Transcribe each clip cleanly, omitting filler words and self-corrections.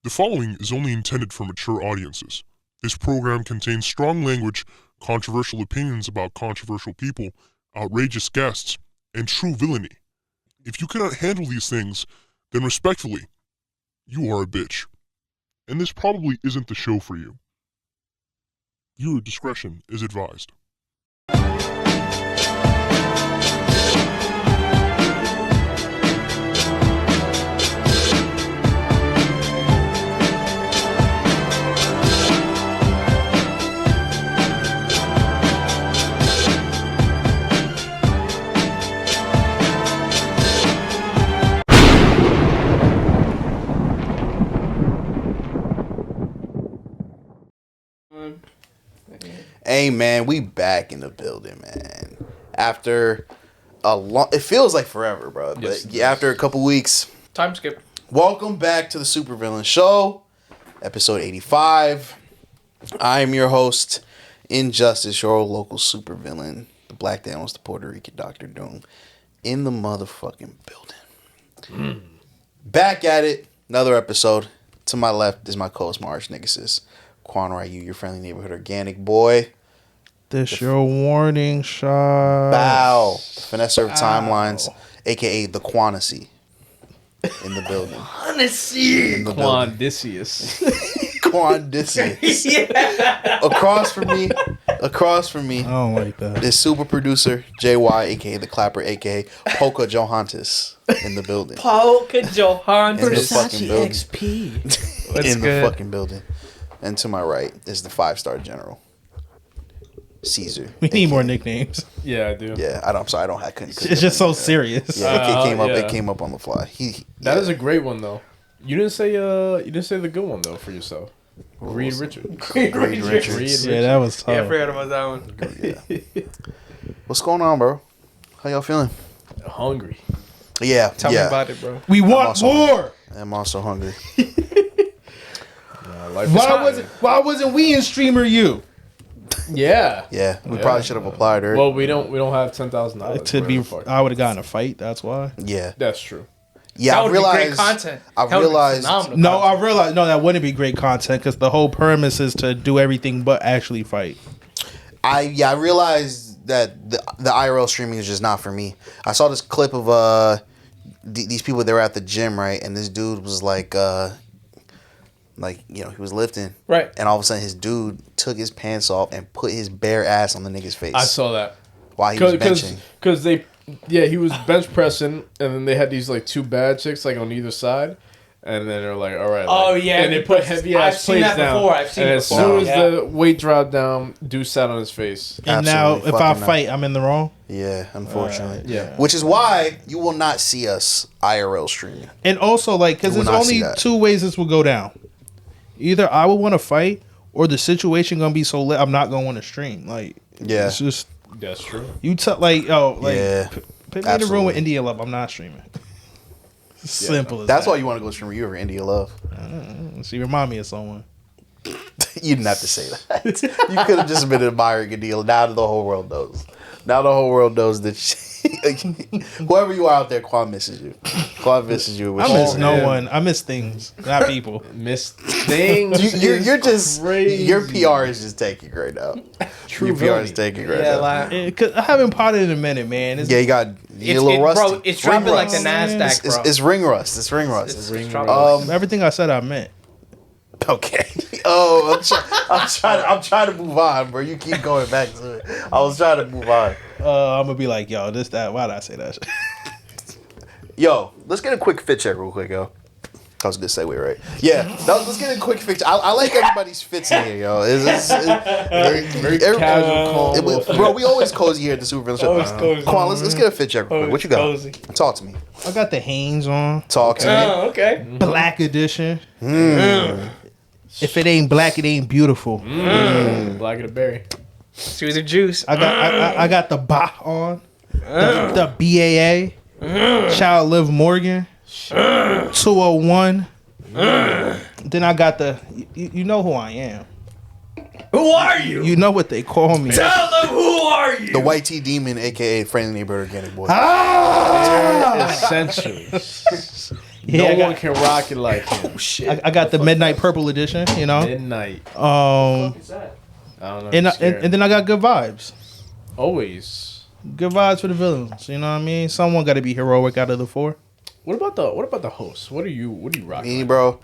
The following is only intended for mature audiences. This program contains strong language, controversial opinions about controversial people, outrageous guests, and true villainy. If you cannot handle these things, then respectfully, you are a bitch. And this probably isn't the show for you. Your discretion is advised. Hey man, we back in the building, man. After a long, it feels like forever, bro. But Yes, after a couple weeks, time skip. welcome back to the Supervillain Show, episode 85. I am your host, Injustice, your local supervillain, the Black Thanos, the Puerto Rican Dr. Doom, in the motherfucking building. Back at it, another episode. To my left is my co-host, my arch nemesis, Quan Ryu, your friendly neighborhood organic boy. This your warning shot. Bow. The Finesser of Timelines, a.k.a. the Quanacy, in the building. Quanacy. Quandicius. Quandicius. Yeah. Across from me, I don't like that. is super producer, JY, a.k.a. the Clapper, a.k.a. Polka Johantis, in the building. Polka Johantis. In the fucking building. XP. In the fucking building. And to my right is the 5-star general, Caesar. We need more nicknames. Yeah, I do. Yeah, I'm sorry, I couldn't. It's just so serious. Yeah, yeah. It came up on the fly. That is a great one though. You didn't say the good one though for yourself. Reed Richard. Reed Richards. Yeah, that was tough. Yeah, I forgot about that one. Yeah. What's going on, bro? How y'all feeling? Hungry. Yeah. Tell me about it, bro. We want more. I'm also hungry. Why wasn't we in Streamer U? Yeah. Yeah, we probably should have applied earlier. Well, we don't have $10,000. To be, I would have gotten a fight. That's why. Yeah. That's true. Yeah, That would be great content. I realized. No, I realized that wouldn't be great content because the whole premise is to do everything but actually fight. I realized that the IRL streaming is just not for me. I saw this clip of these people. They were at the gym, right? And this dude was like he was lifting, Right. And all of a sudden, his dude took his pants off and put his bare ass on the nigga's face. I saw that. While he was benching. Because he was bench pressing, and then they had these like two bad chicks like on either side, and then they're like, all right. Oh, like, yeah, and they put heavy I've ass seen plates that down. before. I've seen and it as before. soon as the weight dropped down, dude sat on his face. And Absolutely now, if I fucking fight, I'm in the wrong. Yeah, unfortunately. Yeah. Which is why you will not see us IRL streaming. And also, like, because You will there's not see only that. two ways this will go down. Either I will want to fight, or the situation gonna be so lit, I'm not gonna want to stream. Like, Yeah. it's just That's true. you tell like, oh, like, Yeah. put me in the room with Absolutely. India Love. I'm not streaming. Simple as That's that. why you want to go stream you over India Love. She remind me of someone. You didn't have to say that. You could have just been admiring India. Now the whole world knows. Now the whole world knows that whoever you are out there, Quan misses you. Quan misses you. I miss no man. one. I miss things, not people. Missed things. You're just crazy. your PR is just taking right now. True Your PR villainy. is taking right Yeah, now. like, Cause I haven't potted in a minute, man. It's, Yeah, you got you're a little rusty. bro, it's dropping Ring like the rust. Nasdaq, bro. It's ring rust. It's ring rust. It's dropping. everything I said, I meant. Okay. Oh, I'm trying to move on, bro. You keep going back to it. I was trying to move on. I'm gonna be like, yo, this, that. Why did I say that? Yo, let's get a quick fit check real quick, yo. That was a good segue, right? Yeah, let's get a quick fit check. I like everybody's fits in here, yo. Very casual, calm. Bro, we always cozy here at the Supervillain Show. Always cozy. Come on, let's get a fit check real quick. What you got? Cozy. Talk to me. I got the Hanes on, Talk to me. Oh, okay. Black Edition. If it ain't black, it ain't beautiful. Black of the berry. Choose your juice. I got the Ba on, the BAA, Child Liv Morgan, 201. Then I got the, you know who I am. Who are you? You know what they call me. Tell them who are you? The White Tea Demon, a.k.a. Friendly Neighborhood Organic Boy. Ah! Essentially. No I got- one can rock it like him. Oh shit. I got the midnight purple edition, you know. Midnight. What's that? I don't know. And then I got good vibes. Always. Good vibes for the villains. You know what I mean? Someone got to be heroic out of the four. What about the host? What are you rocking? Me, like? bro.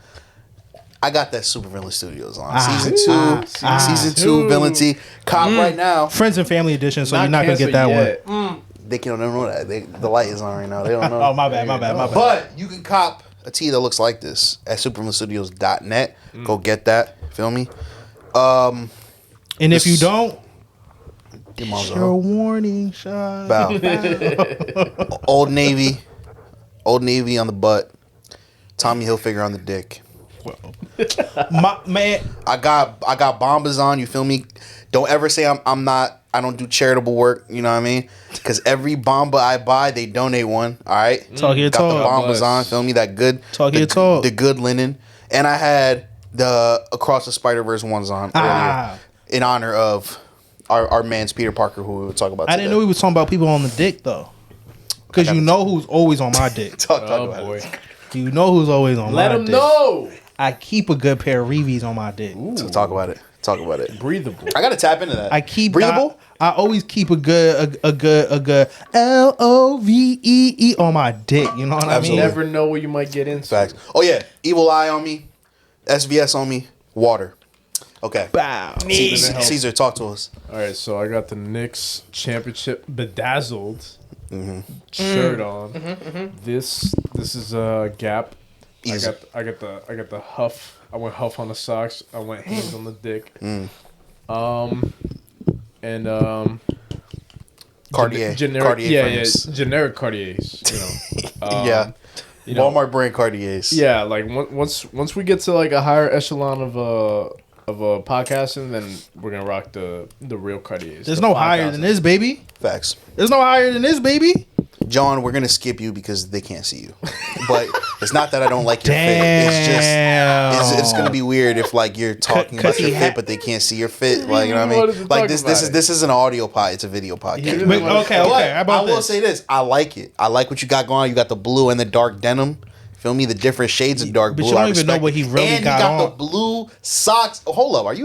I got that Supervillain Studios on season season two. two. Villain T. Cop right now. Friends and family edition, so you're not gonna get canceled that one. yet. They don't know that. The light is on right now. They don't know. Oh, my bad. But you can cop a tee that looks like this at supervillainstudios.net. Go get that. Feel me? And if you This- don't, Your mom's your warning shot. Bow. Old Navy on the butt. Tommy Hilfiger on the dick. Man, I got bombas on. You feel me? Don't ever say I'm not. I don't do charitable work. You know what I mean? Because every bomba I buy, they donate one. All right. Talk your Got the talk. bombas bless. on. Feel me? That good. Talk the, your talk. The good linen. And I had the Across the Spider-Verse ones on earlier in honor of our man's Peter Parker, who we would talk about. I didn't know we was talking about people on the dick though. Because you know who's always on my dick. Talk Oh about boy. it. You know who's always on Let my him dick. know. I keep a good pair of Reeves on my dick. So talk about it. Talk about it. Breathable. I gotta tap into that. I keep breathable. I always keep a good LOVEE on my dick. You know what I You Absolutely. mean? never know what you might get into. Facts. Oh yeah, Evil Eye on me, SVS on me, water. Okay. Bow. Caesar, talk to us. All right, so I got the Knicks championship bedazzled shirt on. This is a Gap. Easy. I got the Huff. I went Huff on the socks. I went Hanes on the dick. Cartier. generic, Cartier frames. generic Cartiers. You know, Yeah. you know, Walmart brand Cartiers. yeah. Like once we get to like a higher echelon of podcasting, then we're gonna rock the real Cartiers. There's the no higher than 5,000. this, baby. Facts. There's no higher than this, baby. John, we're gonna skip you because they can't see you. But it's not that I don't like your fit. It's just it's gonna be weird if like you're talking 'Cause about your he fit, but they can't see your fit. Like you know what I wanted to mean? Like talk this about is it. this is an audio pod. It's a video podcast. Wait, okay. How But about I will this? say this: I like it. I like what you got going on. You got the blue and the dark denim. Feel me? The different shades of dark But blue. you don't I even know respect what he it. really and got he got on. the blue socks. Oh, hold up,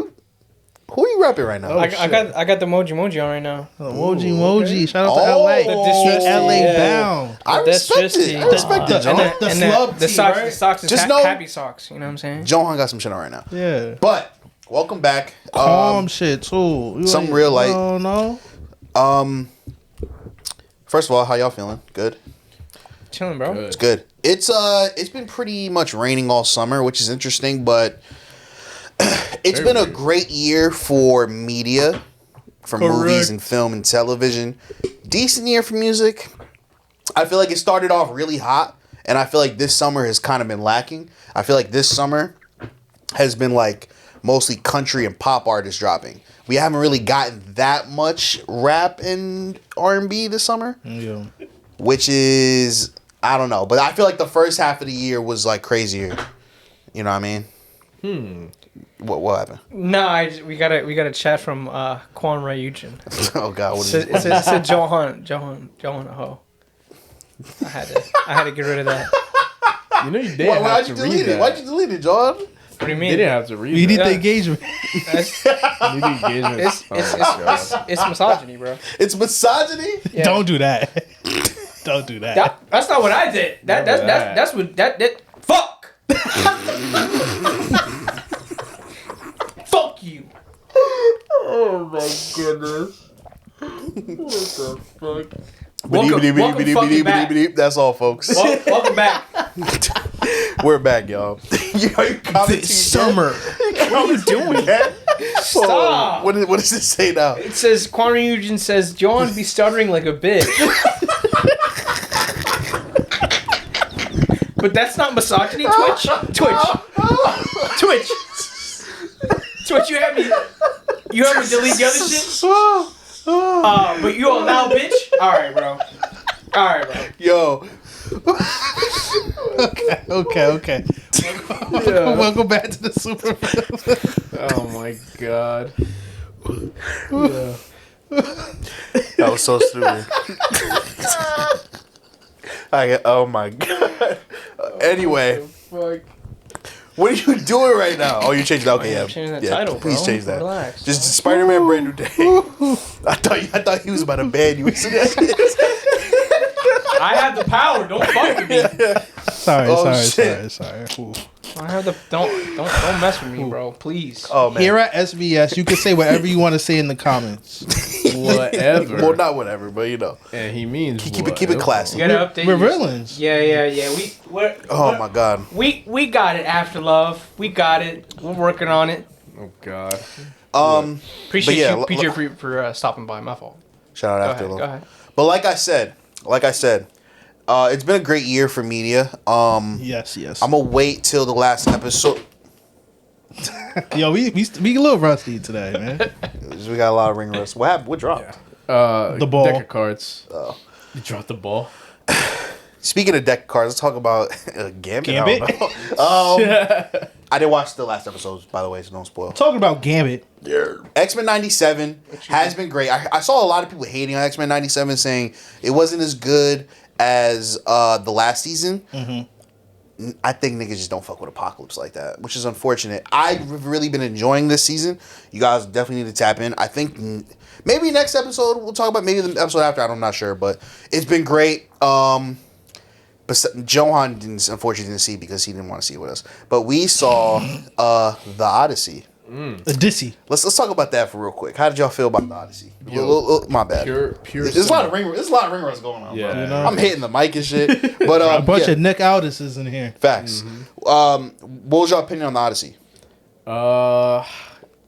who are you rapping right now? Oh, I got the Moji on right now. Emoji. Shout out to Oh. LA. The distress LA tea, yeah. bound. I That's respect just it. I the- respect it, John. the And slub the tea, socks, right? the socks is Just know- happy socks. You know what I'm saying? Johan got some shit on right now. Yeah. But welcome back. Calm shit too. You some ain't- real light. Oh no. First of all, how y'all feeling? Good. Chilling, bro. Good. Good. It's been pretty much raining all summer, which is interesting, but it's been a great year for media, for movies and film and television. Decent year for music. I feel like it started off really hot, and I feel like this summer has kind of been lacking. I feel like this summer has been like mostly country and pop artists dropping. We haven't really gotten that much rap and R&B this summer, Yeah. which is, I don't know, but I feel like the first half of the year was like crazier. You know what I mean? What happened? No, we got a chat from Quan Ray Eugen. Oh God, what is It it? said Johan a hoe. I had to get rid of that. You know you didn't have to read that. Why'd you delete it, John? What do you You mean? didn't have to read We need that. the engagement. It's, You need the engagement. it's misogyny, bro. It's misogyny. Yeah. Don't do that. Don't do that. That's not what I did. That's what that fuck. Fuck you. Oh my goodness. What the fuck? Welcome fucking back. That's all, folks. Welcome back. We're back, y'all. you commenting This summer. What are you doing? Stop. What does it say now? It says Quan Ray Eugen says Johan be stuttering like a bitch. But that's not misogyny. Twitch. You had me delete the other shit. But you allow bitch. All right, bro. Yo, Okay. Welcome back to the Super. Oh my god. that was so stupid. Oh my God. Anyway, Fuck. what are you doing right now? Oh, you changed. Okay, yeah. Changing that Yeah, title, please bro. change that. Relax. Just Spider-Man Brand New Day. I thought he was about to ban you. I have the power. Don't fuck with me. Sorry, Oh, sorry. shit. Ooh. I have the don't mess with me, bro. Please. Oh man. Here at SVS, you can say whatever you want to say in the comments. Whatever. Well, not whatever, but you know. And he means Keep it classy. You gotta update. We're your- villains. Yeah. Oh my god. We got it. After love, we got it. We're working on it. Oh God. Appreciate But yeah, you for stopping by. My fault. Shout out Go after ahead. love. Go ahead. But like I said, it's been a great year for media. Yes. I'm gonna wait till the last episode. Yo, we a little rusty today, man. We got a lot of ring rust. What happened? What dropped? The ball. Deck of cards. Oh. You dropped the ball. Speaking of deck of cards, let's talk about Gambit. Gambit? I don't know. I didn't watch the last episodes, by the way, so don't spoil. Talking about Gambit. X-Men 97 has been great. I saw a lot of people hating on X-Men 97, saying it wasn't as good as the last season. Mm-hmm. I think niggas just don't fuck with Apocalypse like that, which is unfortunate. I've really been enjoying this season. You guys definitely need to tap in. I think maybe next episode we'll talk about, maybe the episode after, I'm not sure, but it's been great. But Johan unfortunately didn't see because he didn't want to see it with us. But we saw the Odyssey. Odyssey. Let's talk about that for real quick. How did y'all feel about the Odyssey? My bad. Pure. There's a lot of ring rust going on. Yeah. Bro. You know? I'm hitting the mic and shit. But A bunch yeah, of Nick Aldises in here. facts. What was your opinion on the Odyssey?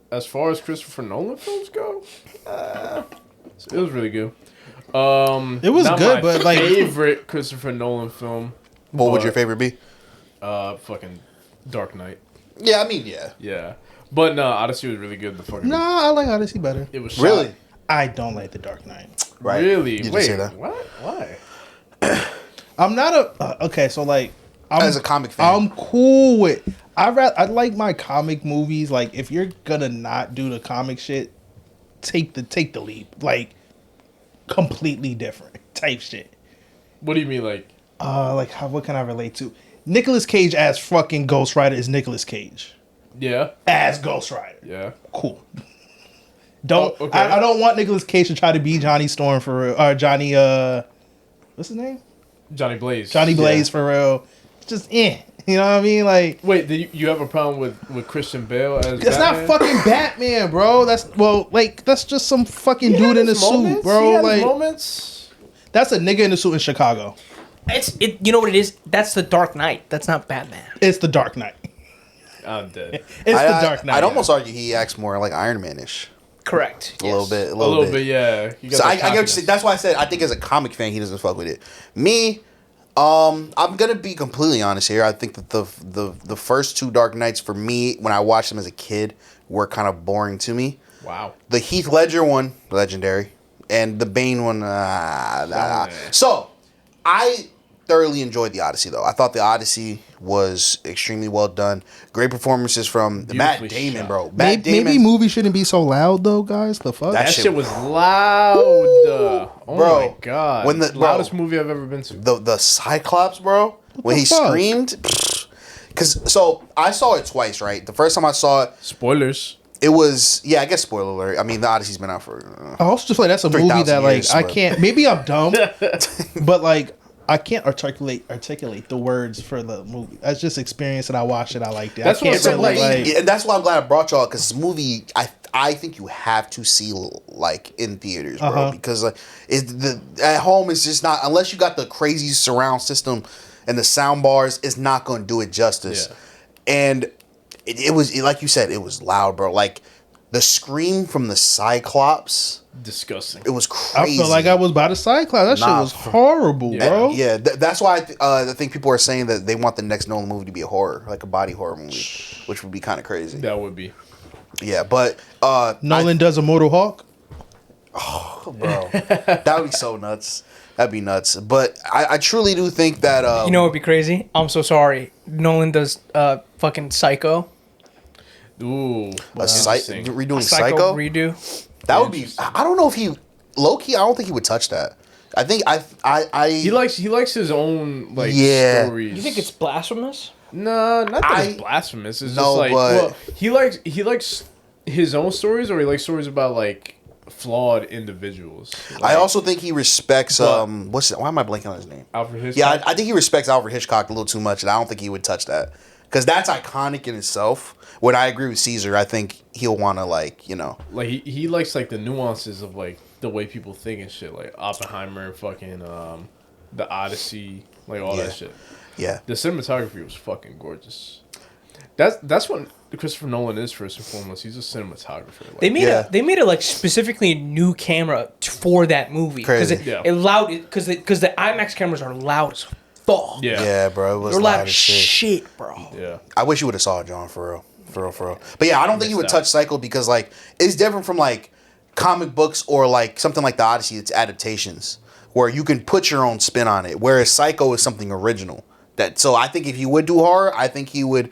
As far as Christopher Nolan films go, it was really good. It was not good, my but, like- favorite Christopher Nolan film. What would your favorite be? Fucking Dark Knight. Yeah, I mean, yeah. Yeah, but no, Odyssey was really good. The fucking Nah, I like Odyssey better. it was shot- Really? I don't like The Dark Knight. Right. Really? You just Wait, say that. what? Why? I'm not a okay. So like, As a comic fan. I'm cool with. I like my comic movies. Like, if you're gonna not do the comic shit, take the leap. Like, completely different type shit. What do you mean, like? What can I relate to? Nicolas Cage as fucking Ghost Rider is Nicolas Cage Yeah, as Ghost Rider. yeah. Cool. Don't Oh, okay. I don't want Nicolas Cage to try to be Johnny Storm for real, or Johnny what's his name? Johnny Blaze. Johnny Blaze for real. Just you know what I mean? Like, Wait, did you have a problem with Christian Bale as? it's Batman? not fucking Batman, bro. That's just some fucking He dude had in a his suit, moments. He bro. had his Like, moments. that's a nigga in a suit in Chicago. You know what it is? That's the Dark Knight. That's not Batman. It's the Dark Knight. I'm dead. It's the Dark Knight. I'd almost argue he acts more like Iron Man-ish. Correct. A little bit. A little bit, yeah. You got So that I get what you're confidence. saying. That's why I said I think as a comic fan he doesn't fuck with it. Me, I'm gonna be completely honest here. I think that the first two Dark Knights for me when I watched them as a kid were kind of boring to me. Wow. The Heath Ledger one, legendary, and the Bane one. So I thoroughly enjoyed the Odyssey though. I thought the Odyssey was extremely well done. Great performances from Matt Beautifully Damon, shot. bro. Matt Damon. Maybe movies shouldn't be so loud though, guys. The fuck. That That shit- shit was loud. Oh Bro, my god. when the- bro. loudest movie I've ever been to. the Cyclops, bro, when the he fuck? screamed. So I saw it twice, right? The first time I saw it, Spoilers. it was I guess spoiler alert. I mean, the Odyssey's been out for. I also just like that's a movie 3,000 that like years, I but- can't. Maybe I'm dumb, but like I can't articulate the words for the movie. That's just experience, and I watched it. I liked it. That's I can't what I'm saying, really, like- And that's why I'm glad I brought y'all because this movie, I think you have to see like in theaters, bro, Uh-huh. because like at home it's just not unless you got the crazy surround system and the sound bars, it's not going to do it justice. Yeah. And it was like you said, it was loud, bro. Like the scream from the Cyclops, Disgusting. it was I crazy. felt like I was by the Cyclops. That Nah, shit was horrible, bro. Yeah, that's why I think people are saying that they want the next Nolan movie to be a horror, like a body horror movie, which would be kind of crazy. That would be. Yeah, but Nolan does a Mortal Hawk. bro, that would be so nuts. That'd be nuts. But I truly do think that You know what'd be crazy? I'm so sorry. Nolan does fucking Psycho. Ooh. redoing Psycho Psycho. redo. That would be. I don't know if he low key. I don't think he would touch that. I think He likes his own like Yeah. stories. You think it's blasphemous? No, not that it's blasphemous. It's No, just like but- well, he likes his own stories, or he likes stories about like flawed individuals. I Like, also think he respects But- why am I blanking on his name? Alfred Hitchcock. Yeah, I think he respects Alfred Hitchcock a little too much, and I don't think he would touch that because that's iconic in itself. When I agree with Caesar, I think he'll want to like like he likes like the nuances of like the way people think and shit, like Oppenheimer and fucking the Odyssey, like all that shit. yeah. The cinematography was fucking gorgeous. That's what Christopher Nolan is first and foremost. He's a cinematographer. Like, They made it like specifically a new camera for that movie because Crazy. it loud because the IMAX cameras are loud as fuck. yeah, Yeah, bro, it was They're loud loud as as shit. shit, bro. yeah. I wish you would have saw it, John, for real. But yeah, I don't think he would Missed out. touch Psycho because like it's different from like comic books or like something like the Odyssey. It's adaptations where you can put your own spin on it. Whereas Psycho is something original. So I think if he would do horror, I think he would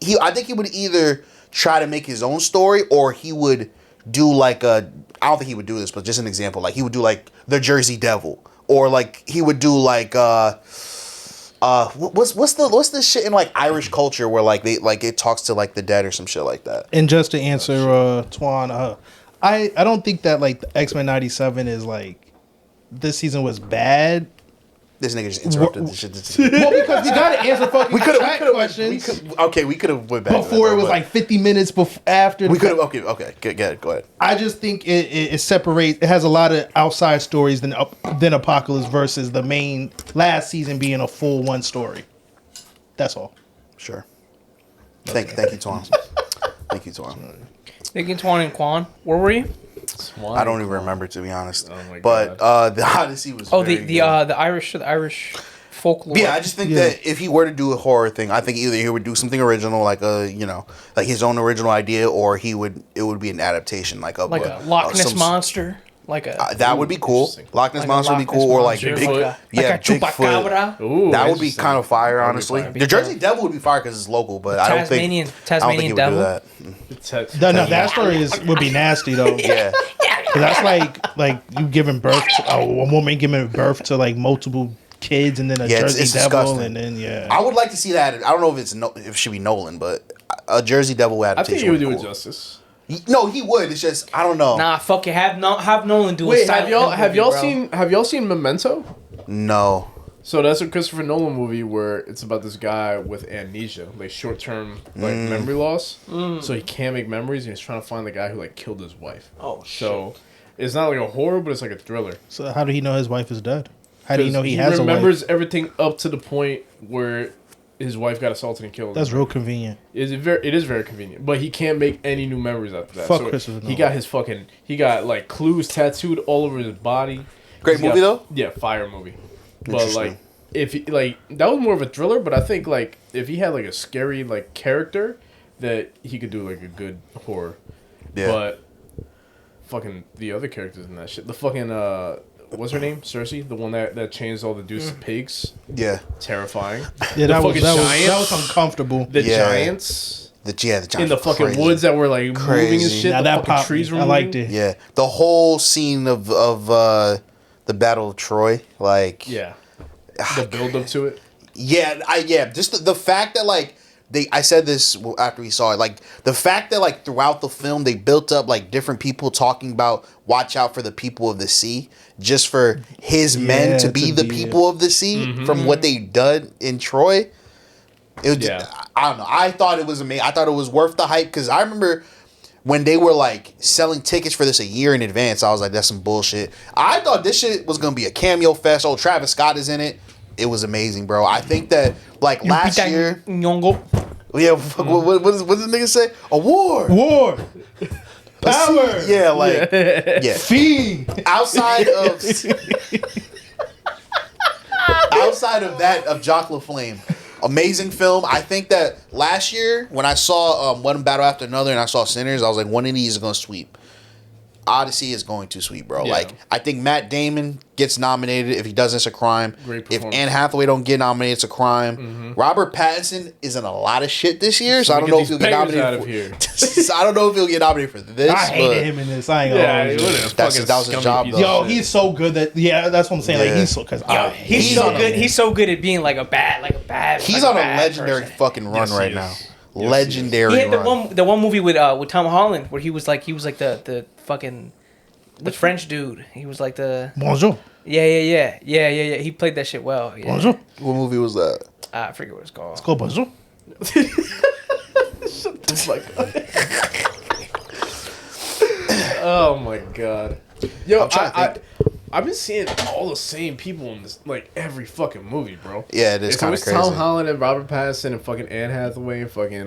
either try to make his own story or he would do like I don't think he would do this, but just an example, like he would do like the Jersey Devil or like he would do like what's the shit in like Irish culture where like they like it talks to like the dead or some shit like that. And just to answer Twan, I don't think that like the X-Men 97 is like this season was bad. This nigga just interrupted the shit. Well, because we gotta answer fucking chat questions We could have went back before to that, it was but like 50 minutes after. we could have. Okay, go ahead. I just think it separates. It has a lot of outside stories than Apocalypse versus the main last season being a full one story. That's all. Sure. Thank you, Twan. Thank you, Twan. Thinking Twan and Quan, where were you? I don't even remember, to be honest. Oh my but the Odyssey was. Oh, very the good. Irish folklore. Yeah, I just think that if he were to do a horror thing, I think either he would do something original, like like his own original idea, or it would be an adaptation, like a Loch Ness monster, like a that would be cool. Interesting. Loch Ness Like a monster would be Loch cool, Ness or like monster, big, like a Bigfoot. chupacabra. Ooh, That would be interesting. kind of fire, That would be honestly. fire. The Jersey Devil would be fire because it's local, but I don't think he would Tasmanian do devil. that. No, that story would be nasty though. Yeah, 'Cause that's like you giving birth to a woman giving birth to like multiple kids and then a Yeah, it's Jersey Devil disgusting. and then I would like to see that. I don't know if if it should be Nolan, but a Jersey Devil I adaptation. think he would do be it cool. justice. No, he would. It's just I don't know. Nah, fuck it. Have Nolan do a Wait, Silent have Hill y'all movie, bro. have y'all seen Memento? No. So that's a Christopher Nolan movie where it's about this guy with amnesia, like short-term like memory loss. So he can't make memories, and he's trying to find the guy who like killed his wife. Oh shit. So it's not like a horror, but it's like a thriller. so how do he know his wife is dead? How do you know he he has a wife? remembers everything up to the point where his wife got assaulted and killed. That's real convenient. It is very convenient, but he can't make any new memories after that. Fuck Christopher He Nolan. got he got like clues tattooed all over his body. Great He's movie got- though. Yeah, fire movie. But Interesting. like, if he, like that was more of a thriller, but I think like if he had like a scary like character, that he could do like a good horror. Yeah. But fucking the other characters in that shit, the fucking what's her name? Cersei, the one that changed all the dudes to pigs. Yeah. Terrifying. Yeah, The that fucking was giants. Yeah. The uncomfortable. giants The giants in the were fucking crazy. woods that were like moving and Crazy. shit. Now the that fucking popped trees me. were I liked moving. it. Yeah, the whole scene of the Battle of Troy, like Yeah. The build up to it. just the fact that like I said this after we saw it, like the fact that like throughout the film they built up like different people talking about watch out for the people of the sea, just for his men to be the people of the sea from what they done in Troy. It was I don't know. I thought it was amazing. I thought it was worth the hype because I remember when they were like selling tickets for this a year in advance. I was like, that's some bullshit. I thought this shit was gonna be a cameo fest. Oh, Travis Scott is in it. It was amazing, bro. I think that like last year, Nyong'o. yeah. What does the nigga say? A war. War, power, Yeah, like yeah. fiend. Outside of that of Jock LaFlame. Amazing film. I think that last year when I saw one battle after another and I saw Sinners, I was like, one of these is gonna sweep. Odyssey is going too sweet, bro. Yeah. Like, I think Matt Damon gets nominated. If he doesn't, it's a crime. Great If performance. Anne Hathaway don't get nominated, it's a crime. Robert Pattinson is in a lot of shit this year, so I don't know if he'll get nominated out for. of here. I don't know if he'll get nominated for this. I hated but him in this. I ain't gonna Yeah, hold he you. would've. That was his job, though. Yo, he's so good that that's what I'm saying. Yeah. Like he's so because He's He's so on a- good. He's so good at being like a bad. He's like on a bad legendary person. fucking run Yes, he right is. now. Yes, he is. Legendary He had run. the one movie with Tom Holland where he was like the fucking the French dude. He was like the Bonjour. yeah. He played that shit well. Yeah. Bonjour. What movie was that? I forget what it's called. Go bonjour. Oh my god. Yo, I'm trying to I've been seeing all the same people in this, like, every fucking movie, bro. Yeah, it is It's kind of always crazy. Tom Holland and Robert Pattinson and fucking Anne Hathaway and fucking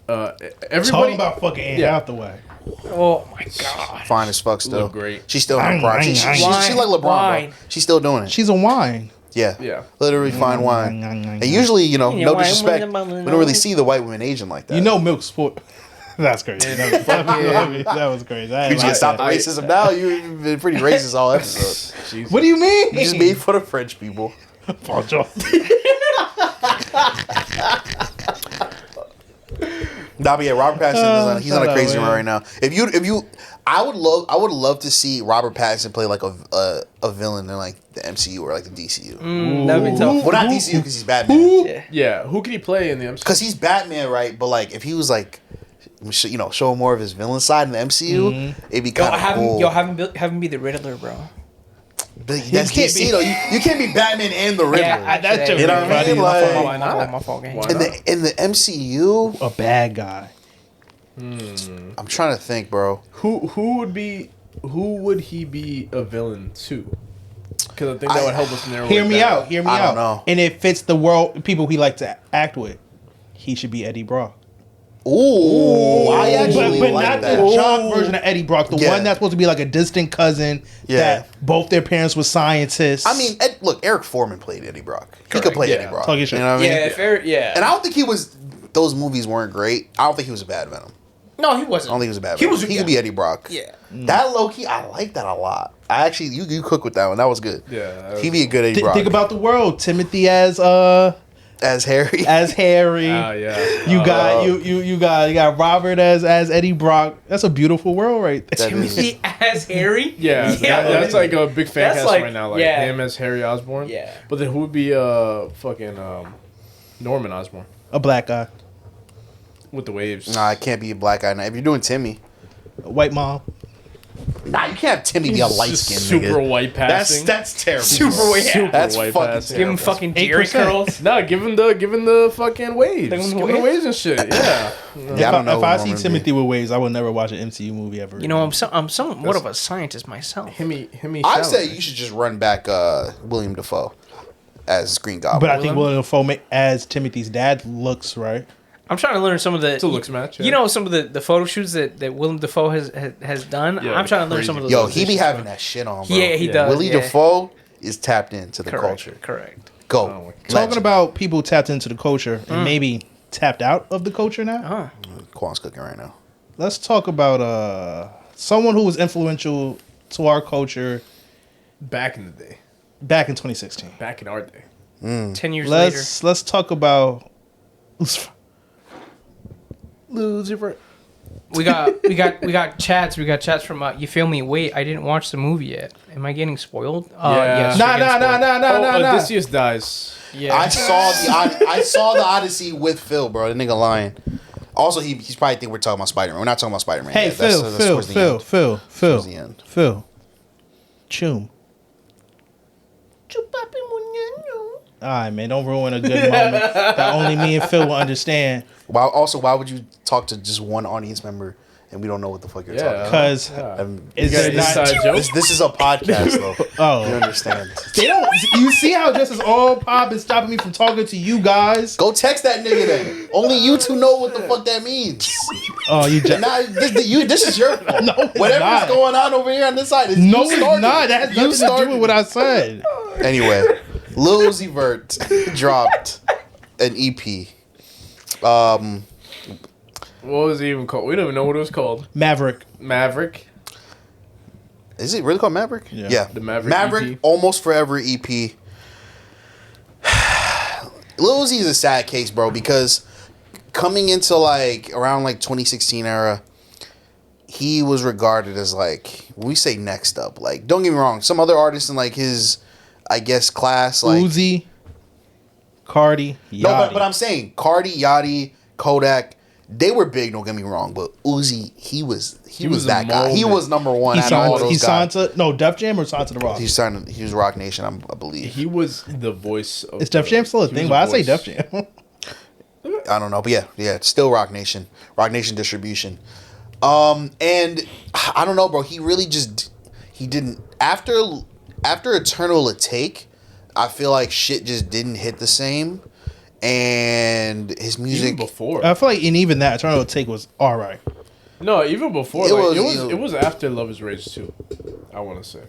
everybody. Talking about fucking Anne Yeah. Hathaway. Oh my god. Fine as fuck still. Look great. She's still in her prime. She's like LeBron, bro. Wine. She's still doing it. She's a wine. Yeah. Yeah. Literally fine wine. And usually, Yeah, no wine disrespect, with the we don't really see the white women Asian like that. You know, milk sport. That's crazy. That was crazy. I you ain't just like stop the that. racism now. You've been pretty racist all episode. Jesus. What do you mean? You just made fun of French people. Bonjour. Nah, but yeah, Robert Pattinson he's on a shut crazy up, run man. right now. If you, I would love to see Robert Pattinson play like a villain in like the MCU or like the DCU. That'd be tough. Well, not DCU because he's Batman. Yeah. Yeah, who can he play in the MCU? Because he's Batman, right? But like, if he was like, show more of his villain side in the MCU, it'd be Yo, kind of cool. have him be the Riddler, bro. But that's can't DC be- though. You can't be Batman and the Riddler. Yeah, That's actually, You know what I mean? funny. Like- Why not? My fault, gang. Why in the MCU, A bad guy. I'm trying to think, bro. Who would he be a villain to? Because I think that would help us narrow. Hear it me down. out. Hear me I out. don't know. And it fits the world, people he likes to act with. He should be Eddie Brock. Ooh, I actually but like not that. the jock version of Eddie Brock. The Yeah. one that's supposed to be like a distant cousin Yeah. that both their parents were scientists. I mean, look, Eric Foreman played Eddie Brock. He could play yeah. Eddie Brock. Talk your You shit. know what I mean? Yeah, fair. Yeah. And I don't think he was. Those movies weren't great. I don't think he was a bad Venom. No, he wasn't. I don't think he was a bad He Venom. was. He could be Eddie Brock. Yeah. That low key, I like that a lot. I actually, you cook with that one. That was good. Yeah, that was He'd be a good Eddie Brock. Think about the world. Timothy as Harry. Harry. Oh yeah. You got you got Robert as Eddie Brock. That's a beautiful world right there. That is- Timothy as Harry. Yeah, that's like a big fan That's cast like- right now. Like yeah. him as Harry Osborn. Yeah. But then who would be fucking Norman Osborn A black guy, with the waves? Nah, it can't be a black guy. Now, if you're doing Timmy, a white mom. nah, you can't have Timmy be a light Just skinned super nigga. white passing. That's terrible. Super bro. white. Yeah. That's white fucking passing. Give him terrible. fucking Jerry 8%. curls. No, give him the fucking waves. Give him the Give him the waves? waves and shit. Yeah. Yeah, I don't know. If I who see Norman Timothy be. with waves, I would never watch an MCU movie ever. You know, I'm somewhat of a scientist myself. Himmy. I say you should just run back William Dafoe as Green Goblin. but I think William Dafoe as Timothy's dad looks right. I'm trying to learn some of the. It's a looks match. Yeah. You know, some of the photo shoots that Willem Dafoe has done. Yeah, I'm trying to learn crazy. some of those. Yo, he be having that shit on, bro. Yeah, he does. Willie yeah. Dafoe is tapped into the Correct. culture. Correct. Go. Oh my God. Talking about people tapped into the culture and maybe tapped out of the culture now. Huh. Quan's cooking right now. Let's talk about someone who was influential to our culture back in the day, back in 2016. back in our day. 10 years later. Let's talk about Lil Uzi Vert. We got chats. We got chats from you feel me? Wait, I didn't watch the movie yet. Am I getting spoiled? Yeah. yes, Nah, you're getting spoiled. Odysseus dies. Yeah. I saw the Odyssey with Phil, bro. The nigga lying. Also, he's probably think we're talking about Spiderman. We're not talking about Spiderman. Hey, yet. Phil, That's towards the end. Phil, Towards the end. Chum. All right, man, don't ruin a good moment that only me and Phil will understand. Why would you talk to just one audience member and we don't know what the fuck you're talking about? Because You got an inside joke? This is a podcast, though. Oh. You understand? they don't. You see how just as all pop is stopping me from talking to you guys. Go text that nigga then. Only you two know what the fuck that means. Oh, you just. Now, this is your fault. No, it's Whatever's not. going on over here on this side is No, you it's started not. it. That has You nothing to do started with what it. I said. Anyway, Lil Uzi Vert dropped an EP. What was it even called? We don't even know what it was called. Maverick. Maverick. Is it really called Maverick? Yeah. The Maverick EP. Almost Forever EP. Lil Uzi is a sad case, bro, because coming into like around like 2016 era, he was regarded as like, when we say next up, like, don't get me wrong, some other artists in like his, I guess, class, like Uzi, Cardi, Yachty. no, but I'm saying Cardi, Yachty, Kodak, they were big. Don't get me wrong, but Uzi, he was was that a guy. He moment. was number one. He out of all signed, those he guys. signed to Def Jam or signed to the Rock. He signed. He was Rock Nation, I believe. He was the voice of Is Def Jam still a he thing? was But I the say voice. Def Jam. I don't know, but yeah, it's still Rock Nation distribution. And I don't know, bro. He really just he didn't after Eternal a Take. I feel like shit just didn't hit the same, and his music Even before. I feel like, and even that Eternal Take was all right. No, even before. It Like, was, it was you know- it was after Love Is Rage 2, I want to say.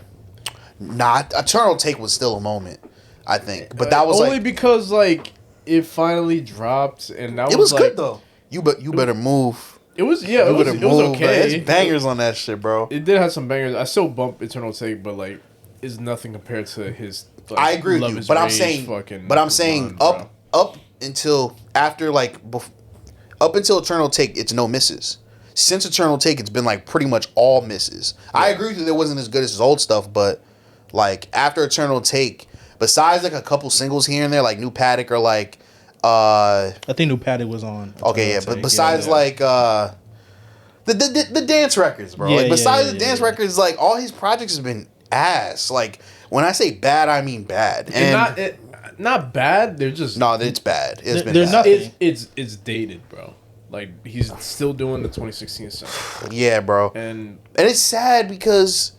Not Eternal Take was still a moment, I think, but that was only like because like it finally dropped and that it was like, good though. You better move. It was it You was, better it was move. okay. There's bangers on that shit, bro. It did have some bangers. I still bump Eternal Take, but like it's nothing compared to his. Like, I agree with Love you, Is but I'm Rage saying, fucking run, up until after up until Eternal Take, it's no misses. Since Eternal Take, it's been like pretty much all misses. I agree with you, it wasn't as good as his old stuff, but like after Eternal Take, besides like a couple singles here and there, like New Paddock or like I think New Paddock was on. okay, yeah, Eternal but Take, besides like the dance records, bro. Yeah, Like besides yeah, the yeah, dance yeah. records, like all his projects have been ass. Like when I say bad, I mean bad. And not bad. They're just no, it's bad. It's been there's bad. nothing. it's dated, bro. Like he's still doing the 2016 stuff, Yeah, bro. and And it's sad because,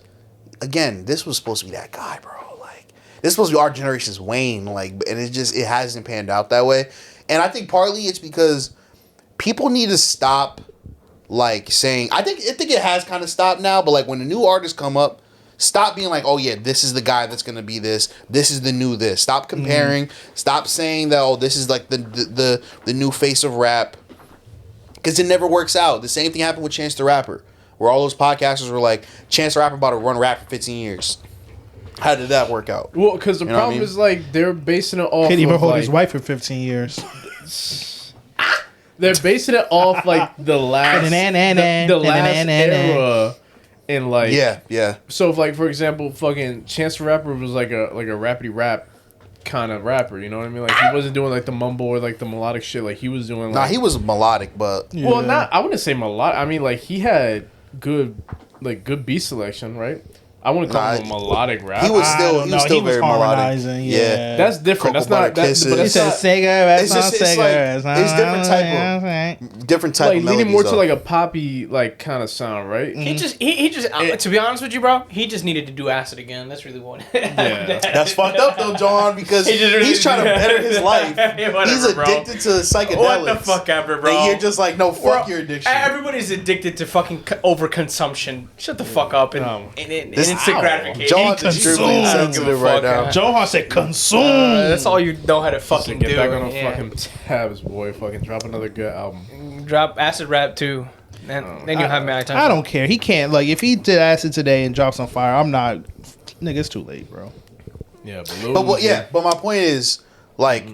again, this was supposed to be that guy, bro. Like, this is supposed to be our generation's Wayne. Like, and it hasn't panned out that way. And I think partly it's because people need to stop, like, saying. I think it has kind of stopped now. But like, when the new artists come up, stop being like, oh yeah, this is the guy that's gonna be this. This is the new this. Stop comparing. Stop saying that. Oh, this is like the new face of rap. Because it never works out. The same thing happened with Chance the Rapper, where all those podcasters were like, Chance the Rapper about to run rap for 15 years. How did that work out? well, because the You know what I problem mean? is like they're basing it off. Can't even of, hold like, his wife for 15 years. They're basing it off like the last the last era, and like Yeah. So if like for example, fucking Chance the Rapper was like a rapidy rap kind of rapper, you know what I mean? Like he wasn't doing like the mumble or like the melodic shit. Like he was doing. Like, Nah, he was melodic, but well, not I wouldn't say melodic. I mean, like he had good beat selection, right? I wouldn't call him a melodic rap. he was still very melodic. harmonizing. Yeah, That's different. Cocoa That's not. Butter That's, but Kisses. that's He not said cigarettes, It's just- it's like- it's different type like of leaning melodies, more to though. like a poppy like kind of sound, right? He just to be honest with you, bro, he just needed to do acid again. That's really what. Yeah. That's fucked up though, John, because He just really- he's trying to better his life. Whatever, He's bro. addicted to psychedelics. What the fuck ever, bro? And you're just like, no, fuck your addiction. Everybody's addicted to fucking overconsumption. Shut the fuck up and This- instant Ow. gratification. John's extremely consumed. insensitive right now. Johan said consume. That's all you know how to fucking Get do. back on the yeah. fucking tabs, boy. Fucking drop another good album. Drop acid rap too. Then you'll have my attention. I don't care. He can't. Like, if he did acid today and drops on fire, I'm not. Nigga, it's too late, bro. Yeah, But my point is, like,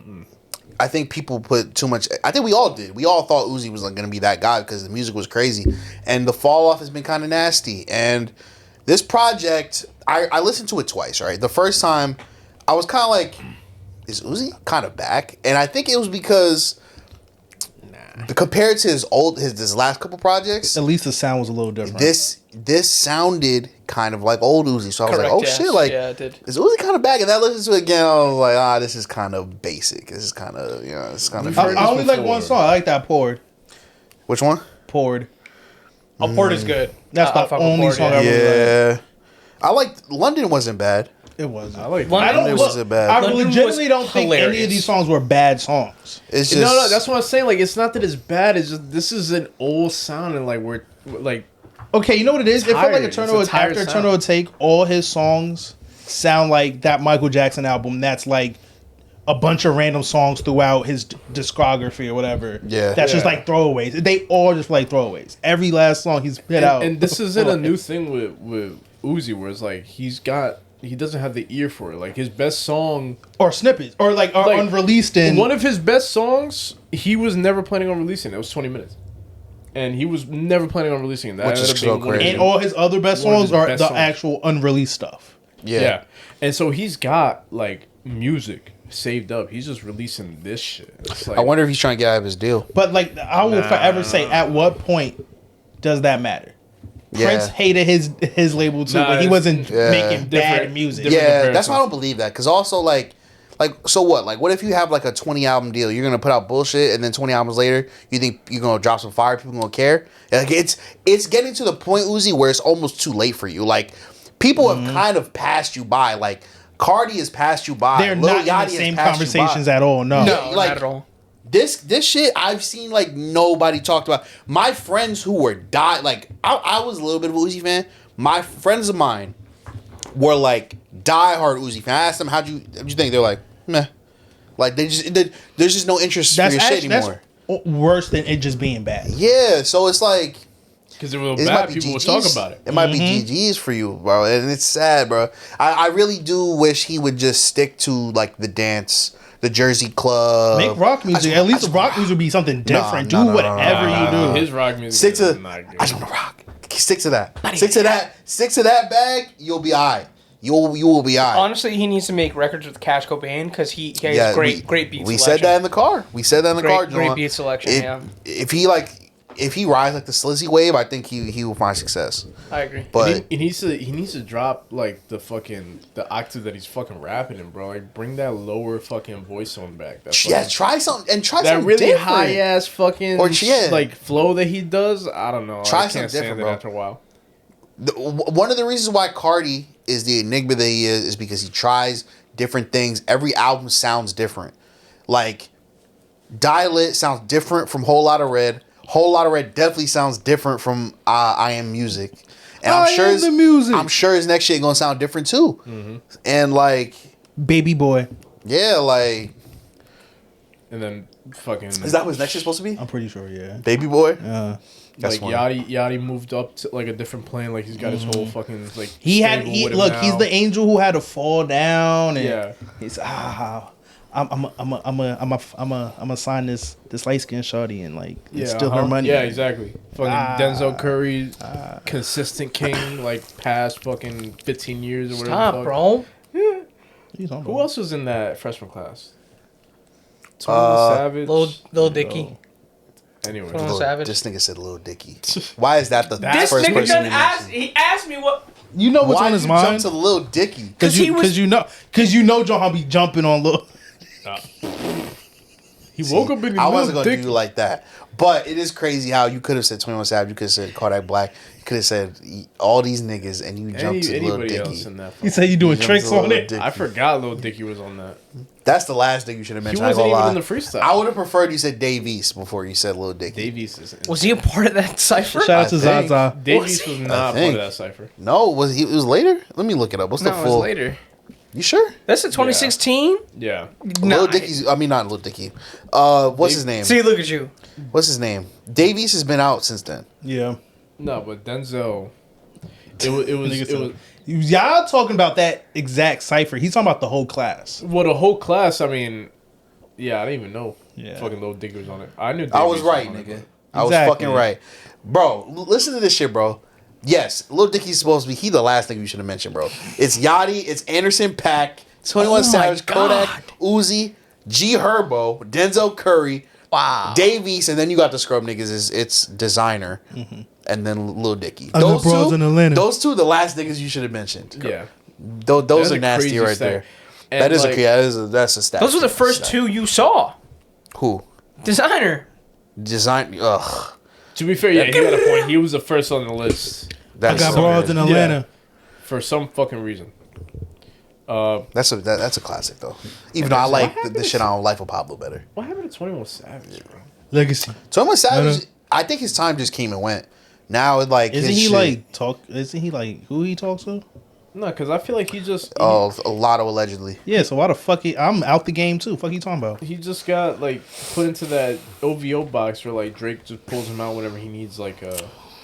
I think people put too much. I think we all did. We all thought Uzi was like, going to be that guy because the music was crazy, and the fall off has been kind of nasty. And this project, I listened to it twice. Right, the first time, I was kind of like, is Uzi kind of back? And I think it was because. Compared to his last couple projects, At least the sound was a little different. this sounded kind of like old Uzi. So I was like, oh yes. shit, like Yeah, it did. is Uzi kind of back? And then I listened to it again. I was like, this is kind of basic. This is kind of it's kind of. heard I only like before. one song. I like that poured. Which one? Poured. A port is good. That's I'll the fuck with only port, song yeah. I really like. I liked London. Wasn't bad. It wasn't. I like. London I don't. It Look, wasn't bad. I London legitimately was don't think any hilarious. of these songs were bad songs. It's just No, that's what I'm saying. Like, it's not that it's bad. It's just this is an old sound, and like we're like Okay, you know what it is? It felt like tired. Eternal. It's a tired After Eternal Take, all his songs sound like that Michael Jackson album. That's like a bunch of random songs throughout his discography or whatever. Yeah. that's just Yeah. like throwaways. They all just like throwaways. Every last song he's put out. and this isn't a new thing with Uzi, where it's like he doesn't have the ear for it. Like his best song or snippets or like unreleased in one of his best songs. He was never planning on releasing. It was 20 minutes, and he was never planning on releasing that. Which is so crazy. And all his other best songs are the actual unreleased stuff. Yeah. And so he's got like music saved up. He's just releasing this shit. It's like, I wonder if he's trying to get out of his deal. But like, I will forever say, at what point does that matter? Yeah. Prince hated his label too, but he wasn't making bad music. Yeah, that's why I don't believe that. Because also, like, so what? Like, what if you have like a 20 album deal? You're gonna put out bullshit, and then 20 albums later, you think you're gonna drop some fire? People gonna care? Like, it's getting to the point, Uzi, where it's almost too late for you. Like, people have kind of passed you by. Like, Cardi has passed you by. They're Lil not Yachty in the same conversations at all. No, like, not at all. This shit I've seen like nobody talked about. My friends who were I was a little bit of an Uzi fan. My friends of mine were like diehard Uzi fan. I asked them how'd you think? They're like, meh. Like there's just no interest for your shit anymore. That's worse than it just being bad. Yeah, so it's like because it was bad, people would talk about it. It might be GG's for you, bro, and it's sad, bro. I really do wish he would just stick to like the dance. The Jersey Club. Make rock music. At least rock music would be something different. Do whatever you do. His rock music is not good. I just want to rock. Stick to that. Stick to that bag. You'll be alright. You will be alright. Honestly, he needs to make records with Cash Cobain because he has great beat selection. We said that in the car. Great beat selection. If he rides like the Slizzy wave, I think he will find success. I agree. But he needs to drop like the octave that he's fucking rapping in, bro. Like bring that lower fucking voice tone back. Try something that really different. high ass fucking like flow that he does. I don't know. Try something different, bro. After a while. One of the reasons why Cardi is the enigma that he is because he tries different things. Every album sounds different. Like Dial It sounds different from Whole Lotta Red. Whole Lotta Red definitely sounds different from I Am Music, and I'm sure his next shit gonna sound different too. Mm-hmm. And like Baby Boy, yeah, like, and then fucking is that what his next shit's supposed to be? I'm pretty sure, yeah. Baby Boy, like Yachty moved up to like a different plane. Like he's got his whole fucking like. He's the angel who had to fall down. And he's I'm a sign this light skinned shawty and like steal her money. Yeah, exactly. Fucking Denzel Curry, consistent king, like past fucking 15 years or whatever. Stop, bro. Yeah. Who else was in that freshman class? Savage, Lil Dicky. Anyway, this nigga said Lil Dicky. Why is that the this first nigga person he asked me what. You know what's on his mind? Jump to Lil Dicky because you know John be jumping on Lil. He woke up in the I wasn't gonna do like that, but it is crazy how you could have said 21 Savage, you could have said Kodak Black, you could have said all these niggas, and you jumped to Lil Dicky. You say you doing tricks on it. I forgot Lil Dicky was on that. That's the last thing you should have mentioned. He wasn't even in the freestyle. I would have preferred you said Dave East before you said Lil Dicky. Dave East is was he a part of that cipher? Shout out to Zaza. Dave East was not part of that cipher. No, was he? It was later. Let me look it up. What's the full? It was later. You sure? That's a 2016? Yeah. Lil Dicky's. I mean, not Lil Dicky. What's his name? See, look at you. What's his name? Dave East has been out since then. Yeah. No, but Denzel. It was. Y'all talking about that exact cipher? He's talking about the whole class. Well, the whole class. I mean, yeah, I didn't even know. Yeah. Fucking Lil Dicky was on it. I knew. I was right, nigga. I was fucking right, bro. Listen to this shit, bro. Yes, Lil Dicky's supposed to be. He the last thing you should have mentioned, bro. It's Yachty, it's Anderson .Paak, 21 Savage, Kodak, Uzi, G Herbo, Denzel Curry, Dave East, and then you got the scrub niggas. It's Designer, and then Lil Dicky. Those two, the last niggas you should have mentioned. Yeah, those are nasty right there. That is that's a stat. Those were the first two you saw. Who? Designer. Ugh. To be fair, yeah, he got a point. He was the first on the list. I got broads in Atlanta. For some fucking reason. That's a classic though. Even though I like the shit on Life of Pablo better. What happened to 21 Savage, bro? Legacy. 21 Savage, I think his time just came and went. Now it like Isn't he like who he talks to? No, because I feel like he just... a Lotto allegedly. Yeah, so why the fuck I'm out the game too. Fuck you talking about? He just got like put into that OVO box where like Drake just pulls him out whenever he needs like a...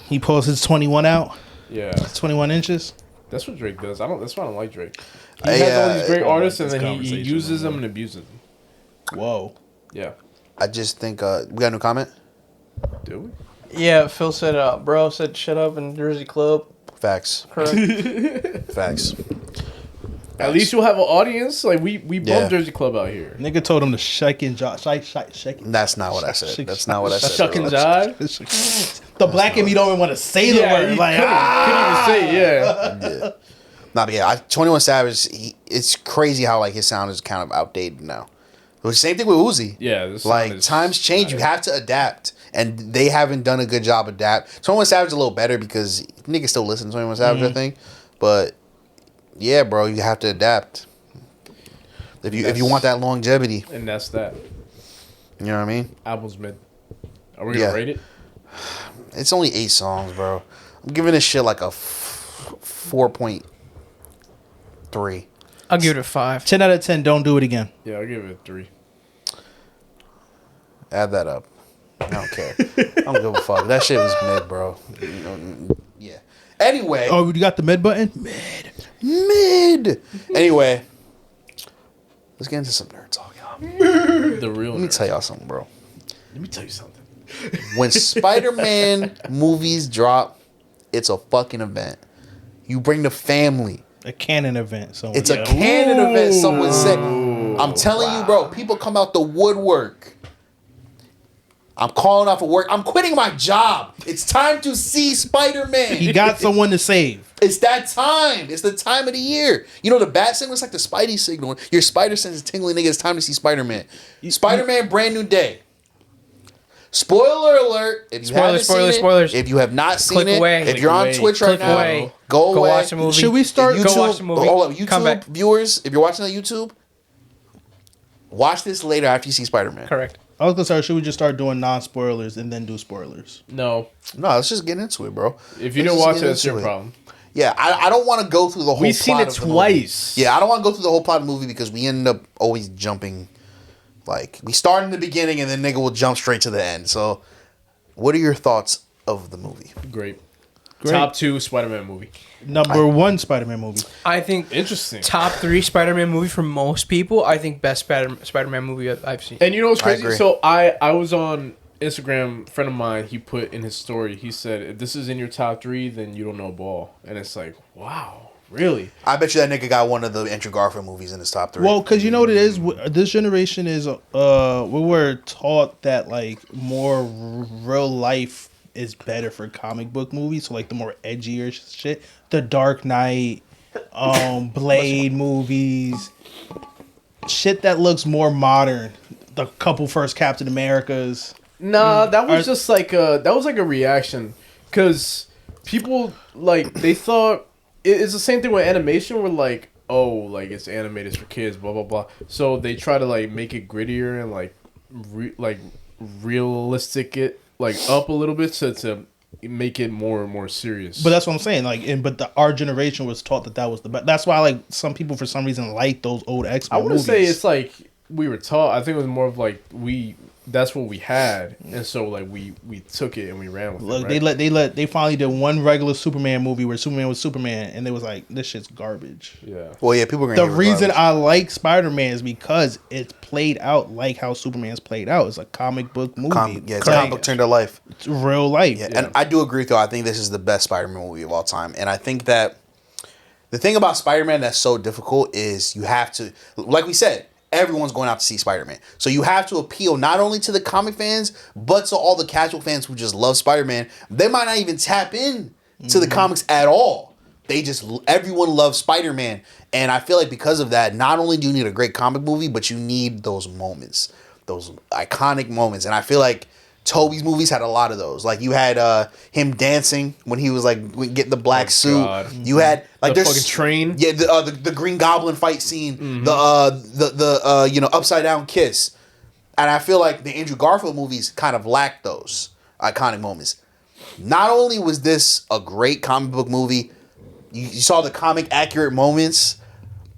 He pulls his 21 out? Yeah. 21 inches? That's what Drake does. That's why I don't like Drake. He has all these great artists, and then he uses them and abuses them. Whoa. Yeah. I just think we got a new comment. Do we? Yeah, Phil said, bro said shut up in Jersey Club. Facts. Correct. Facts. At least you'll have an audience. Like we Yeah. bump Jersey Club out here. Nigga told him to shake and jive. Shake. That's not what I said. That's not what I said. Shuck and jive. The black and you don't even want to say the word. he Like, couldn't even say it. Yeah. Yeah. Nah, but yeah, 21 Savage. It's crazy how like his sound is kind of outdated now. The same thing with Uzi. Yeah. This sound Like is- times change, you have to adapt, and they haven't done a good job adapt. 21 Savage is a little better because niggas still listen to 21 Savage, I think. But yeah, bro, you have to adapt if you want that longevity. And that's that. You know what I mean? Album's mid. Are we gonna rate it? It's only 8 songs, bro. I'm giving this shit like a 4.3. I'll give it a 5. 10 out of 10, don't do it again. Yeah, I'll give it a 3. Add that up. I don't care. I don't give a fuck. That shit was mid, bro. Yeah. Anyway. Oh, you got the mid button? Mid. Anyway. Let's get into some nerd talk, y'all. The real. Let me tell y'all something, bro. Let me tell you something. When Spider-Man movies drop, it's a fucking event. You bring the family. A canon event. So It's a canon event, someone said. I'm telling you, bro, people come out the woodwork. I'm calling off of work. I'm quitting my job. It's time to see Spider-Man. He got someone to save. It's that time. It's the time of the year. You know, the bat signal is like the Spidey signal. Your spider sense is tingling, nigga. It's time to see Spider-Man. Spider-Man, brand new day. Spoiler alert. If you haven't seen it, spoilers. if you have not seen Click it, away. if Click you're on away. Twitch right Click now, away. go away. watch the movie. Should we start? YouTube, Go watch the movie. Hold up, Come back. YouTube viewers, if you're watching on YouTube, watch this later after you see Spider-Man. Correct. I was gonna start. Should we just start doing non-spoilers and then do spoilers? No. No, let's just get into it, bro. If you Let's didn't just watch get it, it's into your it. problem. Yeah, I don't want to go through the whole We've seen plot it of the movie. twice. Yeah, I don't want to go through the whole plot of the movie because we end up always jumping. Like, we start in the beginning and then nigga will jump straight to the end. So, what are your thoughts of the movie? Great. Great. Top 2 Spider-Man movie. Number one Spider-Man movie. I think Interesting. top 3 Spider-Man movie for most people. I think best Spider-Man movie I've seen. And you know what's I crazy? agree. So I was on Instagram, a friend of mine, he put in his story, he said, if this is in your top 3, then you don't know ball. And it's like, wow, really? I bet you that nigga got one of the Andrew Garfield movies in his top 3. Well, because you know what it is. This generation is we were taught that like more real life is better for comic book movies. So like the more edgier shit, the Dark Knight, Blade movies, shit that looks more modern. The couple first Captain Americas. Nah, that was just like a reaction. Because people, like, they thought, it's the same thing with animation where like, oh, like it's animated for kids, blah, blah, blah. So they try to like make it grittier and like, realistic it, like up a little bit to make it more and more serious. But that's what I'm saying. Like, our generation was taught that was the best. That's why like some people for some reason like those old X-Men I wouldn't movies. say it's like we were taught. I think it was more of like that's what we had, and so like we took it and we ran with Look, it. Right? they finally did one regular Superman movie where Superman was Superman, and they was like, this shit's garbage. Yeah. Well, yeah, people are gonna The hate reason regardless. I like Spider-Man is because it's played out like how Superman's played out. It's a comic book movie. It's a comic book turned to life. It's real life. Yeah, and I do agree with you. I think this is the best Spider-Man movie of all time. And I think that the thing about Spider-Man that's so difficult is you have to, like we said, everyone's going out to see Spider-Man. So you have to appeal not only to the comic fans, but to all the casual fans who just love Spider-Man. They might not even tap in to the comics at all. Everyone loves Spider-Man. And I feel like because of that, not only do you need a great comic movie, but you need those moments, those iconic moments. And I feel like Tobey's movies had a lot of those. Like you had him dancing when he was like getting the black suit. God. You had like The there's fucking train. Yeah, the Green Goblin fight scene. The upside down kiss. And I feel like the Andrew Garfield movies kind of lacked those iconic moments. Not only was this a great comic book movie, you saw the comic accurate moments,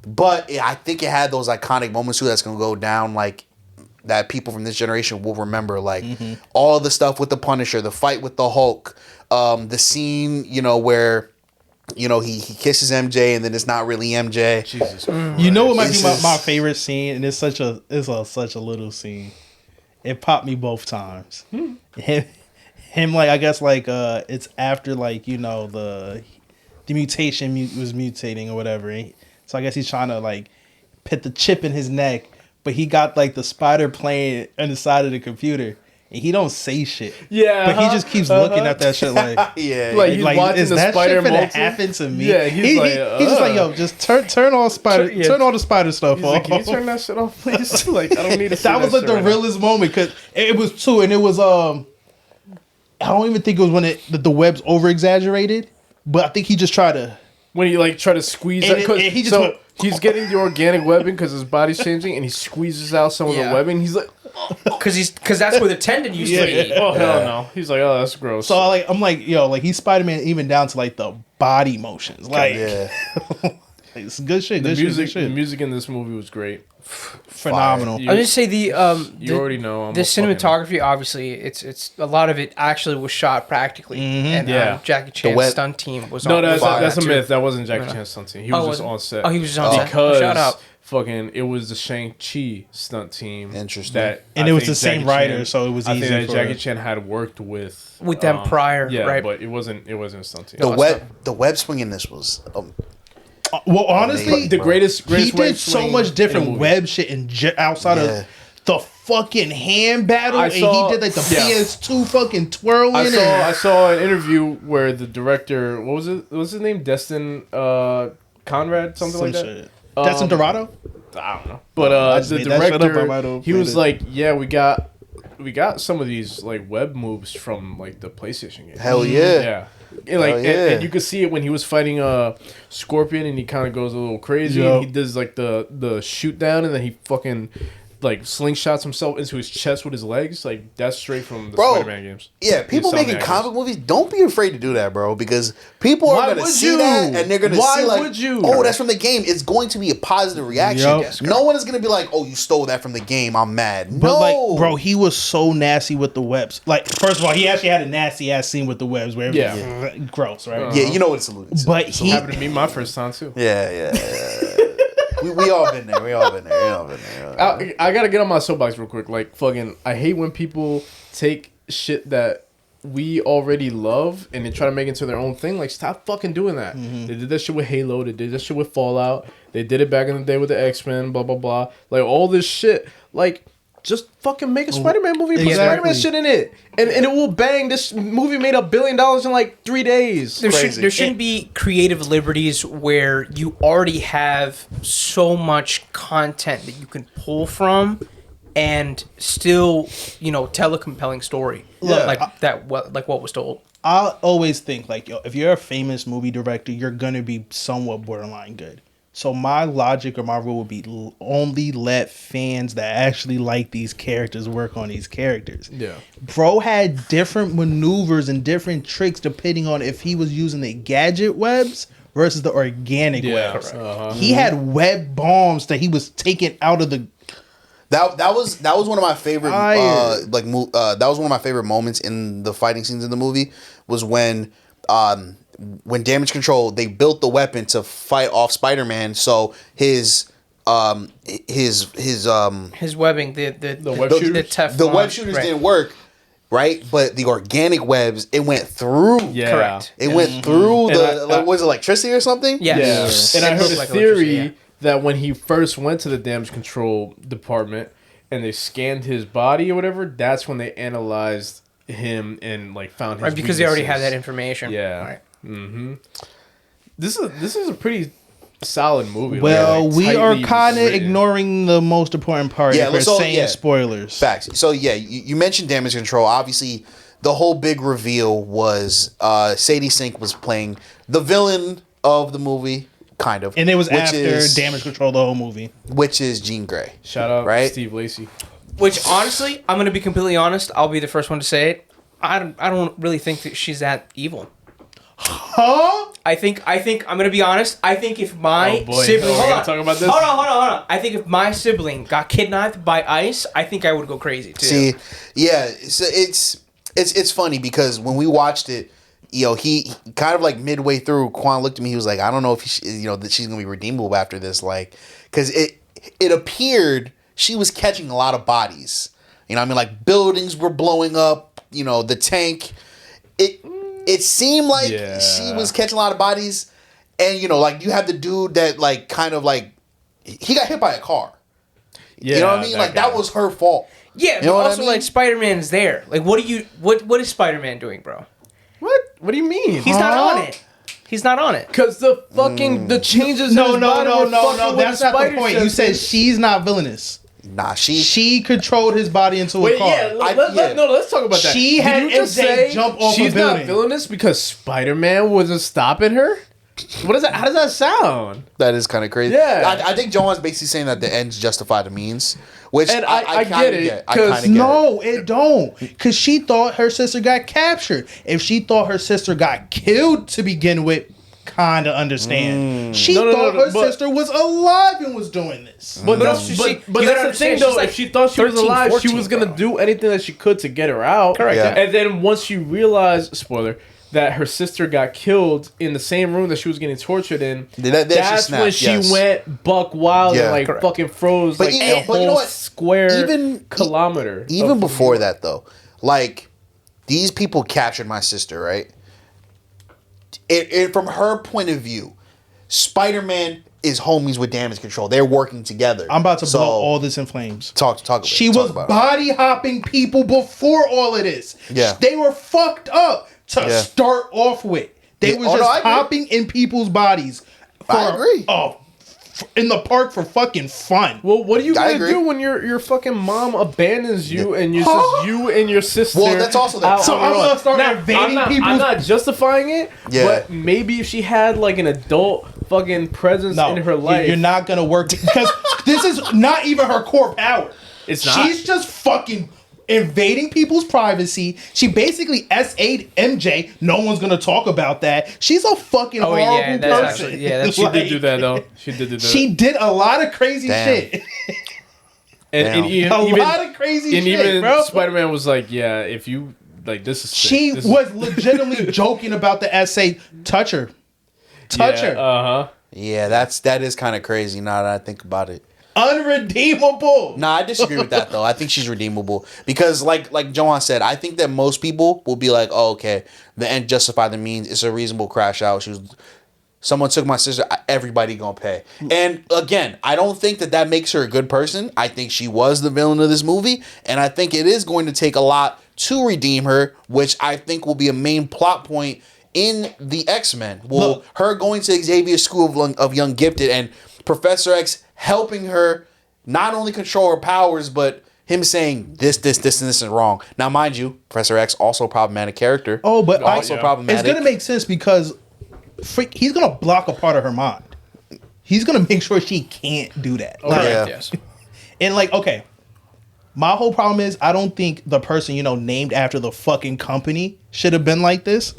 but I think it had those iconic moments too that's gonna go down like that people from this generation will remember, like all the stuff with the Punisher, the fight with the Hulk, the scene, where you know, he kisses MJ and then it's not really MJ. Jesus Christ. You know what might be This my is- favorite scene, and it's such a little scene. It popped me both times. Him like I guess like it's after like you know the mutation was mutating or whatever. So I guess he's trying to like put the chip in his neck, but he got like the spider playing on the side of the computer. And he don't say shit. Yeah, but he just keeps looking at that shit like, Yeah. Like, he's watching is the that spider shit finna molten? happen to me? Yeah, he's just like, yo, just turn all the spider stuff He's off. like, can you turn that shit off, please? Like, I don't need to see That was like shit the right now. realest moment because it was too, and it was I don't even think it was when the web's over exaggerated, but I think he just tried to. When he like try to squeeze And that, cause, he just so went- he's getting the organic webbing because his body's changing, and he squeezes out some of the Yeah. webbing. He's like, Because that's where the tendon used to be. oh hell no. He's like, oh, that's gross. So I'm like, yo, like he's Spider-Man even down to like the body motions, like Yeah. it's good shit. the Good music, shit. the Good shit. music in this movie was great. Phenomenal. You- I was just say the You already know. I'm the a fucking- cinematography, obviously, it's a lot of it actually was shot practically, and Yeah. Jackie Chan's web- stunt team was No, on. that's was on a that too. myth. That wasn't Jackie No. Chan's stunt team. He Oh, was just wasn't- on set. Oh, he was just on set. Because Shout out. fucking it was the Shang-Chi stunt team. Interesting. That And I it was think the same Jackie writer, Chan- so it was I easy think that for- Jackie Chan had worked with them prior, Yeah, right? but it wasn't a stunt team. The web swing in this was Well, honestly, the greatest he web did so swing much in different the movie. web shit outside Yeah. of the fucking hand battle, I and saw- he did like the yeah. PS2 fucking twirling. I saw an interview where the director, what was his name? Destin Conrad, something like that. Shit. That's in Dorado. I don't know. But I just the made that shit up, I director, might have he was played like, yeah, we got some of these like web moves from like the PlayStation game. hell yeah. Yeah. And, like Hell yeah. and you could see it when he was fighting Scorpion, and he kind of goes a little crazy, Yup. and he does like the shoot down, and then he fucking like slingshots himself into his chest with his legs. Like that's straight from the Bro, Spider-Man games. Yeah, people Insomniac making games. comic movies, don't be afraid to do that, bro, because people are Why going to would see you? that and they're going to Why see like, would you? oh, that's from the game. It's going to be a positive reaction. Yup. Yes, No one is going to be like, oh, you stole that from the game. I'm mad. But no, like, bro, he was so nasty with the webs. Like, first of all, he actually had a nasty ass scene with the webs where it was gross, right? Yeah, you know what it's alluding to. But he, Happened to me my first time too. Yeah. we all been there. We all been there. I gotta get on my soapbox real quick. Like fucking, I hate when people take shit that we already love and they try to make it into their own thing. Like, stop fucking doing that. They did that shit with Halo. They did that shit with Fallout. They did it back in the day with the X-Men. Blah blah blah. Like all this shit. Like, just fucking make a Spider-Man movie. Put Exactly. Spider-Man shit in it, and it will bang. This movie made $1 billion in like 3 days. There shouldn't be creative liberties where you already have so much content that you can pull from and still, tell a compelling story. Yeah. Like what was told. I always think like, yo, if you're a famous movie director, you're gonna be somewhat borderline good. So my logic or my rule would be only let fans that actually like these characters work on these characters. Yeah. Bro had different maneuvers and different tricks depending on if he was using the gadget webs versus the organic Yeah. webs. Uh-huh. He had web bombs that he was taking out of the. That was one of my favorite Fire. that was one of my favorite moments in the fighting scenes in the movie was when Damage Control, they built the weapon to fight off Spider-Man, so his His webbing, the web shooters? the Teflon, the web shooters right. didn't work, right? But the organic webs, it went through. Yeah. Correct. It went through And the was it electricity or something? Yeah. Yeah, and I It heard looked a like theory electricity, that when he first went to the damage control department and they scanned his body or whatever, that's when they analyzed him and like found his Right, because they already had weaknesses. that information. Yeah. Right. This is a pretty solid movie. Well, like, we are tightly kind of written. ignoring the most important part. Yeah, if we're so, saying yeah. spoilers. Facts. So yeah, you mentioned Damage Control. Obviously, the whole big reveal was Sadie Sink was playing the villain of the movie, kind of, And it was which after is- Damage Control, the whole movie. which is Jean Grey. Shout out Right? Steve Lacy. Which honestly, I'm gonna be completely honest. I'll be the first one to say it. I don't really think that she's that evil. Huh? I think I'm gonna be honest. I think if my Oh, boy. sibling, Oh, we're hold gonna on, talk about this? hold on. I think if my sibling got kidnapped by ICE, I think I would go crazy too. See, yeah, so it's funny because when we watched it, he kind of like midway through, Quan looked at me. He was like, I don't know if that she's gonna be redeemable after this, like, because it appeared she was catching a lot of bodies. You know what I mean? Like buildings were blowing up. You know, the tank. It seemed like she was catching a lot of bodies, and like you have the dude that like kind of like he got hit by a car. Yeah, you know what I mean? Like that was her fault. Yeah, you know but also I mean? like Spider-Man's there. Like, what is Spider-Man doing, bro? What do you mean? He's not on it. He's not on it. Because the fucking the changes. No. in his body were fucking with That's not the spider point. You sense. said she's not villainous. Nah, she controlled his body into a car. Let's talk about that. She had Did you just MJ say jump off a she's building. not villainous because Spider-Man wasn't stopping her? What is that? How does that sound? that is kind of crazy. Yeah. I think Joan's basically saying that the ends justify the means, which And I get it, 'cause No, it don't. Because she thought her sister got captured. If she thought her sister got killed to begin with, kind of understand. She thought her sister was alive and was doing this. But that's that's the the thing, though. like If she thought she was 13, alive, she 14, was gonna bro. do anything that she could to get her out. Correct. Yeah. And then once she realized, spoiler, that her sister got killed in the same room that she was getting tortured in, that's snapped, when she yes. went buck wild and like Correct. fucking froze But like even- a but you know whole what? square Even- kilometer. Even of- before that, though, like these people captured my sister, right? From her point of view, Spider-Man is homies with damage control. They're working together. I'm about to blow all this in flames. Talk. She talk was about it. body hopping people before all of this. Yeah. They were fucked up to Yeah. start off with. They Yeah. was Oh, no, just I agree. hopping in people's bodies. I agree. In the park for fucking fun. Well, what are you I gonna agree. do when your fucking mom abandons you and it's just you and your sister? Well, that's also the- out So on I'm your gonna own? start Now, invading I'm people's- not justifying it, Yeah. but maybe if she had like an adult fucking presence No, in her life, you're not gonna work because this is not even her core power. It's not. She's just fucking invading people's privacy. She basically SA'd MJ. No one's gonna talk about that. She's a fucking horrible that's person. actually- that's- She did do that though. She did do that. She did a lot of crazy Damn. shit. and Damn. A even lot of crazy and shit, even bro. Spider-Man was like, yeah, if you like this is sick. She This is- was legitimately joking about the essay. Touch her. Touch her. Uh-huh. Yeah, that is kind of crazy now that I think about it. Unredeemable. Nah, I disagree with that though. I think she's redeemable because, like Joanne said, I think that most people will be like, "Oh, okay, the end justify the means. It's a reasonable crash out." Someone took my sister. Everybody gonna pay. And again, I don't think that makes her a good person. I think she was the villain of this movie, and I think it is going to take a lot to redeem her, which I think will be a main plot point in the X-Men. Well, her going to Xavier's School of Young Gifted and Professor X helping her not only control her powers, but him saying this, and this is wrong. Now, mind you, Professor X also a problematic character. Oh, but also yeah. problematic. It's gonna make sense because he's gonna block a part of her mind. He's gonna make sure she can't do that. Like, yeah. Yes. And like, okay, my whole problem is I don't think the person named after the fucking company should have been like this.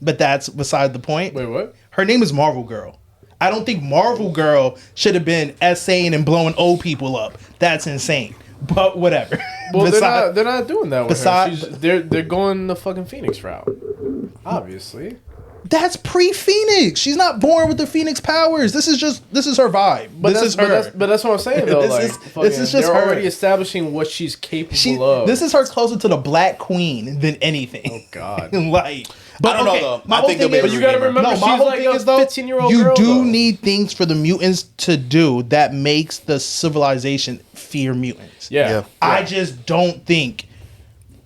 But that's beside the point. Wait, what? Her name is Marvel Girl. I don't think Marvel Girl should have been essaying and blowing old people up. That's insane. But whatever. Well, they're not doing that with beside- her. They're going the fucking Phoenix route. Obviously. That's pre-Phoenix. She's not born with the Phoenix powers. This is her vibe. But this is her. But that's what I'm saying though. This Like, is- fucking, this is just they're her. already establishing what she's capable of. This is her closer to the Black Queen than anything. Oh God. Like, but I don't know, okay, though. my I whole think thing they'll be is, But you gotta remember, no, my she's whole like thing a is though, 15-year-old you girl. do though. need things for the mutants to do that makes the civilization fear mutants. Yeah. I just don't think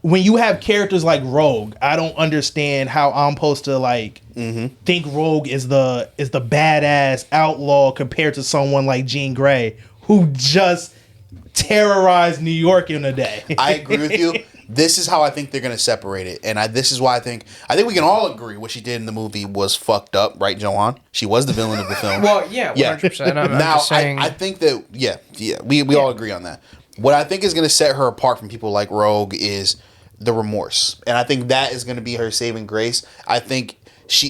when you have characters like Rogue, I don't understand how I'm supposed to think Rogue is the badass outlaw compared to someone like Jean Grey who just terrorized New York in a day. I agree with you. This is how I think they're gonna separate it, and this is why I think we can all agree what she did in the movie was fucked up, right, Joanne? She was the villain of the film. Well, yeah, 100%. I'm Now, just saying. I think that we all agree on that. What I think is gonna set her apart from people like Rogue is the remorse, and I think that is gonna be her saving grace. I think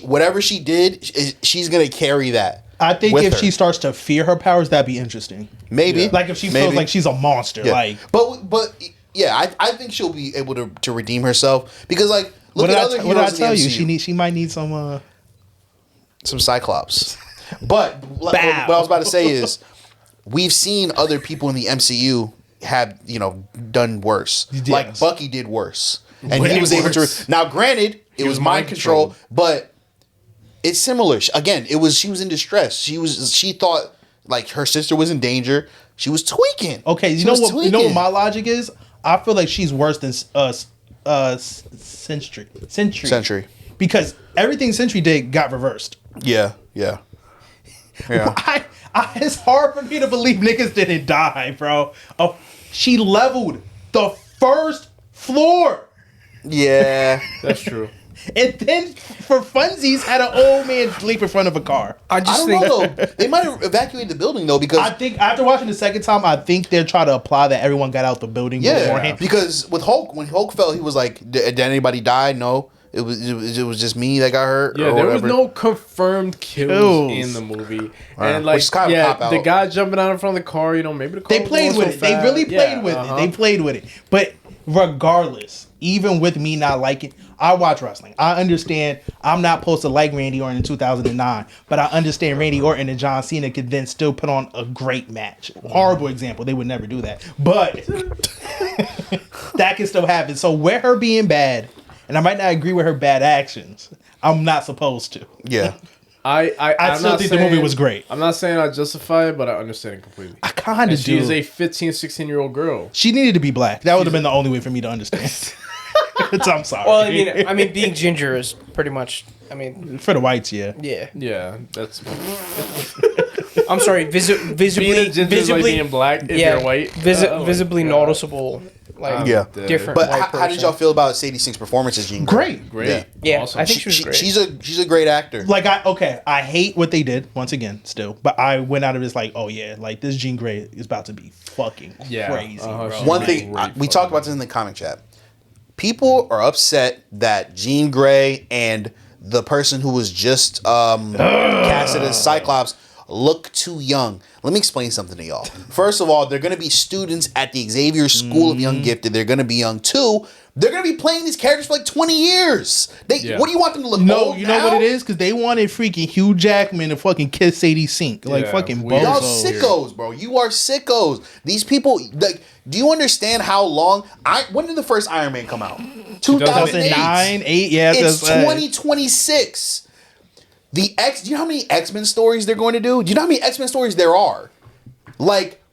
whatever she did, she's gonna carry that. I think with if her. she starts to fear her powers, that'd be interesting. Maybe Like if she Maybe. feels like she's a monster. Yeah. Like but yeah, I think she'll be able to redeem herself because like Look at other what did I heroes in the tell you? MCU. She might need some. Some Cyclops. But what I was about to say is, we've seen other people in the MCU have done worse. Yes. Like Bucky did worse, and Way he was able worse. to. Now, granted, it was mind control, but it's similar. Again, she was in distress. She thought like her sister was in danger. She was tweaking. Okay, you know what my logic is? I feel like she's worse than Sentry. Because everything Sentry did got reversed. Yeah. It's hard for me to believe niggas didn't die, bro. She leveled the first floor. Yeah. That's true. And then, for funsies, had an old man leap in front of a car. I I just don't think know though. They might have evacuated the building though because I think after watching the second time, I think they're trying to apply that everyone got out the building beforehand. because with Hulk, when Hulk fell, he was like, "Did anybody die? No, it was just me that got hurt." Yeah, or there whatever. was no confirmed kills in the movie, and like, Which is kind of a cop the out. guy jumping out in front of the car. Maybe the car They was played going with so it. They fast. really played Yeah, with uh-huh. it. They played with it. But regardless, even with me not liking, I watch wrestling. I understand I'm not supposed to like Randy Orton in 2009, but I understand Randy Orton and John Cena could then still put on a great match. Horrible example. They would never do that. But that can still happen. So with her being bad, and I might not agree with her bad actions, I'm not supposed to. Yeah. I I still think the movie was great. I'm not saying I justify it, but I understand it completely. I kind of She is do. a 15, 16-year-old girl. She needed to be black. That would have been the only way for me to understand. So I'm sorry. well, I mean, being ginger is pretty much. I mean, for the whites, yeah. yeah. Yeah, that's I'm sorry. being Visibly, a ginger is like being black if yeah, you're white. visibly noticeable. Like Yeah. different. But white how did y'all feel about Sadie Sink's performance as Jean Grey? Great. Great. Yeah. Yeah, Awesome. I think she was great. She's a great actor. Like I hate what they did once again still, but I went out of this like, oh yeah, like this Jean Grey is about to be fucking Yeah, crazy, bro. she's One Right. thing Great we fucking talked about this in the comic chat. People are upset that Jean Grey and the person who was just casted as Cyclops look too young. Let me explain something to y'all. First of all, they're going to be students at the Xavier School of Young Gifted. They're going to be young too. They're going to be playing these characters for like 20 years. What do you want them to look No, old you know now? what it is? Because they wanted freaking Hugh Jackman to fucking kiss Sadie Sink. Like Yeah, fucking weird. Y'all bozos. sickos, bro. You are sickos. These people, like, do you understand how long? When did the first Iron Man come out? 2008. 2009, 8, yeah. It's that's, 2026. Do you know how many X-Men stories they're going to do? Do you know how many X-Men stories there are? Like,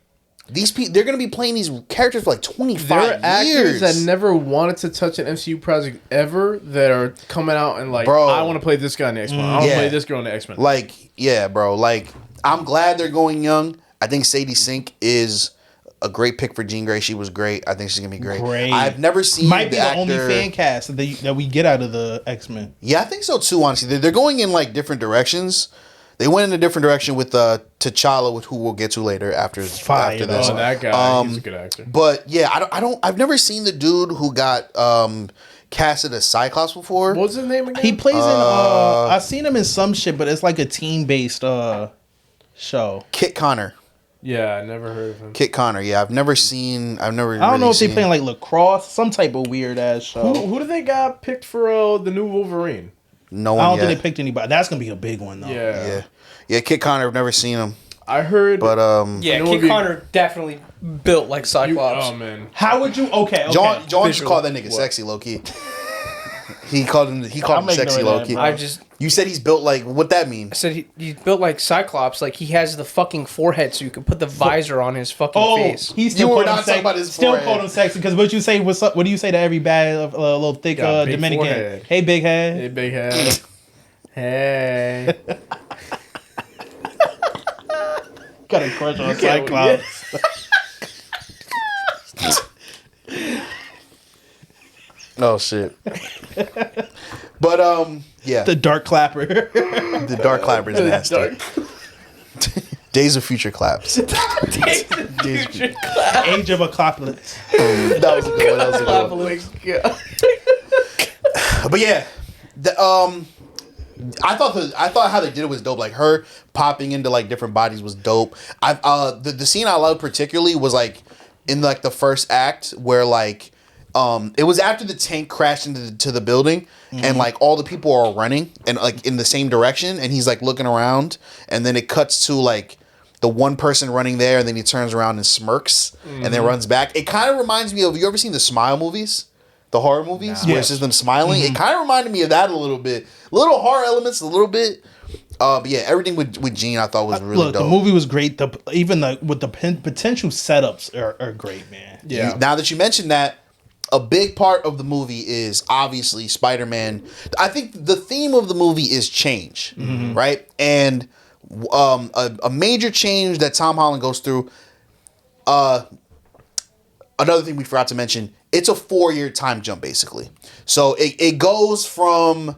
these people, they're going to be playing these characters for like 25 There are actors years. that never wanted to touch an MCU project ever that are coming out and like, Bro. I want to play this guy in the X-Men. I want to Yeah. play this girl in the X-Men. Like, yeah, bro. Like, I'm glad they're going young. I think Sadie Sink is a great pick for Jean Grey. She was great. I think she's going to be great. Great. I've never seen might be the actor, only fan cast that we get out of the X-Men. Yeah, I think so too, honestly. They're going in like different directions. They went in a different direction with T'Challa, with who we'll get to later after Fire, after this. Oh, that guy, he's a good actor. But yeah, I've never seen the dude who got casted as Cyclops before. What's his name again? He plays in I've seen him in some shit, but it's like a team-based show. Kit Connor. Yeah, I never heard of him. Kit Connor. Yeah, I've never. I don't know if they playing like lacrosse, some type of weird ass show. Who do they got picked for the new Wolverine? No I one don't yet. think they picked anybody. That's gonna be a big one though. Yeah, Kit Connor. I've never seen him, I heard. but Yeah, You know Kit what we- Connor definitely built like Cyclops. Oh man, How would you? Okay. John just Visual. called that nigga sexy, low key. He called him make sexy, note of low that, key. bro. I just You said he's built like what that mean? I said he's built like Cyclops. Like he has the fucking forehead, so you can put the visor on his fucking Oh, face. he still You were called him not talking about his still forehead. called him sexy because what you say? What's up? What do you say to every bad, little thick Got big Dominican? forehead. Hey, big head. hey big head. Hey, Got a crush on can't- Cyclops. Oh shit. But yeah, The dark clapper. the dark clapper is nasty. Days of Future claps. Age of Apocalypse. That was a good one. That was a good one. But yeah, I thought how they did it was dope. Like her popping into like different bodies was dope. The scene I loved particularly was like in like the first act where like It was after the tank crashed into the building, and like all the people are running and like in the same direction, and he's like looking around, and then it cuts to like the one person running there, and then he turns around and smirks, and then runs back. It kind of reminds me of, you ever seen the Smile movies? The horror movies? Where it's just them smiling? It kind of reminded me of that a little bit. Little horror elements, a little bit. But yeah, everything with Gene I thought was really dope. The movie was great. With the potential setups are great, man. Yeah. Now that you mentioned that, a big part of the movie is obviously Spider-Man. I think the theme of the movie is change, right? And a major change that Tom Holland goes through. Another thing we forgot to mention, it's a 4-year time jump, basically. So it goes from,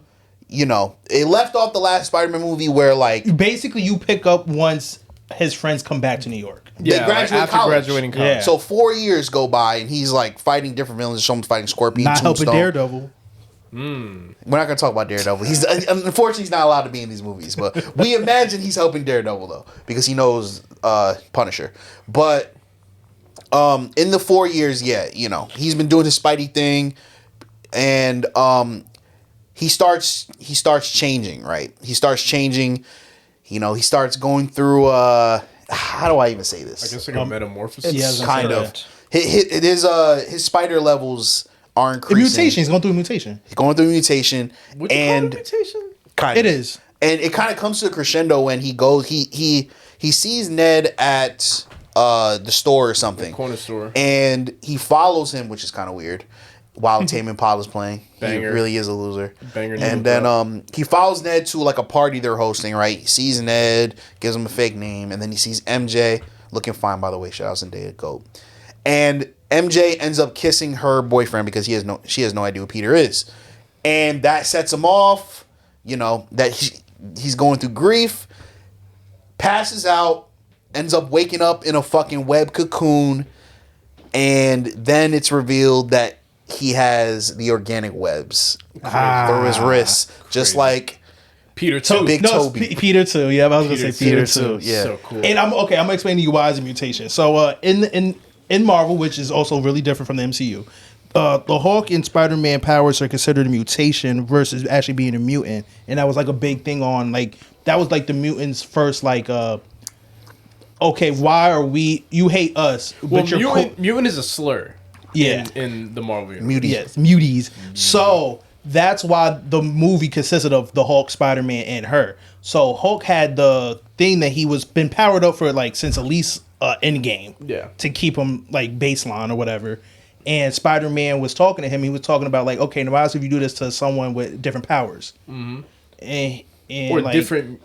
it left off the last Spider-Man movie where, like... Basically, you pick up once his friends come back to New York. Yeah, they graduate after college. graduating college. Yeah. So 4 years go by, and he's, like, fighting different villains. Someone's fighting Scorpion, Not helping Tombstone. Daredevil. We're not going to talk about Daredevil. Unfortunately, he's not allowed to be in these movies. But we imagine he's helping Daredevil, though, because he knows Punisher. But... in the 4 years, he's been doing his Spidey thing, and he starts changing, right? He starts changing, he starts going through how do I even say this? I guess like a metamorphosis. Yeah, Kind of. His spider levels are A increasing. mutation. He's going through a mutation. He's going through a mutation, Would you call it a mutation? kind It of. is. And it kind of comes to a crescendo when he goes. He sees Ned at the store or something, Corner store. and he follows him, which is kind of weird. While Tame Impala's playing, Banger. he really is a loser. Banger And needle then he follows Ned to like a party they're hosting. Right, he sees Ned, gives him a fake name, and then he sees MJ looking fine, by the way. Shout out Zendaya, GOAT. And MJ ends up kissing her boyfriend because she has no idea who Peter is, and that sets him off. That he's going through grief, passes out, ends up waking up in a fucking web cocoon, and then it's revealed that he has the organic webs through his wrists, just like Peter too. Big Toby. Peter too. Yeah, I was gonna say Peter too. Yeah. So cool. And I'm gonna explain to you why it's a mutation. So in Marvel, which is also really different from the MCU, the Hulk and Spider-Man powers are considered a mutation versus actually being a mutant, and that was like a big thing on that was like the mutants' first okay, why are you hate us, Well, but you're mutant is a slur. Yeah. In the Marvel universe. Muties. Yes, muties. So that's why the movie consisted of the Hulk, Spider-Man, and her. So Hulk had the thing that he was been powered up for since at least Endgame. Yeah. To keep him baseline or whatever. And Spider-Man was talking to him. He was talking about okay, now if you do this to someone with different powers. Mm-hmm. And Or different,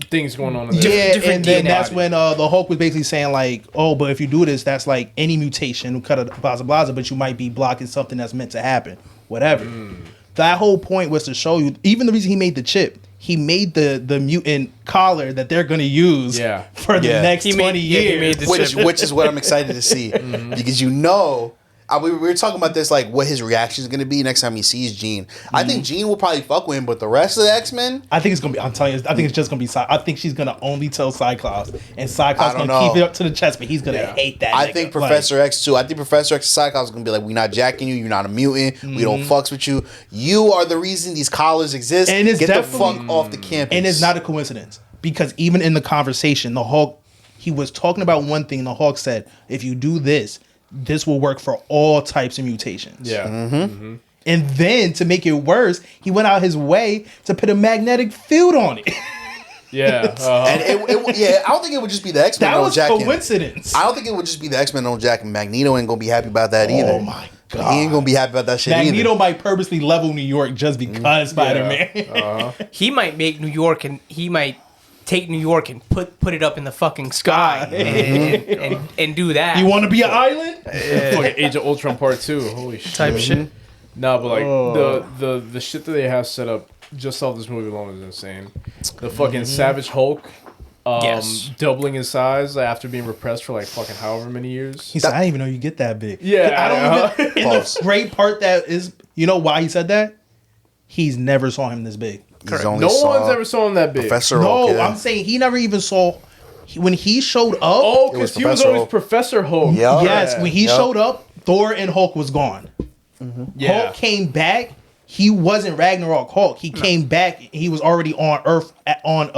things going on in there. yeah, different and then DNA. that's when the Hulk was basically saying but if you do this, that's like any mutation, cut a blah, but you might be blocking something that's meant to happen, whatever. That whole point was to show you, even the reason he made the chip, he made the mutant collar that they're going to use for the next 20 years. he made the which is what I'm excited to see, because we were talking about this, what his reaction is going to be next time he sees Jean. I think Jean will probably fuck with him, but the rest of the X-Men, I think it's gonna be. I'm telling you, I think it's just gonna be. I think she's gonna only tell Cyclops, and Cyclops I don't gonna keep know. it up to the chest, but he's gonna hate that. I nigga. think Professor X too. I think Professor X and Cyclops are going to be like, we're not jacking you. You're not a mutant. We don't fucks with you. You are the reason these collars exist. And it's Get the definitely- fuck off the campus. and it's not a coincidence because even in the conversation, the Hulk, he was talking about one thing. The Hulk said, "If you do this, this will work for all types of mutations." Yeah. Mm-hmm. And then to make it worse, he went out his way to put a magnetic field on it. Yeah. And I don't think it would just be the X-Men That on was Jack. coincidence. I don't think it would just be the X-Men on Jack, and Magneto ain't gonna be happy about that either. Oh my god, He ain't gonna be happy about that shit Magneto either. might purposely level New York just because Spider-Man. He might make New York, and he might take New York and put it up in the fucking sky and do that. You want to be an island? Fucking Age of Ultron Part 2. Holy shit. type shit. No, but the shit that they have set up just off this movie alone is insane. The fucking Savage Hulk Yes. doubling his size after being repressed for fucking however many years. He said, "I didn't even know you get that big." Yeah, I don't I even. And the great part that is, you know why he said that? He's never saw him this big. He's only No saw one's ever saw him that big. Professor No, Hulk, yeah. I'm saying he never even saw when he showed up. Oh, It was because he was Professor always Hulk. Professor Hulk. Yep. Yes, when he Yep. showed up, Thor and Hulk was gone. Yeah. Hulk came back. He wasn't Ragnarok Hulk. He came back. He was already on Earth on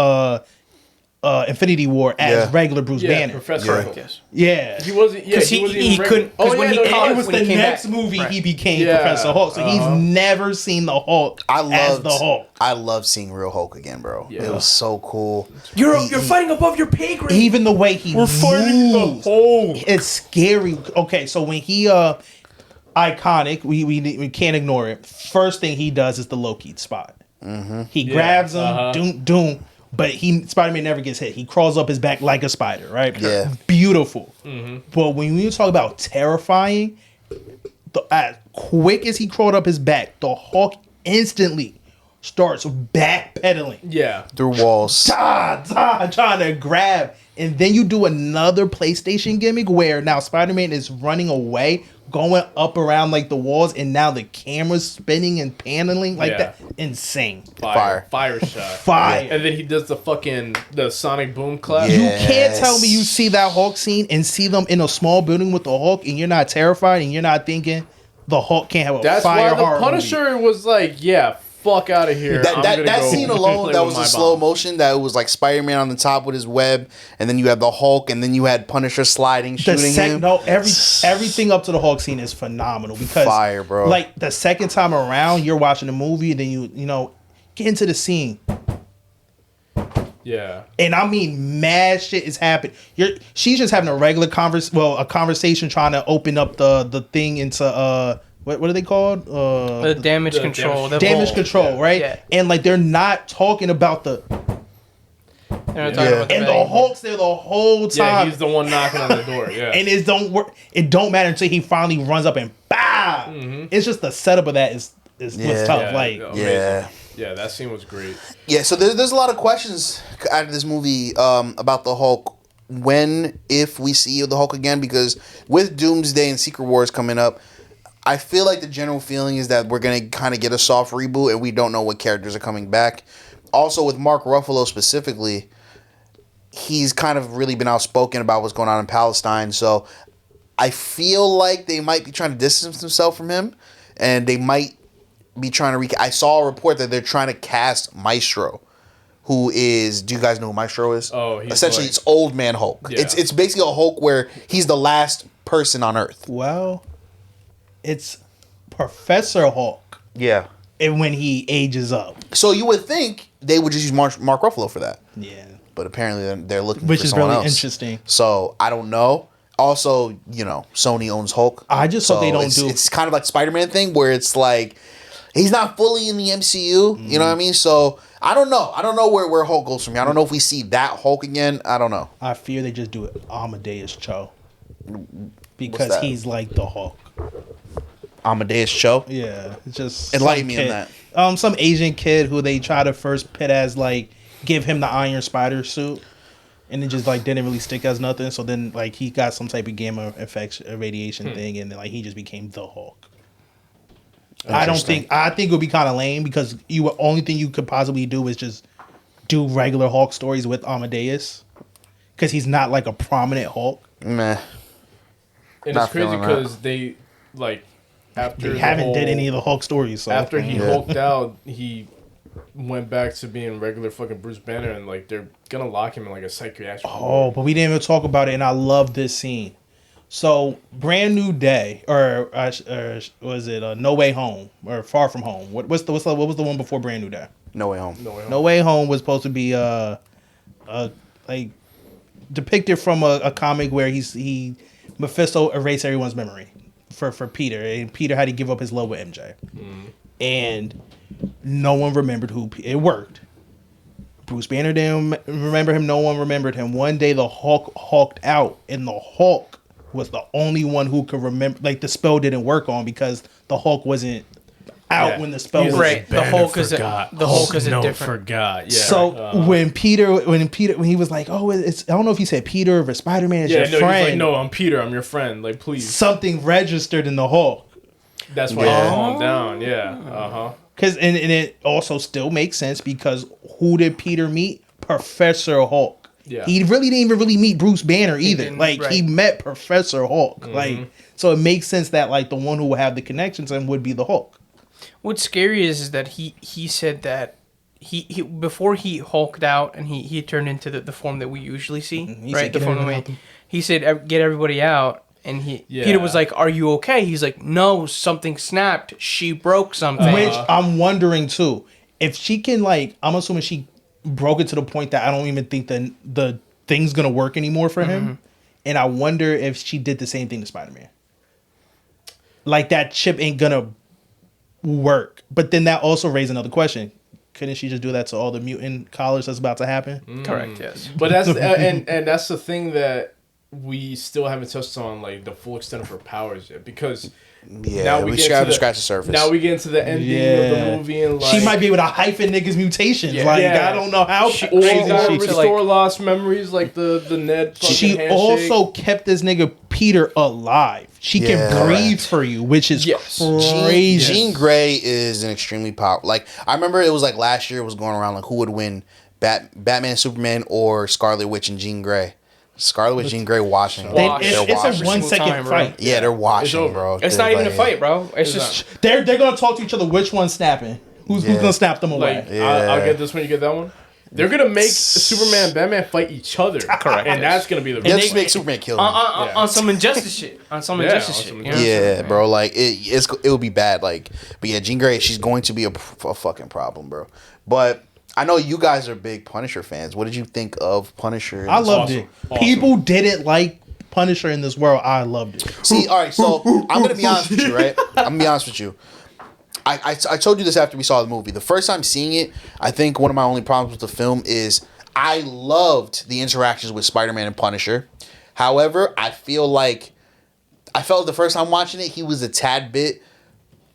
Infinity War as regular Bruce Banner. Professor. Yeah. Yes. Yeah. He wasn't. Yeah, 'Cause he wasn't he even couldn't- regular- 'cause when he no, caught- It was when the he came next back. movie Right. he became Yeah. Professor Hulk. So he's never seen the Hulk as the Hulk. I loved seeing real Hulk again, bro. Yeah. It was so cool. You're He- fighting above your pay grade. Even the way he We're fighting the moves, Hulk. it's scary. Okay, so when he iconic, we can't ignore it. First thing he does is the Loki spot. He grabs him, doom. But Spider-Man never gets hit. He crawls up his back like a spider, right? Yeah. Beautiful. But when you talk about terrifying, as quick as he crawled up his back, the Hulk instantly starts backpedaling. Yeah. Through walls. Trying to grab. And then you do another PlayStation gimmick where now Spider-Man is running away, going up around like the walls, and now the camera's spinning and paneling like that. Insane. Fire. Fire shot. Fire. And then he does the sonic boom clap. Yeah. You can't tell me you see that Hulk scene and see them in a small building with the Hulk and you're not terrified and you're not thinking the Hulk can't have a That's fire why the horror Punisher was like, yeah, fuck out of here. I'm That gonna go scene play alone, that with was my a slow bomb. motion. That was like Spider-Man on the top with his web, and then you had the Hulk, and then you had Punisher sliding, shooting him. No, everything up to the Hulk scene is phenomenal because Fire, bro. Like the second time around, you're watching the movie, and then you get into the scene. Yeah. And I mean, mad shit is happening. She's just having a regular conversation, trying to open up the thing into what are they called? The damage control. The Damage vault. control, right? Yeah. And like they're not talking about They're not talking Yeah. about and the thing. Hulk's there the whole time. Yeah, he's the one knocking on the door. Yeah. And it don't work. It don't matter until he finally runs up and bah. It's just the setup of that is what's Yeah. tough. Yeah, Like amazing. Yeah. Yeah, that scene was great. Yeah, so there's a lot of questions out of this movie about the Hulk. When, if we see the Hulk again, because with Doomsday and Secret Wars coming up, I feel like the general feeling is that we're going to kind of get a soft reboot and we don't know what characters are coming back. Also, with Mark Ruffalo specifically, he's kind of really been outspoken about what's going on in Palestine. So I feel like they might be trying to distance themselves from him, and they might be trying to I saw a report that they're trying to cast Maestro, who is, do you guys know who Maestro is? Oh, he's essentially like- it's old man Hulk. Yeah. It's basically a Hulk where he's the last person on Earth. well, it's Professor Hulk, Yeah. and when he ages up, So you would think they would just use Mark Ruffalo for that, yeah, but apparently they're looking which for is someone really else. interesting. So I don't know. Also, Sony owns Hulk. I just hope they don't it's, do- It's kind of like Spider-Man thing where it's like he's not fully in the MCU. You know what I mean? So I don't know. I don't know where Hulk goes from here. I don't know if we see that Hulk again. I don't know. I fear they just do it Amadeus Cho because that? he's like the Hulk. Amadeus Cho. Yeah, it's just Enlighten some me on kid- that. Some Asian kid who they try to first pit as like give him the Iron Spider suit, and it just like didn't really stick as nothing. So then like he got some type of gamma effects radiation thing, and then like he just became the Hulk. I think it would be kind of lame because only thing you could possibly do is just do regular Hulk stories with Amadeus because he's not like a prominent Hulk. Meh. And Not it's crazy feeling that. because they, like, after They the haven't did whole- any of the Hulk stories. So. After he Yeah. hulked out, he went back to being regular fucking Bruce Banner, and like they're gonna lock him in like a psychiatric. Oh, but we didn't even talk about it, and I love this scene. So, Brand New Day, or was it No Way Home, or Far From Home? What was the one before Brand New Day? No Way Home. No Way Home was supposed to be like depicted from a comic where Mephisto erased everyone's memory for Peter, and Peter had to give up his love with MJ, and no one remembered it worked. Bruce Banner didn't remember him. No one remembered him. One day the Hulk hulked out, and the Hulk was the only one who could remember. Like the spell didn't work on because the Hulk wasn't out Yeah. when the spell He's was Right. The Hulk is a different. Forgot. Yeah. So when he was like, oh, it's, I don't know if he said Peter or Spider-Man is yeah, your no, he's friend. like, no, I'm Peter. I'm your friend. Like, please. Something registered in the Hulk. That's why Yeah. he calmed down. Yeah. And it also still makes sense because who did Peter meet? Professor Hulk. Yeah. He really didn't even really meet Bruce Banner either. didn't, Like he right. met Professor Hulk. Like so it makes sense that like the one who would have the connections and would be the Hulk. What's scary is that he said that he before he hulked out and he turned into the form that we usually see, He right? said, The "Get form that everybody we, out." he said, "Get everybody out." And Peter Yeah. was like, "Are you okay?" He's like, "No, something snapped. She broke something." Which I'm wondering too. If she can like, I'm assuming she broke it to the point that I don't even think the thing's gonna work anymore for him. And I wonder if she did the same thing to Spider-Man. Like that chip ain't gonna work. But then that also raised another question. Couldn't she just do that to all the mutant college that's about to happen? Correct. Yes. But that's and that's the thing that we still haven't touched on, like the full extent of her powers yet, because Yeah, now we get just to gotta scratch the surface. Now we get into the ending of the movie and like She might be able to hyphen niggas' mutations. Yeah. Like Yeah. I don't know how or crazy she restore lost memories, like the Ned. Fucking She handshake. also kept this nigga Peter alive. She Yeah. can breathe Correct. for you, which is Yes. crazy. Jean Grey is an extremely powerful. Like I remember, it was like last year it was going around like who would win, Batman, Superman, or Scarlet Witch and Jean Grey. Scarlet Witch, Jean Grey watching. Wash. It's They're a watching. 1 Single second time, bro. fight. Yeah, they're watching, over. bro. It's They're not even a like- fight, bro. It's just They're gonna talk to each other. Which one's snapping? Who's Yeah. gonna snap them away? Like Yeah. I'll get this one, you get that one. They're gonna make Superman and Batman fight each other, correct? And that's gonna be the They'll just make Superman kill him. on some injustice shit. On some Yeah, injustice on shit. some You know? Yeah, bro. Like it will be bad. Like, but yeah, Jean Grey, she's going to be a fucking problem, bro. But I know you guys are big Punisher fans. What did you think of Punisher? I loved Awesome. it. Awesome. People didn't like Punisher in this world. I loved it. See, all right. So I'm gonna be honest with you, right? I'm gonna be honest with you. I told you this after we saw the movie. The first time seeing it, I think one of my only problems with the film is I loved the interactions with Spider-Man and Punisher. However, I felt the first time watching it, he was a tad bit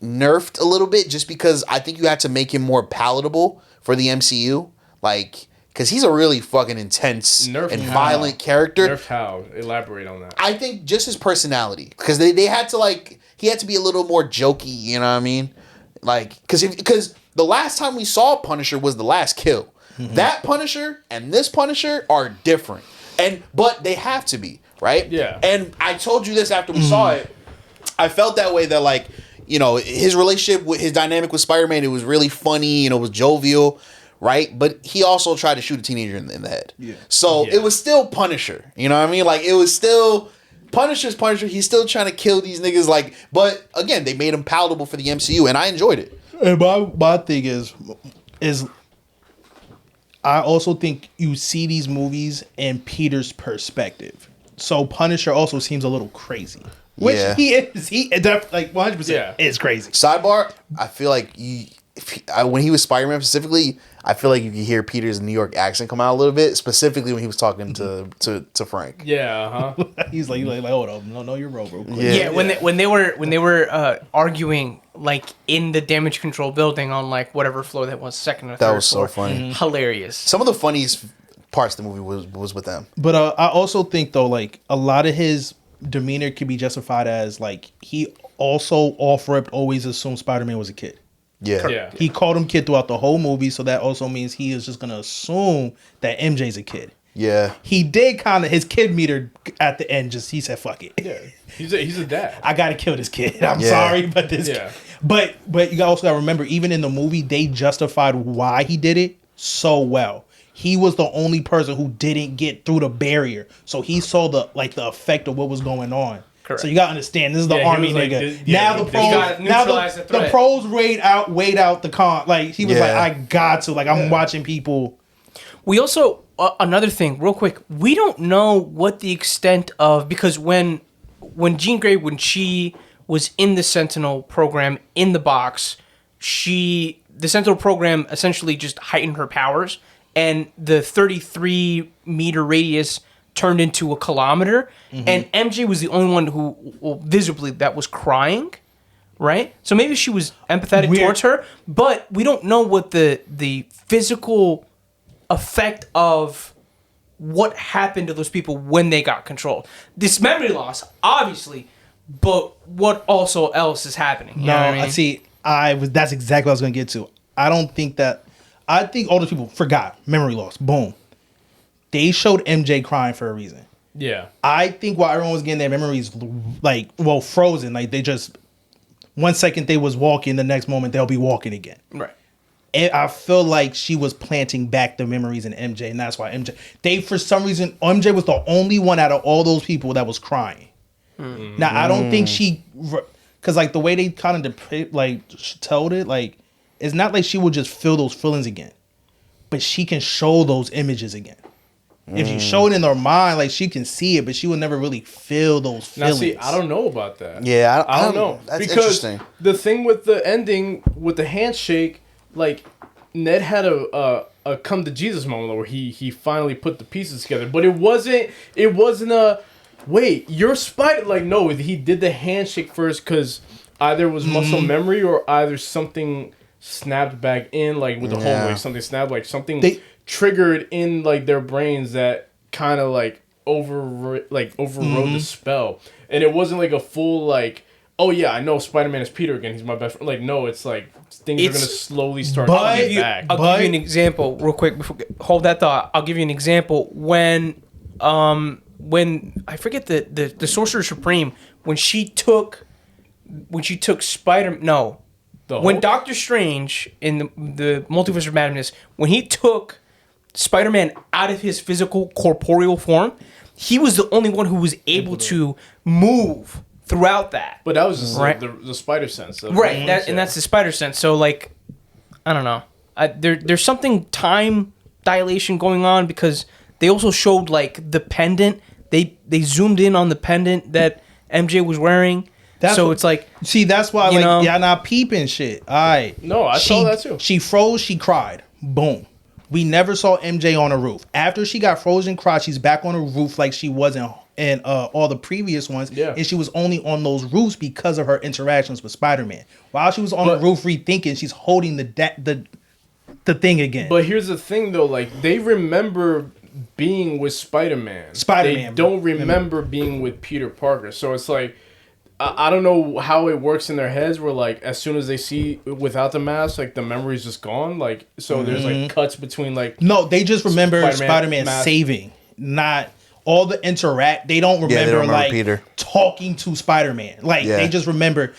nerfed a little bit, just because I think you had to make him more palatable for the MCU. Like, because he's a really fucking intense Nerfed and how? violent character. Nerf how? Elaborate on that. I think just his personality, because they had to he had to be a little more jokey, you know what I mean? Like, because the last time we saw Punisher was the last kill. That Punisher and this Punisher are different, but they have to be, right? Yeah. And I told you this after we saw it. I felt that way, that his relationship with his dynamic with Spider-Man, it was really funny, it was jovial, right? But he also tried to shoot a teenager in the head. Yeah. So it was still Punisher, you know what I mean? Like, it was still Punisher's Punisher. He's still trying to kill these niggas, but again, they made him palatable for the MCU, and I enjoyed it. And my thing is I also think you see these movies in Peter's perspective. So Punisher also seems a little crazy. Which Yeah. he is. He like 100% Yeah. is crazy. Sidebar, I feel like when he was Spider-Man specifically, I feel like you could hear Peter's New York accent come out a little bit, specifically when he was talking to Frank. Yeah, He's like hold on, no, you're wrong, bro. Yeah, when they were arguing like in the damage control building on like whatever floor that was, second or third. That was so floor. funny. Hilarious. Some of the funniest parts of the movie was with them. But I also think though, like a lot of his demeanor could be justified as like he also off rip always assumed Spider-Man was a kid. Yeah. yeah. He called him kid throughout the whole movie, so that also means he is just gonna assume that MJ's a kid. Yeah. He did kind of his kid meter at the end. Just he said, "Fuck it, Yeah, he's a dad. I gotta kill this kid. I'm Yeah. sorry, but this." Yeah. But you also gotta remember, even in the movie, they justified why he did it so well. He was the only person who didn't get through the barrier, so he saw the effect of what was going on. Correct. So you gotta understand, this is the Yeah, he army was like, nigga. yeah, now the they pros, gotta now neutralize the the threat. pros weighed out the con. Like he was Yeah. like, I got to. Like I'm watching people. We also another thing, real quick. We don't know what the extent of, because when Jean Grey, when she was in the Sentinel program in the box, the Sentinel program essentially just heightened her powers, and the 33 meter radius turned into a kilometer, and MJ was the only one who visibly that was crying. Right? So maybe she was empathetic Weird. towards her, but we don't know what the physical effect of what happened to those people when they got controlled. This memory loss, obviously, but what also else is happening? You know what I mean? See, that's exactly what I was gonna get to. I think all those people forgot memory loss. Boom. they showed MJ crying for a reason. Yeah. I think while everyone was getting their memories frozen, like they just 1 second they was walking, the next moment they'll be walking again. Right. And I feel like she was planting back the memories in MJ, and that's why for some reason, MJ was the only one out of all those people that was crying. Mm. Now, I don't think because like the way they kind of told it, like, it's not like she would just feel those feelings again, but she can show those images again. If you show it in her mind, like she can see it, but she will never really feel those feelings. Now, see, I don't know about that. Yeah, I don't know. That's because interesting. The thing with the ending with the handshake, like Ned had a come to Jesus moment where he finally put the pieces together, but it wasn't a wait, you're Spider. Like no, he did the handshake first because either it was muscle memory or either something snapped back in, like with the whole way something snapped, like something triggered in like their brains that kind of like overrode the spell, and it wasn't like a full like, oh yeah, I know Spider-Man is Peter again, he's my best friend. Like no, it's like things are gonna slowly start coming back. I'll give you an example real quick. Hold that thought. I'll give you an example when I forget the Sorcerer Supreme when she took Spider when Doctor Strange in the Multiverse of Madness, when he took Spider-Man out of his physical corporeal form, he was the only one who was able to move throughout that. But that was just right? the spider sense. Right, and that's the spider sense. So like, I don't know. There's something time dilation going on because they also showed like the pendant. They zoomed in on the pendant that MJ was wearing. It's like, see, that's why y'all not peeping shit. All right. No, I saw that too. She froze. She cried. Boom. We never saw MJ on a roof. After she got frozen, cried. She's back on a roof like she wasn't in all the previous ones. Yeah. And she was only on those roofs because of her interactions with Spider-Man. While she was on the roof rethinking, she's holding the thing again. But here's the thing though, like they remember being with Spider-Man. They don't remember being with Peter Parker. So it's like, I don't know how it works in their heads where like as soon as they see without the mask, like the memory's just gone. Like so there's like cuts between like no, they just remember Spider-Man saving, not all the they don't remember like Peter talking to Spider-Man. Like they just remember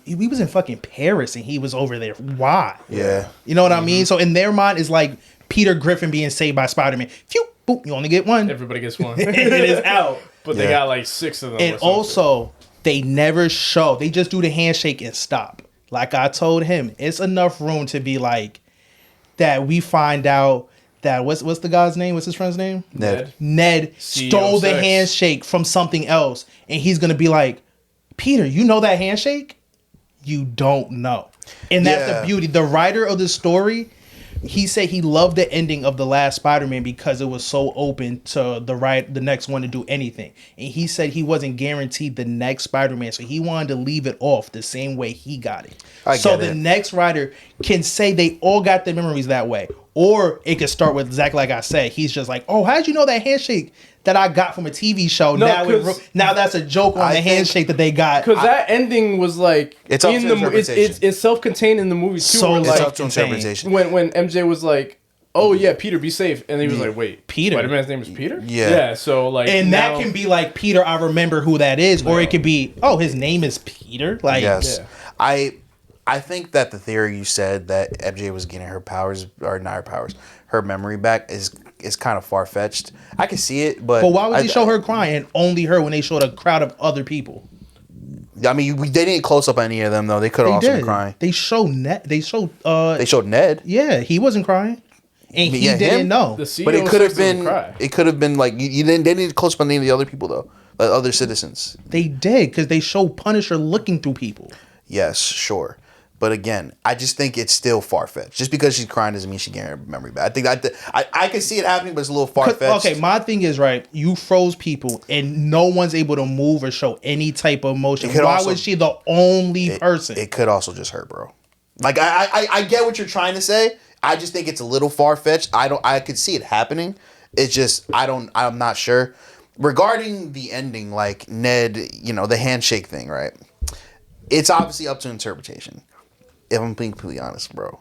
we was in fucking Paris and he was over there. Why? Yeah. You know what I mean? So in their mind it's like Peter Griffin being saved by Spider-Man. Phew, boop, you only get one. Everybody gets one. And it is out. But they got like 6 of them. And also they never show. They just do the handshake and stop. Like I told him, it's enough room to be like that. We find out that what's the guy's name? What's his friend's name? Ned stole the handshake from something else, and he's gonna be like, Peter, you know that handshake? You don't know, and that's the beauty. The writer of the story, he said he loved the ending of the last Spider-Man because it was so open to the next one to do anything. And he said he wasn't guaranteed the next Spider-Man, so he wanted to leave it off the same way he got it. So the next writer can say they all got their memories that way. Or it could start with exactly like I said. He's just like, oh, how'd you know that handshake that I got from a TV show? Now that's a joke on the handshake that they got. Because that ending was like it's up to interpretation. It's self-contained in the movie too. So it's like, up to interpretation. When MJ was like, oh yeah, Peter, be safe, and he was like, wait, Peter, Spider-Man's name is Peter. Yeah. So like, and now, that can be like Peter. I remember who that is, or it could be, oh, his name is Peter. Like, yes, I think that the theory you said that MJ was getting her powers, or not her powers, her memory back is kind of far fetched. I can see it, but why would they show her crying and only her when they showed a crowd of other people? I mean, they didn't close up any of them though. They could have also been crying. They showed Ned. They showed Ned. Yeah, he wasn't crying, and he didn't know. But it could have been. It could have been like you didn't. They didn't close up on any of the other people though, other citizens. They did because they showed Punisher looking through people. Yes, sure. But again, I just think it's still far-fetched. Just because she's crying doesn't mean she's getting her memory back. I think I can see it happening, but it's a little far-fetched. Okay, my thing is, right, you froze people and no one's able to move or show any type of emotion. Why was she the only person? It could also just hurt, bro. Like, I get what you're trying to say. I just think it's a little far-fetched. I could see it happening. It's just, I'm not sure. Regarding the ending, like Ned, the handshake thing, right? It's obviously up to interpretation. If I'm being completely honest, bro,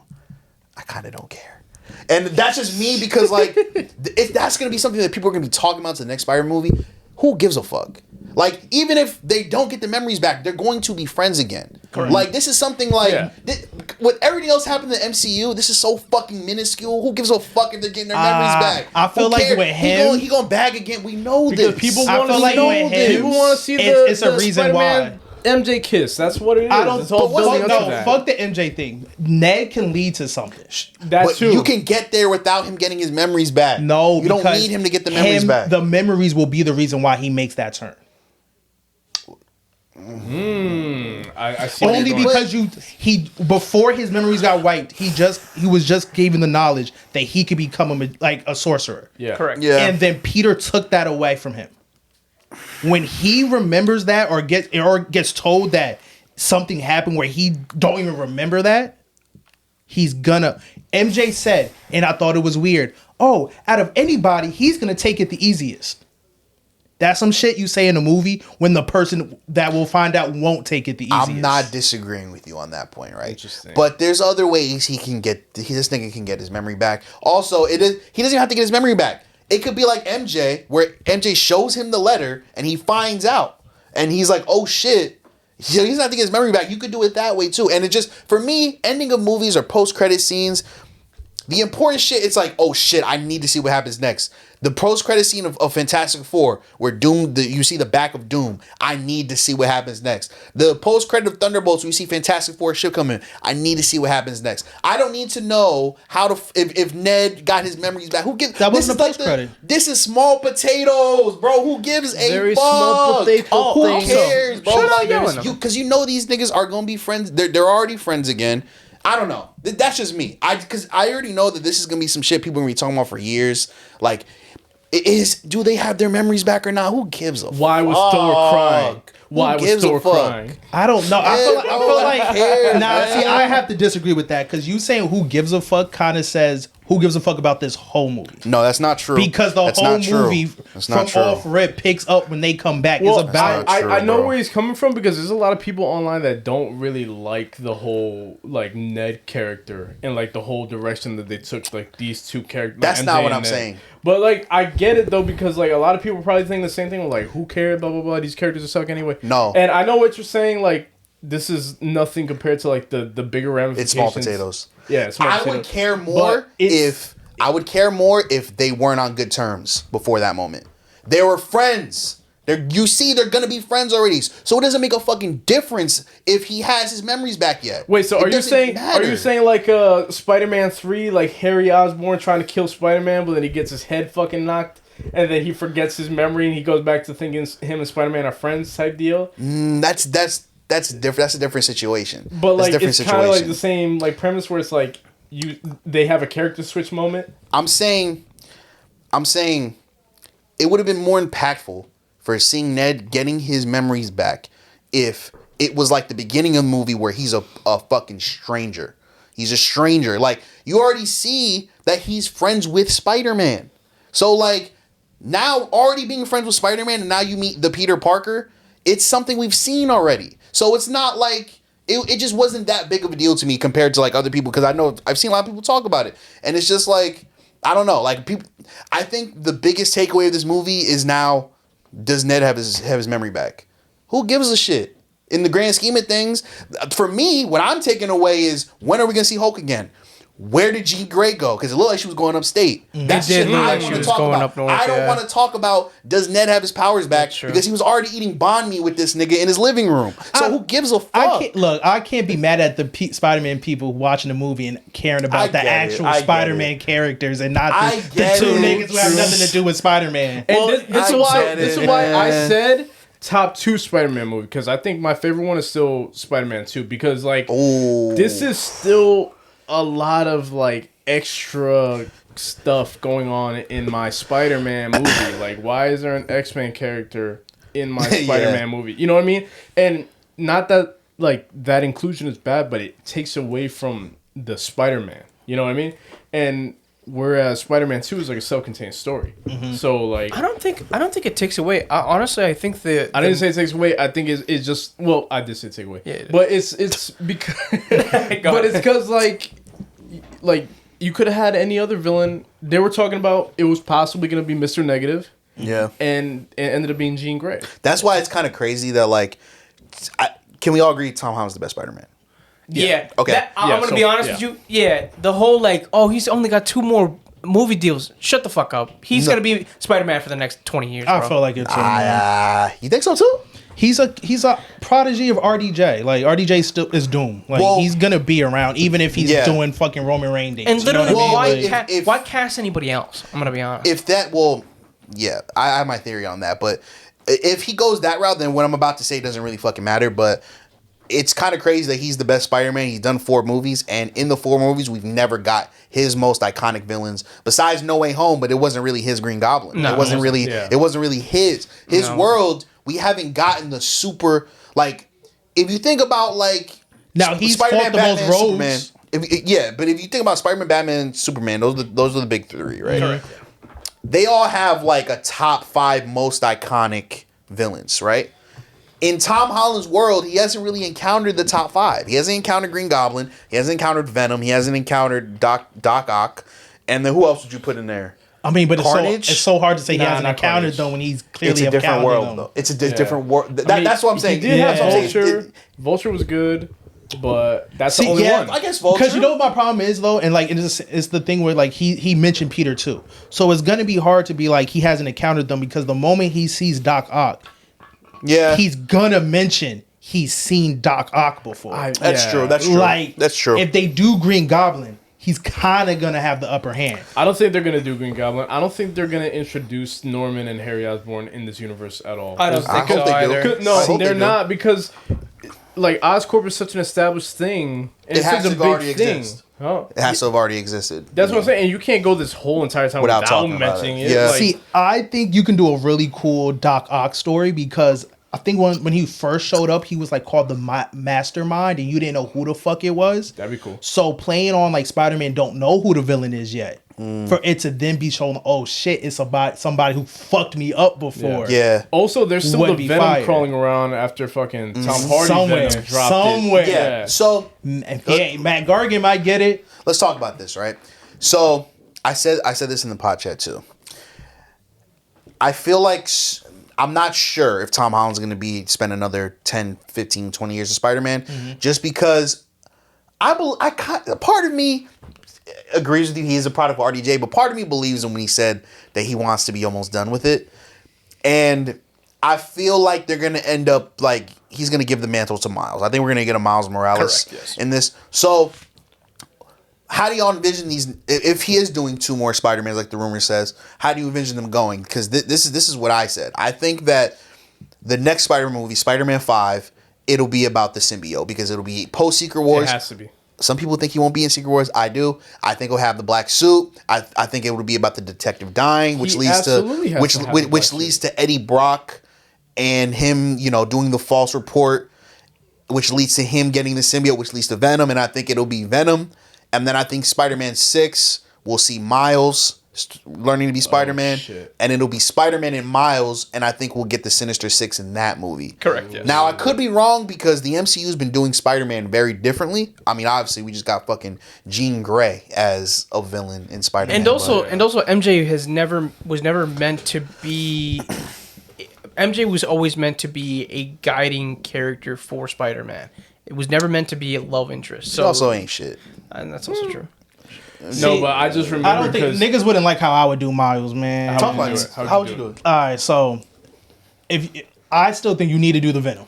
I kind of don't care. And that's just me because like if that's gonna be something that people are gonna be talking about to the next Spider-Man movie, who gives a fuck? Like, even if they don't get the memories back, they're going to be friends again. Correct. Like, this is something like, with everything else happening in the MCU, this is so fucking minuscule. Who gives a fuck if they're getting their memories back? I feel like with him, he going bag again. We know because this. People want to see it's the a reason Spider-Man why. MJ kiss. That's what it is. I don't. It's all building up to that. Fuck the MJ thing. Ned can lead to something. That's true. You can get there without him getting his memories back. No, you don't need him to get the memories back. The memories will be the reason why he makes that turn. I see. Only because he before his memories got wiped, he was just given the knowledge that he could become a sorcerer. Yeah, correct. Yeah, and then Peter took that away from him. When he remembers that or gets told that something happened where he don't even remember that, he's gonna. MJ said, and I thought it was weird. Oh, out of anybody, he's gonna take it the easiest. That's some shit you say in a movie when the person that will find out won't take it the easiest. I'm not disagreeing with you on that point, right? Interesting. But there's other ways this nigga can get his memory back. Also, he doesn't even have to get his memory back. It could be like MJ, where MJ shows him the letter and he finds out. And he's like, oh shit. He doesn't have to get his memory back. You could do it that way too. And it just, for me, ending of movies or post-credit scenes, the important shit, it's like, oh shit, I need to see what happens next. The post-credit scene of Fantastic Four, where you see the back of Doom, I need to see what happens next. The post-credit of Thunderbolts, where you see Fantastic Four ship coming, I need to see what happens next. I don't need to know if Ned got his memories back. Who gives? That wasn't the post-credit. This is small potatoes, bro. Who gives a Very fuck? small potato Who thing. cares, bro? Shut up, Like, yelling. because you know these niggas are gonna be friends. They're already friends again. I don't know. That's just me. Because I already know that this is gonna be some shit people are gonna be talking about for years. Like, do they have their memories back or not? Who gives a fuck? Why was Thor crying? Why was Thor crying? I don't know. I feel like cares, nah. man? See, I have to disagree with that because you saying "who gives a fuck" kind of says "who gives a fuck" about this whole movie. No, that's not true. Because the whole movie from off rip picks up when they come back. Well, it's about. I know where he's coming from because there's a lot of people online that don't really like the whole like Ned character and like the whole direction that they took like these two characters. That's MJ not what and I'm Ned. saying. But like I get it though because like a lot of people probably think the same thing. Like who cares? Blah blah blah. These characters are suck anyway. No. And I know what you're saying. Like this is nothing compared to like the bigger ramifications. It's small potatoes. Yeah, it's small potatoes. Would care more if they weren't on good terms before that moment. They were friends. They're gonna be friends already. So it doesn't make a fucking difference if he has his memories back yet. Wait, so are you saying like Spider-Man 3, like Harry Osborn trying to kill Spider-Man, but then he gets his head fucking knocked, and then he forgets his memory and he goes back to thinking him and Spider-Man are friends type deal? That's different. That's a different situation. But like it's kind of like the same like premise where it's like they have a character switch moment. I'm saying it would have been more impactful for seeing Ned getting his memories back if it was like the beginning of the movie where he's a fucking stranger. He's a stranger. Like, you already see that he's friends with Spider-Man. So, like, now already being friends with Spider-Man and now you meet the Peter Parker, it's something we've seen already. So it's not like, it just wasn't that big of a deal to me compared to, like, other people, because I know I've seen a lot of people talk about it. And it's just like, I don't know. Like, people, I think the biggest takeaway of this movie is now, does Ned have his memory back? Who gives a shit? In the grand scheme of things, for me, what I'm taking away is, when are we going to see Hulk again? Where did Jean Grey go? Because it looked like she was going upstate. That's shit I want to talk about. I don't want to talk about, does Ned have his powers back? Because he was already eating banh mi with this nigga in his living room. So who gives a fuck? I can't be mad at the Spider-Man people watching the movie and caring about the actual Spider-Man characters and not the two niggas who have nothing to do with Spider-Man. And this is why I said top 2 Spider-Man movie, because I think my favorite one is still Spider-Man 2, because like this is still a lot of like extra stuff going on in my Spider-Man movie. Like, why is there an X-Men character in my Spider-Man movie? You know what I mean? And not that like that inclusion is bad, but it takes away from the Spider-Man. You know what I mean? And whereas Spider-Man 2 is like a self-contained story. Mm-hmm. So like I don't think it takes away. Honestly, I think I didn't say it takes away. I think it's just, well, I did say take away. Yeah, but it's because but it's because like you could have had any other villain. They were talking about it was possibly going to be Mr. Negative. Yeah. And it ended up being Jean Grey. That's why it's kind of crazy that, like, can we all agree Tom Holland's the best Spider-Man? Yeah. Okay. I'm gonna be honest with you. Yeah, the whole like, oh, he's only got 2 more movie deals. Shut the fuck up. He's gonna be Spider-Man for the next 20 years. I bro. feel like it's You think so too? he's a prodigy of RDJ. Like RDJ still is Doom. Like Well, he's gonna be around even if he's doing fucking Roman Reigns days. And literally, you know what I mean? Well, why cast anybody else? I'm gonna be honest. If that, I have my theory on that, but if he goes that route, then what I'm about to say doesn't really fucking matter. But it's kind of crazy that he's the best Spider-Man. He's done 4 movies, and in the 4 movies, we've never got his most iconic villains besides No Way Home. But it wasn't really his Green Goblin. No, it wasn't really. yeah. It wasn't really his No. world. We haven't gotten the super, like, if you think about like Now he's fought the most roles. Superman. But if you think about Spider-Man, Batman, Superman, those are the big 3, right? Correct. They all have like a top 5 most iconic villains, right? In Tom Holland's world, he hasn't really encountered the top 5. He hasn't encountered Green Goblin. He hasn't encountered Venom. He hasn't encountered Doc Ock. And then who else would you put in there? I mean, but Carnage? it's so hard to say he Nah, hasn't not encountered Carnage. them when he's It's clearly a different encountered world, them. though. It's a different world. That's what I'm saying. He did have That's what I'm saying. Vulture. Vulture was good, but that's See, the only yeah, one. I guess Vulture. Because you know what my problem is though, and like it's the thing where like he mentioned Peter too, so it's gonna be hard to be like he hasn't encountered them because the moment he sees Doc Ock, Yeah. he's gonna mention he's seen Doc Ock before. That's true. That's true. Like That's true. If they do Green Goblin, he's kind of gonna have the upper hand. I don't think they're gonna do Green Goblin. I don't think they're gonna introduce Norman and Harry Osborn in this universe at all. I don't I think so hope they do. either. I No, hope they're they do. not because like Oscorp is such an established thing. And It it's has such a to big already thing. exist. Oh. It has to have already existed. That's what I'm saying. And you can't go this whole entire time Without without talking about mentioning it. it. Yeah. Like, See, I think you can do a really cool Doc Ock story because I think when he first showed up, he was like called the Mastermind, and you didn't know who the fuck it was. that'd be cool. So playing on like Spider-Man don't know who the villain is yet. For it to then be shown, oh shit, it's about somebody who fucked me up before. Yeah. Also, there's still Would the be Venom fire. crawling around after fucking Tom Hardy Somewhere. Venom dropped Somewhere. it. Yeah. So Yeah, Matt Gargan might get it. let's talk about this, right? So I said this in the pod chat too. I feel like I'm not sure if Tom Holland's going to spend another 10, 15, 20 years as Spider-Man just because part of me agrees with you. He is a product of RDJ, but part of me believes him when he said that he wants to be almost done with it. And I feel like they're going to end up like he's going to give the mantle to Miles. I think we're going to get a Miles Morales in this. So how do y'all envision these? If he is doing 2 more Spider-Mans, like the rumor says, how do you envision them going? Because this is what I said. I think that the next Spider-Man movie, Spider-Man 5, it'll be about the symbiote because it'll be post Secret Wars. It has to be. Some people think he won't be in Secret Wars. I do. I think he'll have the black suit. I think it will be about the detective dying, which He leads to absolutely has to have the black which leads to Eddie Brock and him, doing the false report, which leads to him getting the symbiote, which leads to Venom, and I think it'll be Venom. And then I think Spider-Man 6, we'll see Miles learning to be Spider-Man. shit. And it'll be Spider-Man and Miles, and I think we'll get the Sinister Six in that movie. Correct. Yes. Now, I could be wrong because the MCU's been doing Spider-Man very differently. I mean, obviously, we just got fucking Jean Grey as a villain in Spider-Man. And also MJ was never meant to be. MJ was always meant to be a guiding character for Spider-Man. It was never meant to be a love interest. It So also ain't shit. and that's also true. No, but I just remember I don't think niggas wouldn't like how I would do Miles, man. How Talk would about you do it. it? How'd How you would you do do it? it? All right, so if I still think you need to do the Venom.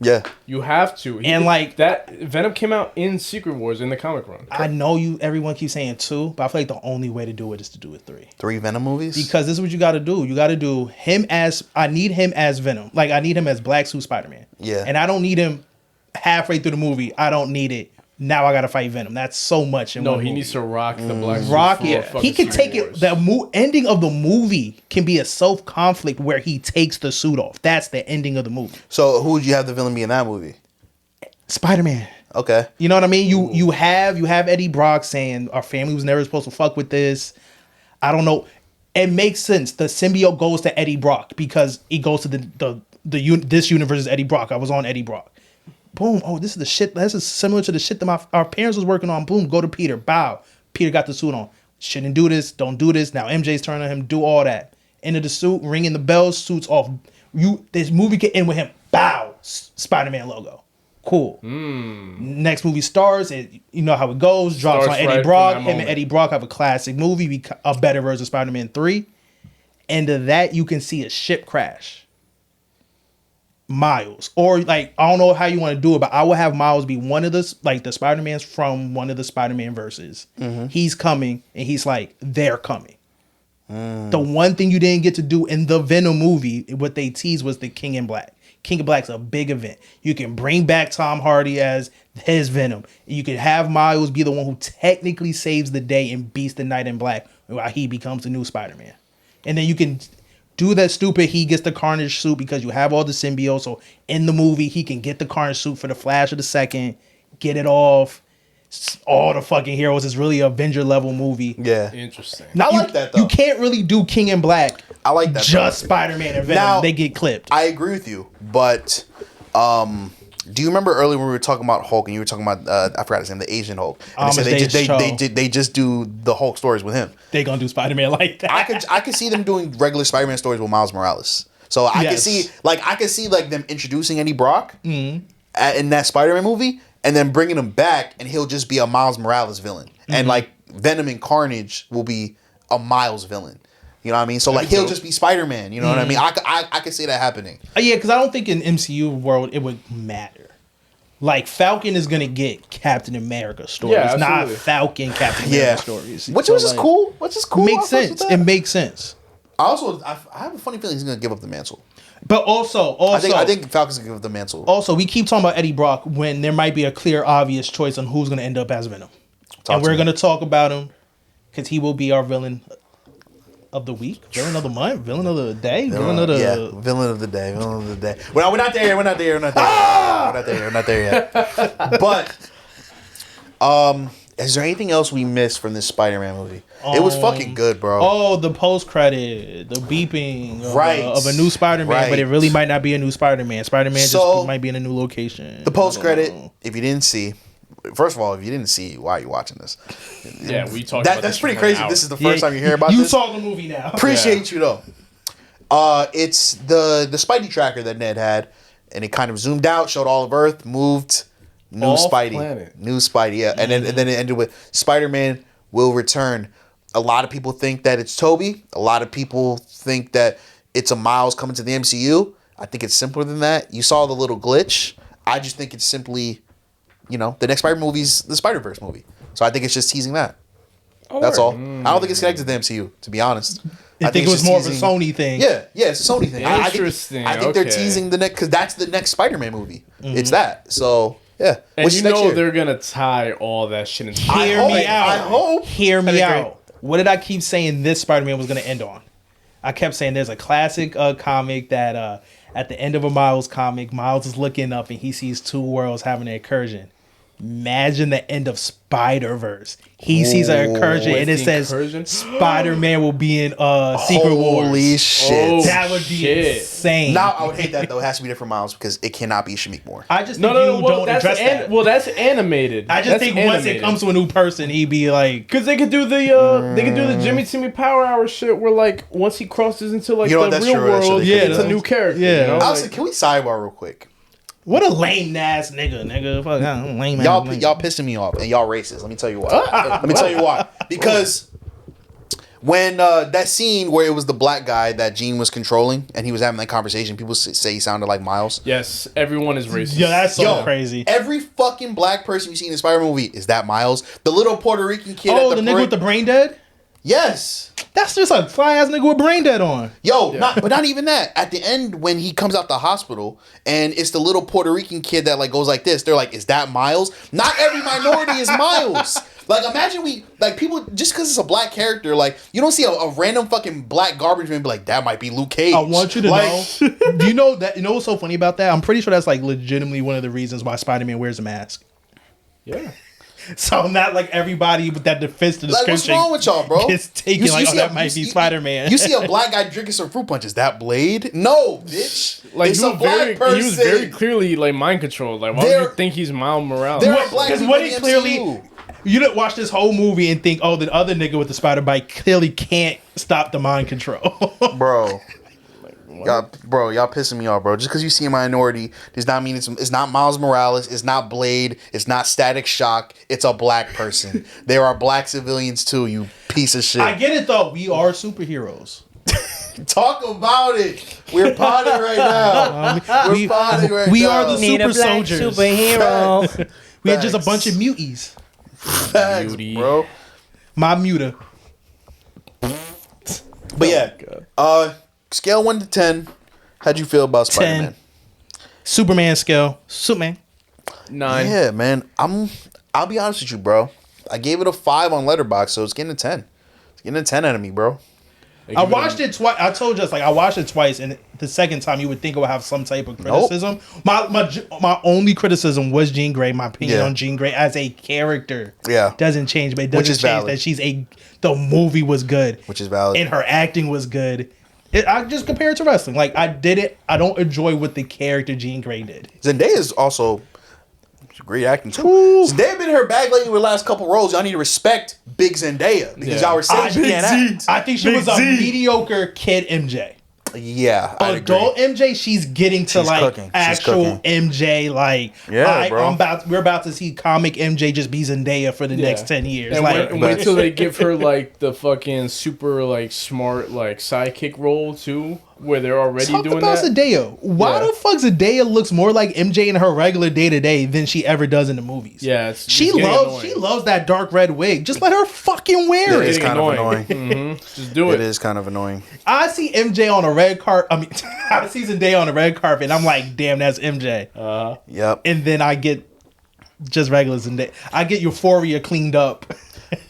Yeah. You have to. And, like- that Venom came out in Secret Wars in the comic run. I know everyone keeps saying 2, but I feel like the only way to do it is to do it 3. 3 Venom movies? Because this is what you got to do. You got to do him as I need him as Venom. Like I need him as Black Suit Spider-Man. Yeah. And I don't need him halfway through the movie. I don't need it. Now I got to fight Venom. That's so much in No, one he movie. needs to rock the black suit Rock for it. fucking He can Secret take it. Wars. The ending of the movie can be a self-conflict where he takes the suit off. That's the ending of the movie. So, who would you have the villain be in that movie? Spider-Man. Okay. You know what I mean? You have Eddie Brock saying our family was never supposed to fuck with this. I don't know. It makes sense. The symbiote goes to Eddie Brock because he goes to this universe is Eddie Brock. I was on Eddie Brock. Boom. Oh, this is the shit. This is similar to the shit that our parents was working on. Boom. Go to Peter. Bow. Peter got the suit on. Shouldn't do this. Don't do this. Now MJ's turning on him. Do all that. Into the suit, ringing the bells. Suits off. This movie can end with him. Bow. Spider-Man logo. Cool. Next movie starts. You know how it goes. Drops Starts on right Eddie from Brock. that Him and moment. Eddie Brock have a classic movie. A better version of Spider-Man 3. End of that, you can see a ship crash. Miles, or like, I don't know how you want to do it, but I would have Miles be one of the, like, the Spider-Mans from one of the Spider-Man verses. He's coming, and he's like, they're coming. The one thing you didn't get to do in the Venom movie, what they teased, was the King in Black. King in Black's a big event. You can bring back Tom Hardy as his Venom. You can have Miles be the one who technically saves the day and beats the Knight in Black while he becomes the new Spider-Man. And then you can do that stupid, he gets the Carnage suit because you have all the symbiotes. So in the movie, he can get the Carnage suit for the Flash of the second, get it off. All the fucking heroes. It's really a Avenger level movie. Yeah. Interesting. I like that, though. You can't really do King in Black. I like that. Just Spider-Man and Venom. Now, they get clipped. I agree with you, but do you remember earlier when we were talking about Hulk and you were talking about I forgot his name, the Asian Hulk? And they just do the Hulk stories with him. They gonna do Spider-Man like that. I could see them doing regular Spider-Man stories with Miles Morales. So I could see them introducing Eddie Brock in that Spider-Man movie and then bringing him back and he'll just be a Miles Morales villain. And like Venom and Carnage will be a Miles villain. You know what I mean? So like he'll just be Spider-Man. You know what I mean? I could see that happening. Yeah, because I don't think in MCU world it would matter. Like Falcon is gonna get Captain America stories, Yeah, not absolutely. Falcon Captain America stories. Which So, is just like, cool. Which is cool. Makes sense. It makes sense. I have a funny feeling he's gonna give up the mantle. But also, I think Falcon's gonna give up the mantle. also, we keep talking about Eddie Brock when there might be a clear, obvious choice on who's gonna end up as Venom, and we're gonna talk about him because he will be our villain of the week, villain of the month, villain of the day, villain of the villain of the day, villain of the day. Well, we're not there. We're not there. We're not there. We're not there yet. But, is there anything else we missed from this Spider-Man movie? It was fucking good, bro. Oh, the post credit, the beeping Right. of a new Spider-Man, Right. but it really might not be a new Spider-Man. Spider-Man So, just might be in a new location. The post credit, I don't know. if you didn't see, first of all, if you didn't see, why are you watching this? Yeah, we talked about That's this pretty for an crazy. hour. This is the first time you hear about you this. saw the movie now. Appreciate you though. It's the Spidey tracker that Ned had, and it kind of zoomed out, showed all of Earth, moved. New Off Spidey, planet. new Spidey, yeah, and then it ended with Spider-Man will return. A lot of people think that it's Toby. A lot of people think that it's a Miles coming to the MCU. I think it's simpler than that. You saw the little glitch. I just think it's simply, the next Spider movie's the Spider-Verse movie. So I think it's just teasing that. That's all. I don't think it's connected to the MCU, to be honest. I think it was it's more just of a Sony thing. Yeah, it's a Sony thing. Interesting, I think they're okay. teasing the next, because that's the next Spider-Man movie. It's that. So, yeah. And Which you is next know year. they're gonna tie all that shit into. Hear me out. I hope. Hear me That'd be out. What did I keep saying this Spider-Man was going to end on? I kept saying there's a classic comic that at the end of a Miles comic, Miles is looking up and he sees two worlds having an incursion. Imagine the end of Spider-Verse. He sees an incursion and it says incursion? Spider-Man will be in Secret Wars. Holy shit. Oh, That would be shit. insane. Now I would hate that though. It has to be different Miles because it cannot be Shamik Moore. I just think No. you Well, don't that's address that. well, that's animated. I just That's think once it animated. comes to a new person, he'd be like, Because they could do the Jimmy Timmy Power Hour shit where like once he crosses into like You know what, the that's real true, that's true. world, They could it's do a that. new character. Yeah. You know? Honestly, Like, can we sidebar real quick? what a lame ass nigga. Fuck, lame ass Y'all, nigga. y'all pissing me off, and y'all racist. Let me tell you why. Let me tell you why. Because when that scene where it was the black guy that Jean was controlling, and he was having that conversation, people say he sounded like Miles. yes, everyone is racist. Yo, that's so Yo, crazy. Every fucking black person you see in the Spider-Man movie is that Miles, the little Puerto Rican kid. Oh, at the the nigga with the brain dead? yes. That's just a fly ass nigga with brain dead on. Yo, but not even that. At the end, when he comes out the hospital, and it's the little Puerto Rican kid that like goes like this, they're like, "Is that Miles?" Not every minority is Miles. Like, imagine people just because it's a black character, like you don't see a random fucking black garbage man be like, "That might be Luke Cage." I want you to Like, know. Do you know that? You know what's so funny about that? I'm pretty sure that's like legitimately one of the reasons why Spider-Man wears a mask. Yeah. So not like everybody that fits the Like, description. what's wrong with y'all, bro? Gets taken like, see oh, that might be Spider-Man. You see a black guy drinking some fruit punch. Is that Blade? No, bitch. Like it's he a was, black very, person. he was very clearly like mind controlled. Like why would They're- you think he's Miles Morales? There are black Because people what in he the clearly, MCU. You didn't watch this whole movie and think, oh, the other nigga with the spider bite clearly can't stop the mind control. Bro. Y'all pissing me off, bro. Just because you see a minority does not mean it's not Miles Morales, it's not Blade, it's not Static Shock, it's a black person. There are black civilians too, you piece of shit. I get it though. We are superheroes. Talk about it. We're potting right now. We're potting right now. We are the Need a super black soldiers. superhero. We are just a bunch of muties. Facts, bro. My muta. But yeah, scale 1 to 10. How'd you feel about Spider-Man? 10. Superman scale. Superman. 9. Yeah, man. I'll be honest with you, bro. I gave it a 5 on Letterboxd, so it's getting a 10. It's getting a 10 out of me, bro. I watched it twice. I told you, I watched it twice, and the second time you would think it would have some type of criticism. My only criticism was Jean Grey. My opinion on Jean Grey as a character, doesn't change, but it doesn't change that the movie was good, which is valid, and her acting was good. I just compare it to wrestling. Like I don't enjoy what the character Jean Grey did. Zendaya is also great acting too. Zendaya been in her bag lately with the last couple roles. Y'all need to respect Big Zendaya because y'all were saying she can't act. I think she was a mediocre kid MJ. Yeah, adult MJ, she's getting to actual MJ. Like, bro. We're about to see comic MJ just be Zendaya for the next 10 years. And wait till they give her like the fucking super like smart like sidekick role too, where they're already doing that. Zendaya. Why the fuck Zendaya looks more like MJ in her regular day to day than she ever does in the movies? Yeah, she loves that dark red wig. Just let her fucking wear it. It's kind of annoying. Just do it. It is kind of annoying. I see MJ on a red carpet. I mean, I see Zendaya on a red carpet, and I'm like, damn, that's MJ. Yep. And then I get just regular Zendaya. I get Euphoria cleaned up.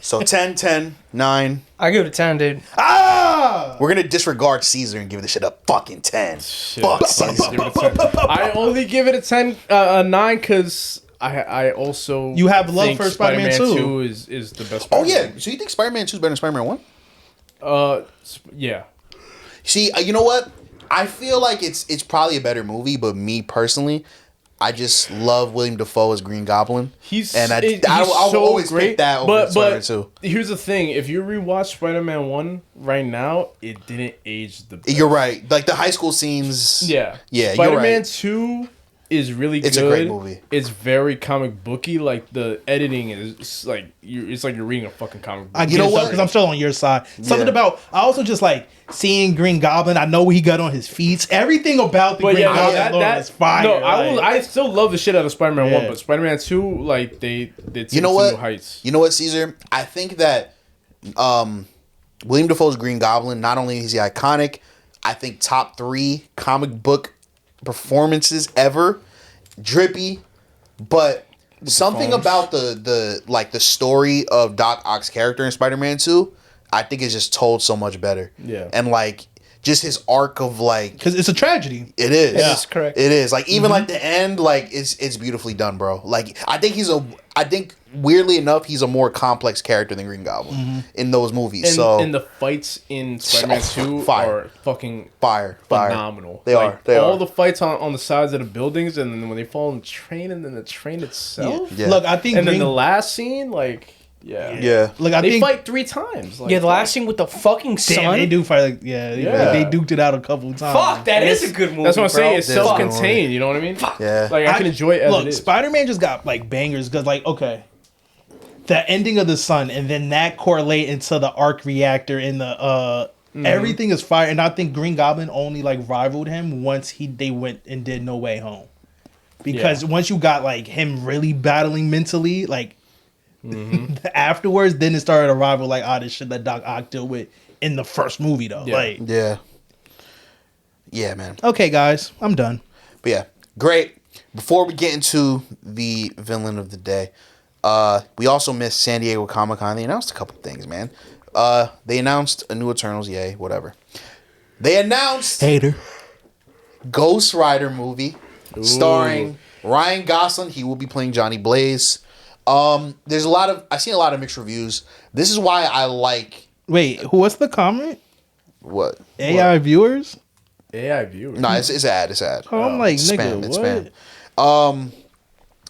So 10, 10, 9. I give it a 10, dude. We're gonna disregard Caesar and give this shit a fucking 10. Fuck Caesar. I only give it a 10, a 9 because I also you have love for Spider-Man 2 is the best. Oh yeah, so you think Spider-Man 2 is better than Spider-Man 1? Yeah. See, you know what? I feel like it's probably a better movie, but me personally, I just love William Dafoe as Green Goblin. I'll always pick that over Spider-Man 2. Here's the thing: if you rewatch Spider-Man 1 right now, it didn't age the best. You're right. Like the high school scenes. Yeah. Spider-Man 2 is really good. It's a great movie. It's very comic booky. Like the editing is like it's like you're reading a fucking comic book. I get it because I'm still on your side. Something about I also just like seeing Green Goblin. I know what he got on his feet. Everything about the Green Goblin is fire. No, I still love the shit out of Spider-Man 1, but Spider-Man 2, like they took it to new heights. You know what, Caesar? I think that William Dafoe's Green Goblin, not only is he iconic, I think top 3 comic book performances ever. Drippy, but something about the story of Doc Ock's character in Spider-Man 2, I think is just told so much better. Yeah. And like just his arc of like, because it's a tragedy. It is. Yeah, that's correct. It is. Like even like the end, like it's beautifully done, bro. Like I think weirdly enough, he's a more complex character than Green Goblin in those movies. And the fights in Spider-Man 2 are fucking phenomenal. They are. All the fights on the sides of the buildings, and then when they fall in the train, and then the train itself. Yeah. Look, I think, and then the last scene, like. Yeah. Look, they fight 3 times. Like, the last scene with the fucking sun. Damn, they do fight. They duked it out a couple of times. Fuck, that is a good movie. That's what I'm saying. It's That's self-contained. You know what I mean? Yeah. Like I can enjoy it. Look, Spider-Man just got like bangers because, like, okay, the ending of the sun, and then that correlate into the arc reactor in the everything is fire. And I think Green Goblin only like rivaled him once they went and did No Way Home, because once you got like him really battling mentally, like. Afterwards, then it started to rival like this shit that Doc Ock dealt with in the first movie though. Yeah, man. Okay, guys, I'm done. But yeah, great. Before we get into the villain of the day, we also missed San Diego Comic-Con. They announced a couple things, man. They announced a new Eternals, yay, whatever. They announced Hater Ghost Rider movie starring Ryan Gosling. He will be playing Johnny Blaze. I've seen a lot of mixed reviews. This is why I like. Wait, what's the comment? What? AI viewers? AI viewers? No, it's ad. It's ad. Oh, I'm like, spam. nigga, It's what? spam.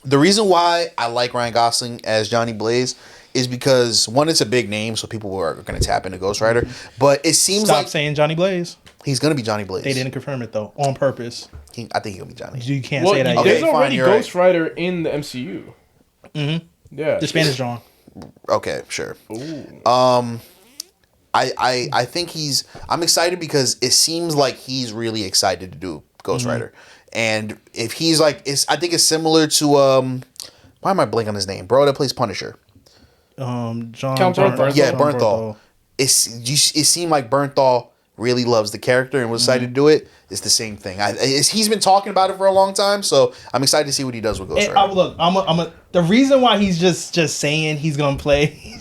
The reason why I like Ryan Gosling as Johnny Blaze is because one, it's a big name, so people are going to tap into Ghost Rider. But it seems Stop like saying Johnny Blaze. he's going to be Johnny Blaze. They didn't confirm it though, on purpose. I think he'll be Johnny. You can't Well, say that. Okay, there's yet. fine, already you're Ghost Rider in the MCU. Mm-hmm. Yeah. The Spanish drawing. Okay, sure. Ooh. I think I'm excited because it seems like he's really excited to do Ghost Rider. And if he's like, I think it's similar to why am I blanking on his name, bro? That plays Punisher. John Count Bernthal. Yeah, John Bernthal. It seemed like Bernthal really loves the character and was excited to do it. It's the same thing. He's been talking about it for a long time, so I'm excited to see what he does with Ghost Rider. Look, the reason why he's just saying he's gonna play.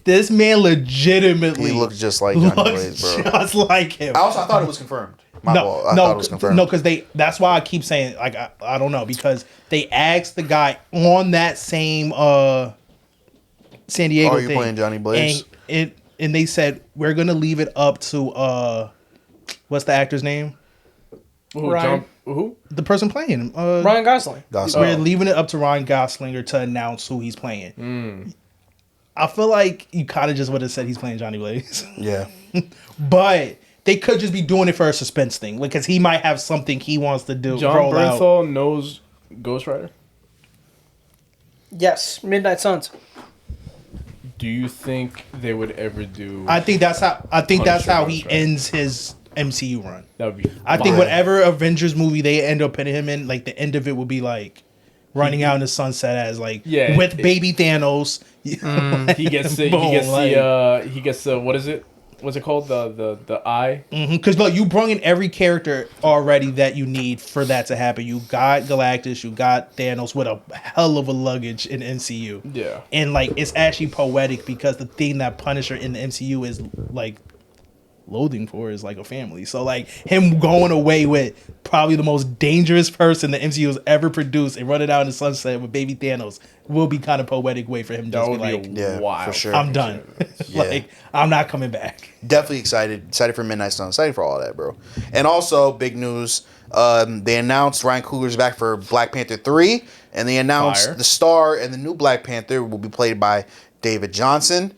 This man legitimately He looks just like Johnny Blaze, bro. just like him. I thought it was confirmed. My fault. I thought it was confirmed. No, because that's why I keep saying like I don't know, because they asked the guy on that same San Diego Are you thing, playing Johnny Blaze? And they said we're gonna leave it up to what's the actor's name? Ryan. Who? The person playing him. Ryan Gosling. We're leaving it up to Ryan Gosling to announce who he's playing. I feel like you kind of just would have said he's playing Johnny Blaze. Yeah. But they could just be doing it for a suspense thing, because he might have something he wants to do. John roll out. Bernthal knows Ghost Rider. Yes, Midnight Suns. Do you think they would ever do? I think that's how Punisher he Ghost Rider. ends his MCU run. That would be. I think fire. whatever Avengers movie they end up putting him in, like the end of it would be like running out in the sunset as like with baby Thanos. He gets the. Boom, He gets the. What is it? What's it called? The eye. Because look, you brought in every character already that you need for that to happen. You got Galactus, you got Thanos with a hell of a luggage in MCU. Yeah. And like it's actually poetic, because the thing that Punisher in the MCU is like loathing for is like a family. So like him going away with probably the most dangerous person the MCU has ever produced and running out in the sunset with baby Thanos will be kind of poetic way for him to That just be would like, be Yeah, wild. for sure. I'm done. Like I'm not coming back. Definitely excited for Midnight Sun, excited for all that, bro. And also big news, they announced Ryan Coogler's back for Black Panther 3, and they announced Fire. the star and the new Black Panther will be played by David Johnson.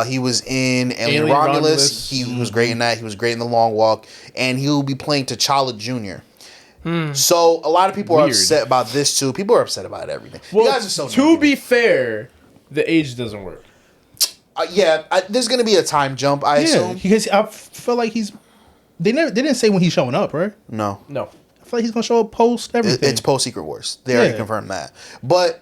He was in Alien Romulus. He was great in that. He was great in The Long Walk, and he will be playing T'Challa Jr. So a lot of people are upset about this too. People are upset about everything. Well, you guys are so to negative. be fair, the age doesn't work. There's gonna be a time jump. I assume. Because I feel like they didn't say when he's showing up, right? No, No. I feel like he's gonna show up post everything. it's post Secret Wars. They already confirmed that. But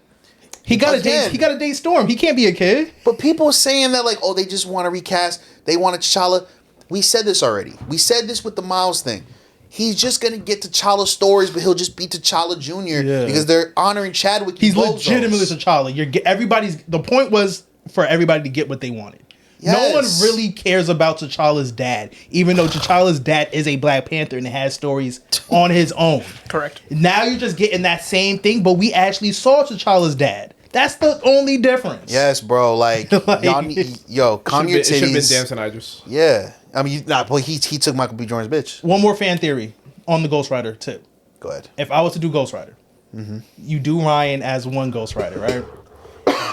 he got again, a date Storm. He can't be a kid. But people saying that like, oh, they just want to recast. They want T'Challa. We said this already. We said this with the Miles thing. He's just gonna get T'Challa stories, but he'll just be T'Challa Jr. because they're honoring Chadwick. He's legitimately T'Challa. The point was for everybody to get what they wanted. Yes. No one really cares about T'Challa's dad, even though T'Challa's dad is a Black Panther and has stories on his own. Correct. Now you're just getting that same thing, but we actually saw T'Challa's dad. That's the only difference. Yes, bro. Like, y'all need, calm your It should have been titties. Damson Idris. Yeah, I mean, but he took Michael B. Jordan's bitch. One more fan theory on the Ghost Rider tip. Go ahead. If I was to do Ghost Rider, you do Ryan as one Ghost Rider, right?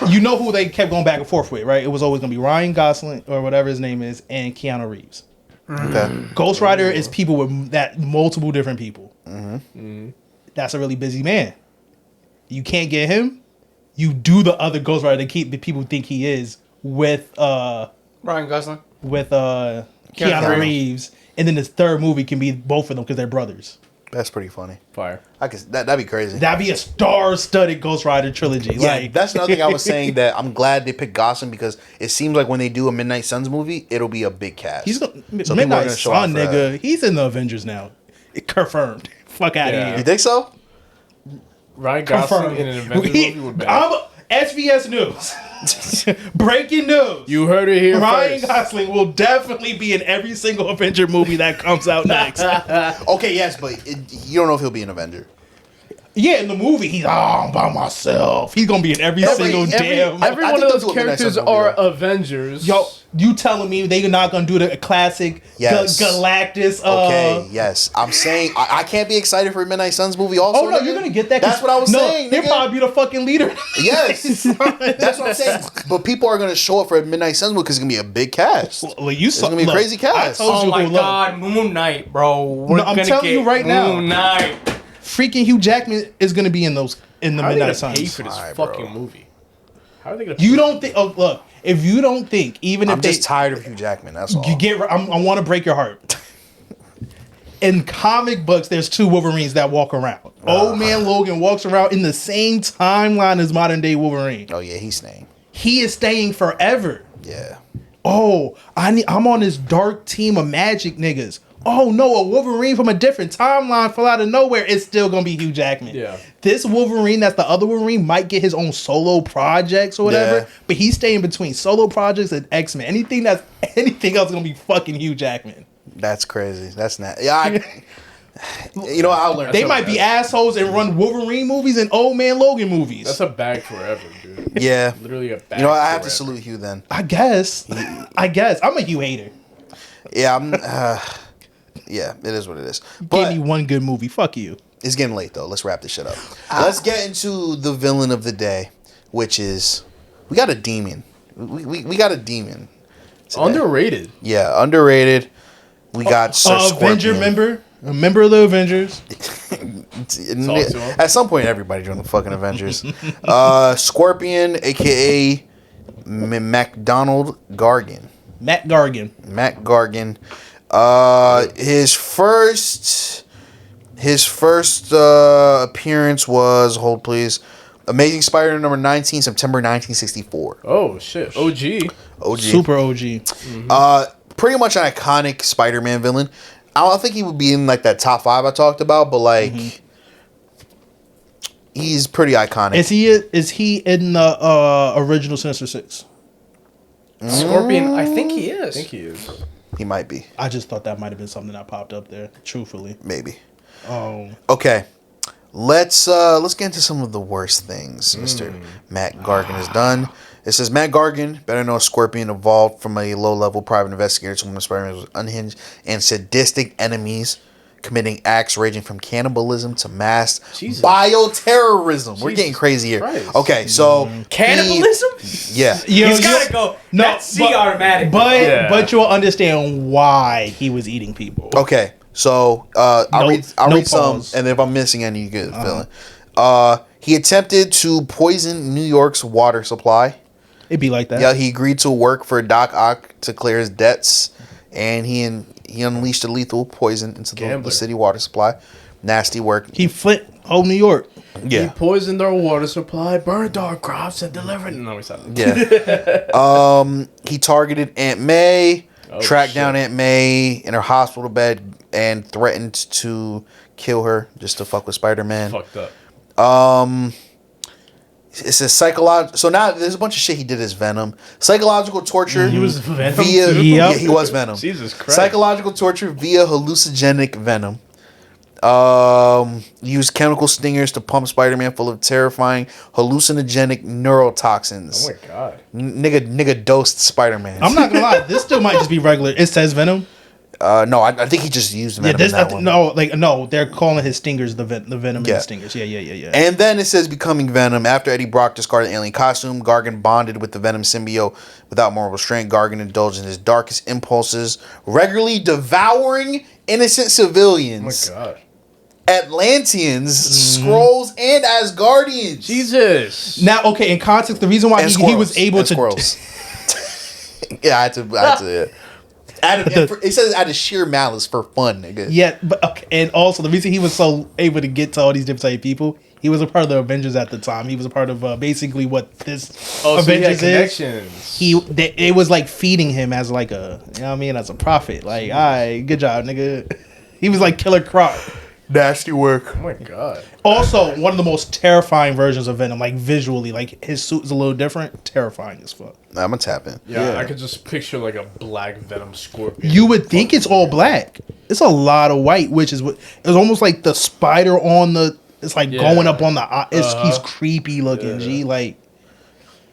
You know who they kept going back and forth with, right? It was always going to be Ryan Gosling or whatever his name is and Keanu Reeves. Okay. Ghost Rider is people with multiple different people. That's a really busy man. You can't get him. You do the other Ghost Rider the people think he is with Ryan Gosling. Keanu Reeves, and then this third movie can be both of them because they're brothers. That's pretty funny. Fire. That'd be crazy. That'd be a star-studded Ghost Rider trilogy. Yeah, that's another thing I was saying, that I'm glad they picked Gosling, because it seems like when they do a Midnight Suns movie, it'll be a big cast. He's So people are Midnight gonna show out Sun, for nigga. that. He's in the Avengers now. Confirmed. Fuck out Yeah. of You here. think so? Ryan Gosling in an Avengers movie would be bad. SVS News. Breaking news. You heard it here Ryan first. Gosling will definitely be in every single Avenger movie that comes out next. Okay, yes, but you don't know if he'll be an Avenger. Yeah, in the movie, he's I'm by myself. He's gonna be in every single damn. I Every think one they'll of do those a Midnight characters Suns movie, are though. Avengers. Yo, You telling me they're not gonna do the classic Galactus? Okay, yes. I'm saying I can't be excited for a Midnight Suns movie. Also, Oh no, you're gonna get that. That's what I was saying. They'll Nigga. probably be the fucking leader. Yes, that's what I'm saying. But people are gonna show up for a Midnight Suns movie because it's gonna be a big cast. Well, you saw It's gonna be a crazy cast. I told Oh you my look, God, Moon Knight, bro. No, I'm telling you right now. Moon Knight. freaking Hugh Jackman is gonna be in the How are they Midnight gonna pay Suns. for this Alright, fucking bro. movie? How are they gonna? You don't think? Oh, look. If you don't think, even if I'm just tired of Hugh Jackman. That's all. you get, I want to break your heart. In comic books, there's two Wolverines that walk around. Old man Logan walks around in the same timeline as modern day Wolverine. Oh yeah, he's staying. He is staying forever. Yeah. Oh, I'm on this dark team of magic niggas. Oh no, a Wolverine from a different timeline fell out of nowhere. It's still gonna be Hugh Jackman. Yeah. This Wolverine, that's the other Wolverine, might get his own solo projects or whatever. Yeah. But he's staying between solo projects and X-Men. Anything else is gonna be fucking Hugh Jackman. That's crazy. That's not. Yeah. You know, I'll learn. They might be assholes and run Wolverine movies and Old Man Logan movies. That's a bag forever, dude. Yeah. Literally a bag. You know, I have to forever. salute Hugh then. I guess. I'm a Hugh hater. Yeah. Yeah. It is what it is. Gave But me one good movie. Fuck you. it's getting late though. Let's wrap this shit up. Let's get into the villain of the day, which is we got a demon. We got a demon. today. Underrated. Yeah, underrated. We got Sir Avenger Scorpion. a member of the Avengers. Talk to him. At some point, everybody joined the fucking Avengers. Scorpion, aka MacDonald Gargan. Matt Gargan. Matt Gargan. His first appearance was, hold please, Amazing Spider-Man number 19, September 1964. Oh shit. OG. OG. Super OG. Pretty much an iconic Spider-Man villain. I don't think he would be in like that top 5 I talked about, but like he's pretty iconic. Is he in the original Sinister Six? Scorpion, I think he is. I think he is. He might be, I just thought that might have been something that popped up there. Truthfully. maybe. Oh. Okay, let's get into some of the worst things Mr. Matt Gargan has done. It says Matt Gargan, better known as Scorpion, evolved from a low-level private investigator to one of Spider-Man's unhinged and sadistic enemies, committing acts ranging from cannibalism to mass Jesus. bioterrorism. We're getting Jesus crazy here. Christ. Okay, so Cannibalism? yeah. He's gotta go. That's C automatic. But you'll understand why he was eating people. Okay, so I'll read some, pause. and if I'm missing any, you get the feeling. He attempted to poison New York's water supply. It'd be like that. Yeah, he agreed to work for Doc Ock to clear his debts, and he unleashed a lethal poison into the Gambler. city water supply. Nasty work. He flipped whole New York. He poisoned our water supply, burned our crops, and delivered. No, he's not. Yeah. He targeted Aunt May, tracked shit. down Aunt May in her hospital bed, and threatened to kill her just to fuck with Spider-Man. Fucked up. It says psychological. So now there's a bunch of shit he did as Venom. Psychological torture. He was Venom. via. too? Yeah, he was Venom. Jesus Christ. Psychological torture via hallucinogenic venom. Used chemical stingers to pump Spider-Man full of terrifying hallucinogenic neurotoxins. Oh my god. Nigga dosed Spider-Man. I'm not gonna lie, this still might just be regular. It says Venom. No, I think he just used venom in that one. No, they're calling his stingers the Venom and Yeah. the stingers. Yeah. And then it says becoming Venom. After Eddie Brock discarded the alien costume, Gargan bonded with the Venom symbiote without moral restraint. Gargan indulged in his darkest impulses, regularly devouring innocent Oh my civilians, god. Atlanteans, Skrulls, and Asgardians. Jesus. Now, okay, in context, the reason why And he was able to squirrels. Yeah, I had to. Yeah. It says out of sheer malice for fun, nigga. Yeah, but okay, and also the reason he was so able to get to all these different type of people, he was a part of the Avengers at the time. He was a part of basically what this Oh, so he had Avengers is. connections. It was like feeding him as like a, you know what I mean, as a prophet. Like, all right, good job, nigga. He was like Killer Croc. Nasty work. Oh my god. Also, one of the most terrifying versions of Venom, like visually, like his suit is a little different. Terrifying as fuck. I'm gonna tap in. Yeah, I could just picture like a black Venom Scorpion. You would think it's all black. It's a lot of white, which is what it's almost like the spider on the. It's like going up on the eye. He's creepy looking. G like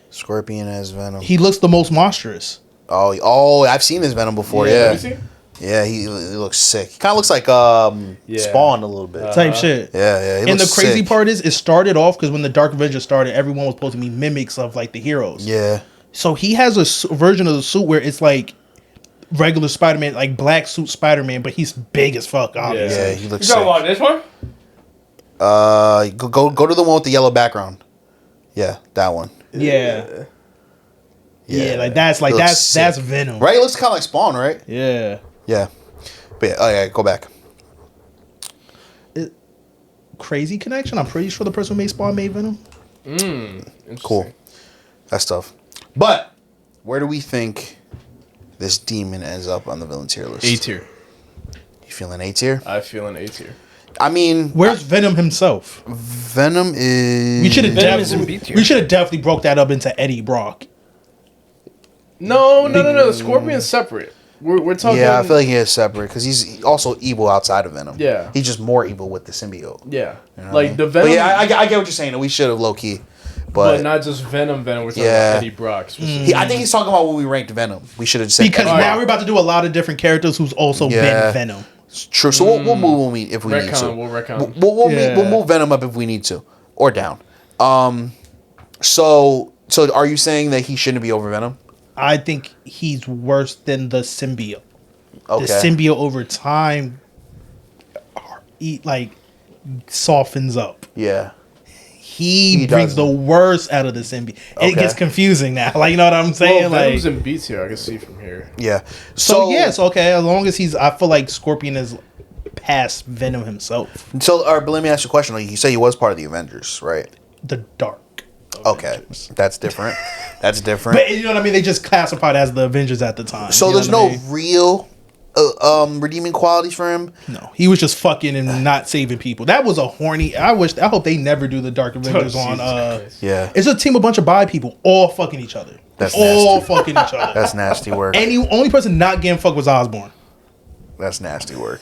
Scorpion as Venom. he looks the most monstrous. Oh, I've seen this Venom before. Have Yeah, you seen? yeah. He looks sick. He kind of looks like Yeah. Spawn a little bit. Type shit. Yeah. He And the looks crazy sick. part is, it started off because when the Dark Avengers started, everyone was supposed to be mimics of like the heroes. Yeah. So he has a version of the suit where it's like regular Spider-Man, like black suit Spider-Man, but he's big as fuck, obviously. Yeah, he You looks talking sick. about this one? Go to the one with the yellow background. Yeah, that one. Yeah. Yeah. Like that's He looks sick. that's Venom. Right? It looks kind of like Spawn, right? Yeah. Yeah. But yeah, go back. Crazy connection. I'm pretty sure the person who made Spawn made Venom. Cool. That's tough. But where do we think this demon ends up on the villain tier list? A tier. You feeling A tier? I feel an A tier. I mean, Where's Venom himself? Venom is. We should have Venom is in B tier. definitely broke that up into Eddie Brock. No. The Scorpion's separate. We're talking. Yeah, I feel like he is separate because he's also evil outside of Venom. Yeah. He's just more evil with the symbiote. Yeah. You know what I Like mean? the But Venom. yeah, I get what you're saying. We should have low key. but But not just Venom. We're talking Yeah. about Eddie Brock. Specifically. I think he's talking about when we ranked Venom. We should have said Because Eddie now Brock. we're about to do a lot of different characters who's also Yeah. been Venom. True. So we'll move when if we need to. Retcon. We'll retcon. We'll move Venom up if we need to, or down. So are you saying that he shouldn't be over Venom? I think he's worse than the symbiote. Okay. The symbiote over time, softens up. Yeah. He brings the doesn't. worst out of the symbiote. Okay. It gets confusing now. Like, you know what I'm saying? Well, Venom's like, in B tier. I can see from here. Yeah. so yes, okay. As long as I feel like Scorpion is past Venom himself. So, but let me ask you a question. Like, you say he was part of the Avengers, right? The Dark. Okay, that's different. That's different. But you know what I mean? They just classified as the Avengers at the time. So you know there's what I no mean? real redeeming qualities for him. No, he was just fucking and not saving people. That was a horny. I hope they never do the Dark Avengers on. Jesus Christ. Yeah, It's a team of bunch of bi people all fucking each other. That's all nasty. fucking each other. that's nasty work. Only person not getting fucked was Osborn. That's nasty work.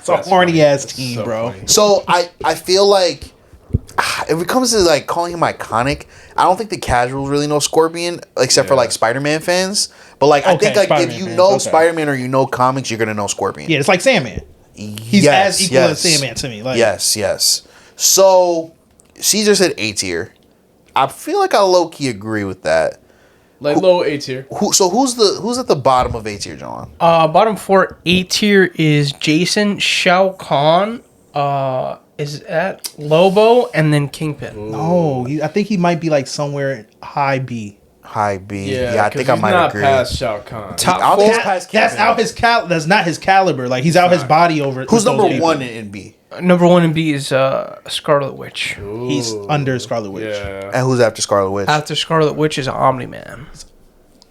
It's a horny ass team, So bro. funny. So I feel like if it comes to like calling him iconic, I don't think the casuals really know Scorpion except for like Spider-Man fans. But like I Okay, think like if Spider-Man you fans, know okay. Spider-Man or you know comics, you're gonna know Scorpion. Yeah, it's like Sandman. He's as equal as Sandman to me. Like, yes. So Caesar said A tier. I feel like I low key agree with that. Like low A tier. Who's at the bottom of A tier, John? Bottom 4 A tier is Jason, Shao Kahn, is at Lobo, and then Kingpin. no, I think he might be like somewhere high B. High B. Yeah, Yeah, I think I he's might not agree. past Shao Kahn. Top I don't think four. he's past That's Kingpin. out his That's not his caliber. Like, he's out his body over. Who's those number people. one in B? Number 1 in B is Scarlet Witch. He's under Scarlet Witch. Yeah. And who's after Scarlet Witch? After Scarlet Witch is Omni-Man.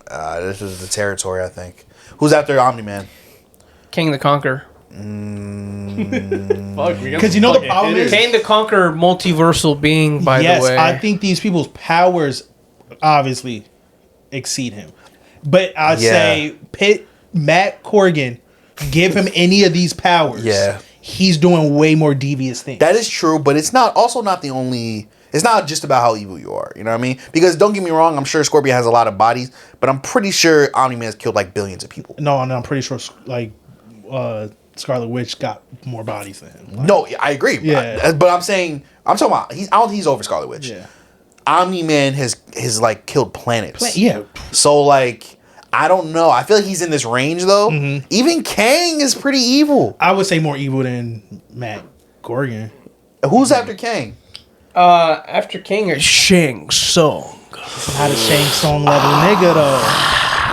This is the territory, I think. Who's after Omni-Man? King the Conqueror. Fuck, we got 'Cause you know the fucking problem hitters. is- King the Conqueror, multiversal being, by yes, the way. I think these people's powers obviously exceed him. But I'd Yeah. say Matt Corgan, give him any of these powers. Yeah. He's doing way more devious things. That is true, but it's not the only. It's not just about how evil you are. You know what I mean? Because don't get me wrong, I'm sure Scorpion has a lot of bodies, but I'm pretty sure Omni-Man has killed like billions of people. No, I'm pretty sure Scarlet Witch got more bodies than him. Like, No, I agree. Yeah. But I'm talking about I don't think he's over Scarlet Witch. yeah. Omni-Man has like killed planets. Yeah. So like I don't know. I feel like he's in this range though. Mm-hmm. Even Kang is pretty evil. I would say more evil than Matt Corgan. Who's after Kang? After King is Shang Tsung. Not a Shang Tsung level nigga though.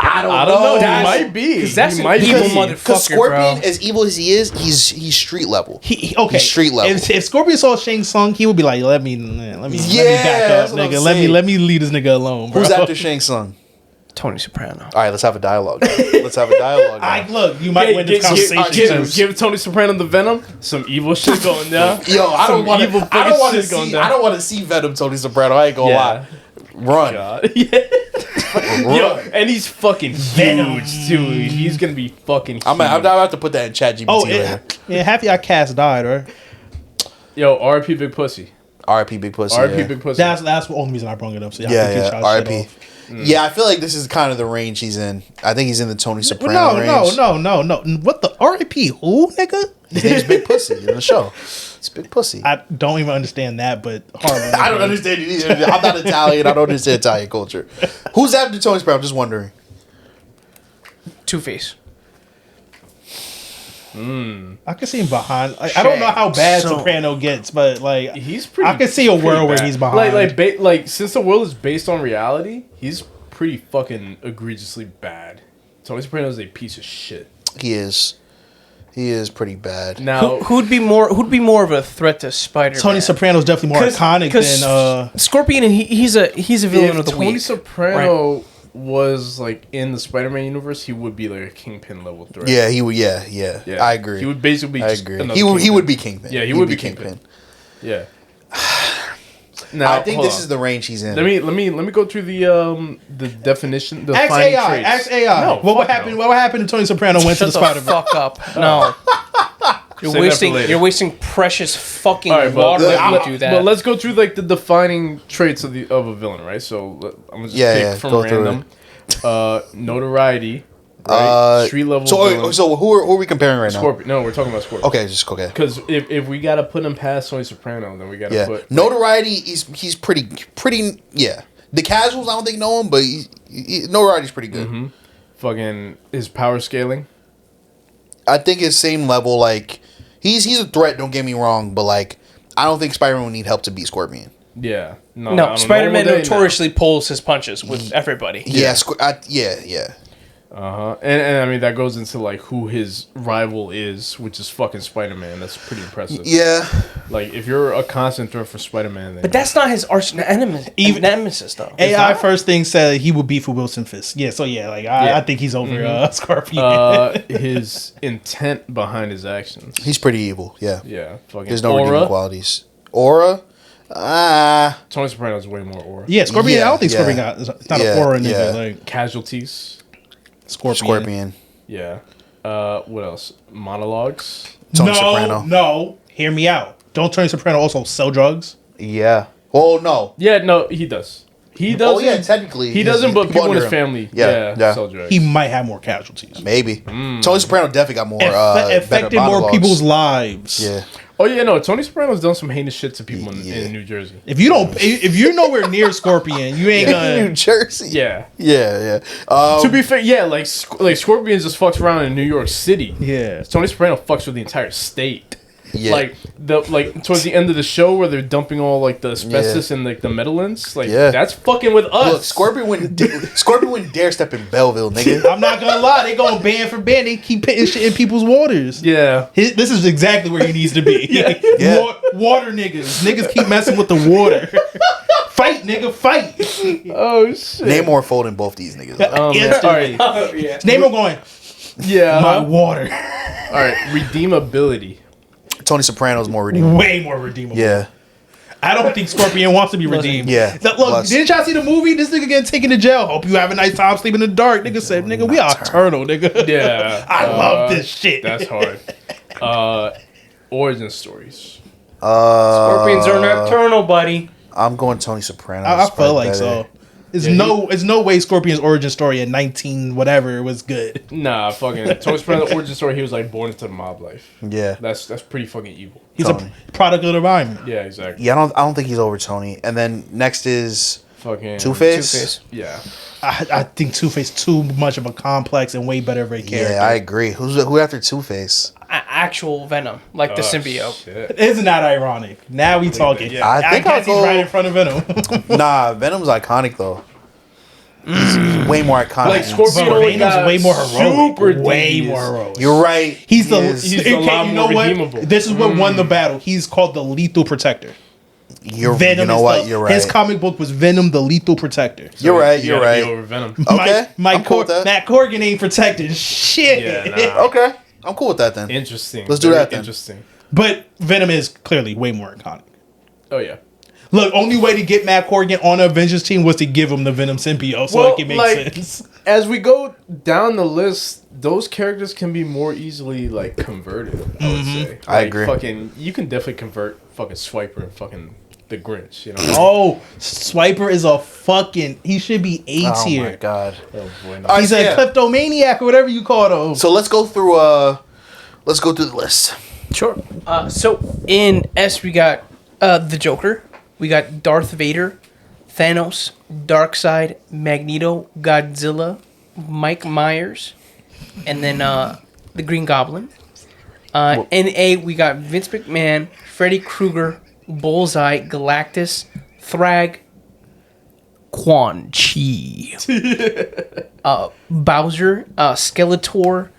I don't I don't know. That's- He might be. Because that's He an might evil be. motherfucker, Because Scorpion, bro. as evil as he is, he's street level. Okay. He's street level. If Scorpion saw Shang Tsung, he would be like, let me Yeah, back up, that's what I'm nigga. saying. Let me leave this nigga alone, bro. Who's after Shang Tsung? Tony Soprano. All right, let's have a dialogue. Let's have a dialogue. now. Look, you might win this conversation. Give Tony Soprano the Venom. Some evil shit going down. Yo, I Some don't want evil to. I fucking don't want to shit going see. down. I don't want to see Venom Tony Soprano. I ain't gonna Yeah. lie. Run. God. Yeah. Yo, and he's fucking huge too. He's gonna be fucking huge. I'm about to put that in ChatGPT Oh, later. yeah, half y'all cast died, right? Yo, RP Big Pussy. R.I.P. Big Pussy. R.I.P. yeah. Big Pussy. That's the only reason I brought it up. So y'all Yeah, can get yeah. y'all shit R.I.P. off. Yeah, I feel like this is kind of the range he's in. I think he's in the Tony Soprano No. range. What the R.I.P. Who, nigga? His name's Big Pussy in the show. It's Big Pussy. I don't even understand that, but horrible. I don't understand it either. I'm not Italian. I don't understand Italian culture. Who's after Tony Soprano? I'm just wondering. Two-Face. I can see him behind. Like, I don't know how bad Soprano gets, but like He's pretty. I can see a world where bad. he's behind. Like since the world is based on reality, he's pretty fucking egregiously bad. Tony Soprano is a piece of shit. He is. He is pretty bad. Now, Who'd be more of a threat to Spider-Man? Tony Soprano's definitely more iconic than Scorpion, and he's a villain of the Tony week. Soprano was like in the Spider-Man universe, he would be like a Kingpin level threat. Yeah, he would. Yeah. I agree. He would basically be I just agree. another He Kingpin. would be Kingpin. Yeah, he He'd would be Kingpin. Yeah. Now, I think hold this on. is the range he's in. Let me go through the definition. The Ask defining AI. traits. Ask AI. No, what would fuck happen? no. What would happen if Tony Soprano went to the Shut the Spider-Verse? fuck up. No. Save that for later. You're wasting precious fucking All right, water but, when you do that. but let's go through like the defining traits of a villain, right? So I'm gonna just pick from go through random. Notoriety, right? Street level. villain. So who are we comparing right Scorpion. No, we're talking about Scorpion. now? Okay, just okay. Because if we gotta put him past Tony Soprano, then we gotta Yeah, put notoriety. He's pretty. Yeah, the casuals I don't think know him, but notoriety's pretty good. fucking his power scaling. I think his same level. Like he's a threat. Don't get me wrong, but like I don't think Spider-Man would need help to beat Scorpion. Yeah, no, I no, don't Spider-Man know what they notoriously pulls his punches with everybody. Yeah, yeah. And I mean that goes into like who his rival is, which is fucking Spider-Man. That's pretty impressive. Yeah. Like if you're a constant threat for Spider-Man, then But that's not his arch nemesis, though. AI first thing said he would beef with Wilson Fisk. Yeah, so yeah, like I think he's over Scorpion. his intent behind his actions. He's pretty evil. Yeah. Yeah, fucking There's no aura. redeeming qualities. Aura. Tony Soprano's way more aura. Yeah, Scorpion. Yeah, I don't think yeah. Scorpion got. It's not Yeah, an aura nigga. yeah. Like Casualties. Scorpion. Yeah. What else? Monologues. Tony Soprano. No, hear me out. Don't Tony Soprano also sell drugs? Yeah. Oh no. Yeah, no, he does. He doesn't. Oh yeah, technically He doesn't, but people in his under him. family, Yeah. sell drugs. He might have more casualties. Maybe. Tony Soprano definitely got more. better Affected more monologues. people's lives. Yeah. Oh yeah, no. Tony Soprano's done some heinous shit to people in New Jersey. If you're nowhere near Scorpion, you ain't New gonna. Jersey. Yeah. Yeah. To be fair, yeah, like Scorpion just fucks around in New York City. Yeah. Tony Soprano fucks with the entire state. Yeah. Like towards the end of the show where they're dumping all like the asbestos and like the metalins, like Yeah. that's fucking with us. Look, Scorpion wouldn't dare step in Belleville, nigga. I'm not gonna lie, they going band for band. They keep putting shit in people's waters. Yeah. This is exactly where he needs to be. Yeah. Water niggas. Niggas keep messing with the water. Fight, nigga, fight. Oh shit. Namor folding both these niggas. Oh, man. All right. Namor going, Yeah. my water. All right. Redeemability. Tony Soprano's more redeemable. Way more redeemable. Yeah. I don't think Scorpion wants to be redeemed. Yeah. Look, Plus- didn't y'all see the movie? This nigga getting taken to jail. Hope you have a nice time sleeping in the dark. Nigga said, nigga, we are eternal, nigga. Yeah. I love this shit. That's hard. Origin stories. Scorpions are nocturnal, buddy. I'm going Tony Soprano. I It's feel probably like better. so. There's no way Scorpion's origin story in 19 whatever was good. Nah, fucking Tony Soprano's origin story. He was like born into the mob life. Yeah. That's pretty fucking evil. He's Tony. a product of the environment. Yeah, exactly. Yeah, I don't think he's over Tony. And then next is Fucking Two-Face. Two-Face. Yeah. I think Two-Face too much of a complex and way better of a character. Yeah, I agree. Who after Two-Face? Actual Venom, like the symbiote. Shit. Isn't that ironic? Now we talking. Yeah. I think guess I'll he's go- right in front of Venom. Nah, Venom's iconic though. He's way more iconic. Like Scorpion But only Venom's got way more heroic. super Way devious. more heroic. You're right. He's the. He is. He's a lot you more know what? redeemable. This is what won the battle. He's called the Lethal Protector. You Venom. know is what? the- You're right. His comic book was Venom, the Lethal Protector. You're right. You You're gotta be right. over Venom. Okay, I'm cool with that. Matt Corgan ain't protected shit. Yeah, nah. Okay, I'm cool with that then. Interesting. Let's do Very that then. Interesting. But Venom is clearly way more iconic. Oh yeah. Look, only way to get Matt Corgan on the Avengers team was to give him the Venom symbiote, so Well, it can make like- sense. As we go down the list, those characters can be more easily like converted. I would say. I Like, agree. Fucking, you can definitely convert fucking Swiper and fucking the Grinch. You know. Oh, Swiper is a fucking. He should be A Oh tier. my god. Oh, boy, no. All right, He's so a yeah. kleptomaniac or whatever you call him. So let's go through the list. Sure. So in S we got the Joker. We got Darth Vader, Thanos, Darkseid, Magneto, Godzilla, Mike Myers, and then the Green Goblin. In A we got Vince McMahon, Freddy Krueger, Bullseye, Galactus, Thrag, Quan Chi, Bowser, Skeletor,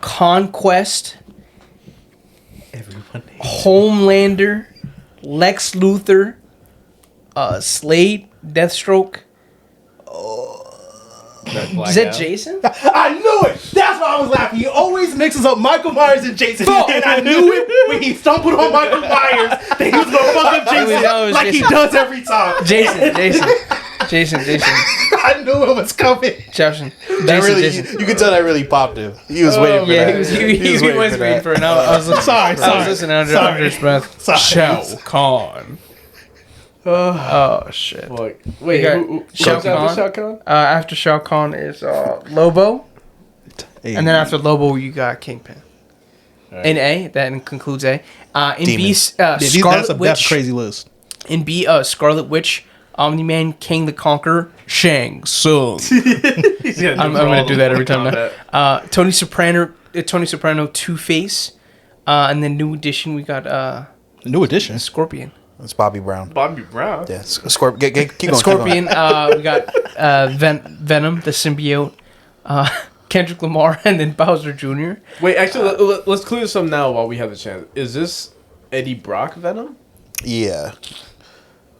Conquest, Homelander, Lex Luthor, Slade, Deathstroke. Is that Jason? I knew it. That's why I was laughing. He always mixes up Michael Myers and Jason, and I knew it when he stumbled on Michael Myers that he was gonna fuck up Jason like Jason. he does every time. Jason. I knew it was coming. Jason. That really, you can tell that really popped him. He was waiting for Yeah, that. he was waiting for it. Now I was listening. Sorry. I was listening under his breath. Sorry. Shao Kahn. Oh shit. Fuck. We Wait, got who Shao comes after Kahn. Shao Kahn? After Shao Kahn is Lobo, and then after Lobo you got Kingpin. In A, that concludes A. In B, Demons. Scarlet Witch. That's a crazy list. In B, Scarlet Witch, Omni-Man, King the Conqueror, Shang Tsung. I'm gonna do that every time now. Tony Soprano, Two-Face, and then new edition we got New addition. Scorpion. It's Bobby Brown. Bobby Brown. Yeah, keep going. Scorpion. We got Venom, the symbiote, Kendrick Lamar, and then Bowser Jr. Wait, actually, let's clear this up now while we have the chance. Is this Eddie Brock Venom? Yeah.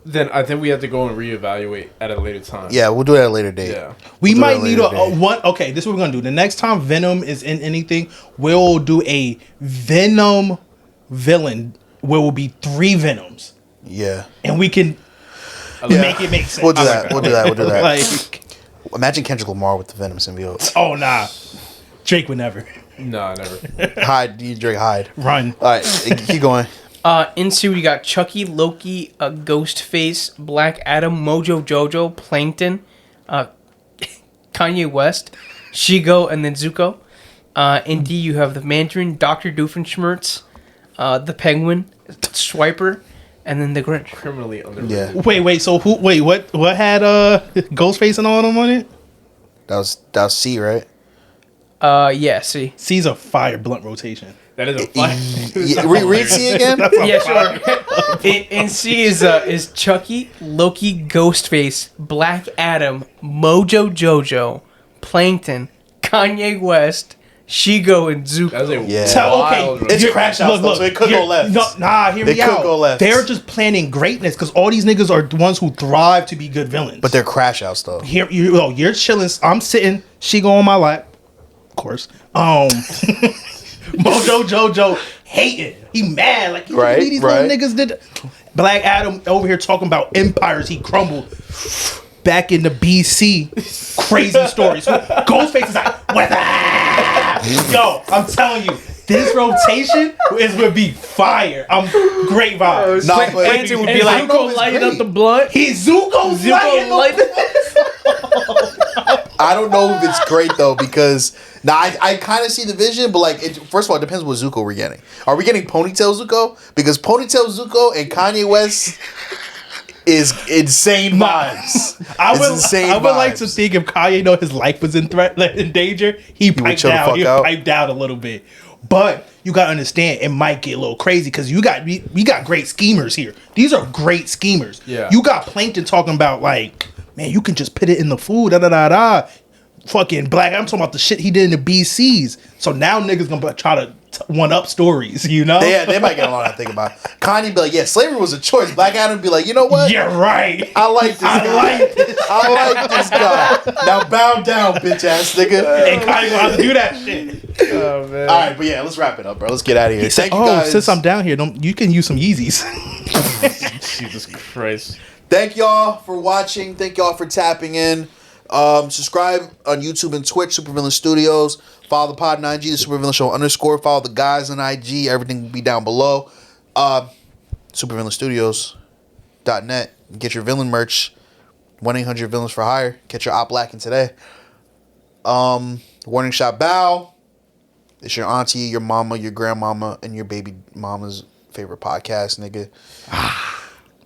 Then I think we have to go and reevaluate at a later time. Yeah, we'll do it at a later date. Yeah. We We'll do might it need later a date. one. Okay, this is what we're gonna do. The next time Venom is in anything, we'll do a Venom villain where will be 3 Venoms, Yeah. and we can make it make sense. We'll do that. We'll do that. Like, Imagine Kendrick Lamar with the Venom symbiote. oh nah, Drake would never No, never. Hide. You Drake hide. run. All right, keep going. In C, we got Chucky, Loki, Ghostface, Black Adam, Mojo Jojo, Plankton, Kanye West, Shigo, and then Zuko. In D, you have the Mandarin, Dr. Doofenshmirtz, the Penguin, Swiper, and then the Grinch. Criminally underrated. Yeah, Wait. So who? Wait, what had Ghostface and all of them on it? that was C, right? Yeah, see. C's a fire blunt rotation. That is a fire. Yeah, read C again. Yeah, sure. In C is Chucky, Loki, Ghostface, Black Adam, Mojo Jojo, Plankton, Kanye West, Shigo, and Zuko. That's a Yeah. So, wild okay, It's a crash house, though, so it could go left. Hear It me could out. go left. They're just planning greatness because all these niggas are the ones who thrive to be good villains. But they're crash house though. Here, you're chilling. I'm sitting. She go on my lap, of course. Mojo Jojo hating. He mad like you Right, believe these right. little niggas did. Black Adam over here talking about empires he crumbled. Back in the BC, crazy stories. Ghostface is like, what the? Yo, I'm telling you, this rotation is gonna be fire. I'm great vibes. Nah, but Plankton would be and like, Zuko is lighting great. up the blunt. He's Zuko's lighting the I don't know if it's great though because now I kind of see the vision, but like first of all, it depends what Zuko we're getting. Are we getting Ponytail Zuko? Because Ponytail Zuko and Kanye West is insane vibes. I It's would like to think if Kanye know his life was in threat, like, in danger, he piped chill the down. fuck He out. piped down a little bit. But you gotta understand, it might get a little crazy because we got great schemers here. These are great schemers. Yeah. You got Plankton talking about like, man, you can just put it in the food. Da da da da. Fucking Black. I'm talking about the shit he did in the BCs. So now niggas gonna try to one up stories. You know? They might get a lot to think about. Kanye be like, yeah, slavery was a choice. Black Adam be like, you know what? You're right. I like this guy. I like this guy. Now bow down, bitch ass nigga. And Kanye gonna have to do that shit. Oh, man. All right, but yeah, let's wrap it up, bro. Let's get out of here. Thank you guys. Since I'm down here, you can use some Yeezys. Jesus Christ. Thank y'all for watching. Thank y'all for tapping in. Subscribe on YouTube and Twitch, Supervillain Studios. Follow the pod on IG, the Supervillain Show _ Follow the guys on IG. Everything will be down below. Supervillain Studios. supervillain.net. Get your villain merch. 1-800-Villains for Hire. Get your op lacking today. Warning shot bow. It's your auntie, your mama, your grandmama, and your baby mama's favorite podcast, nigga.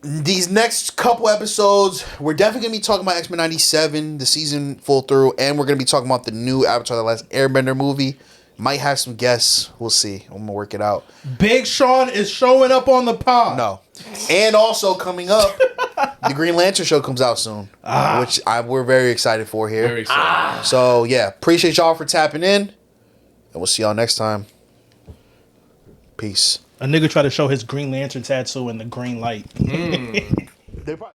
These next couple episodes, we're definitely gonna be talking about X-Men 97, the season full through, and we're gonna be talking about the new Avatar: The Last Airbender movie. Might have some guests. We'll see. I'm gonna work it out. Big Sean is showing up on the pod. No. And also coming up, the Green Lantern show comes out soon, which we're very excited for here. Very excited. So yeah, appreciate y'all for tapping in, and we'll see y'all next time. Peace. A nigga tried to show his Green Lantern tattoo in the green light. They probably-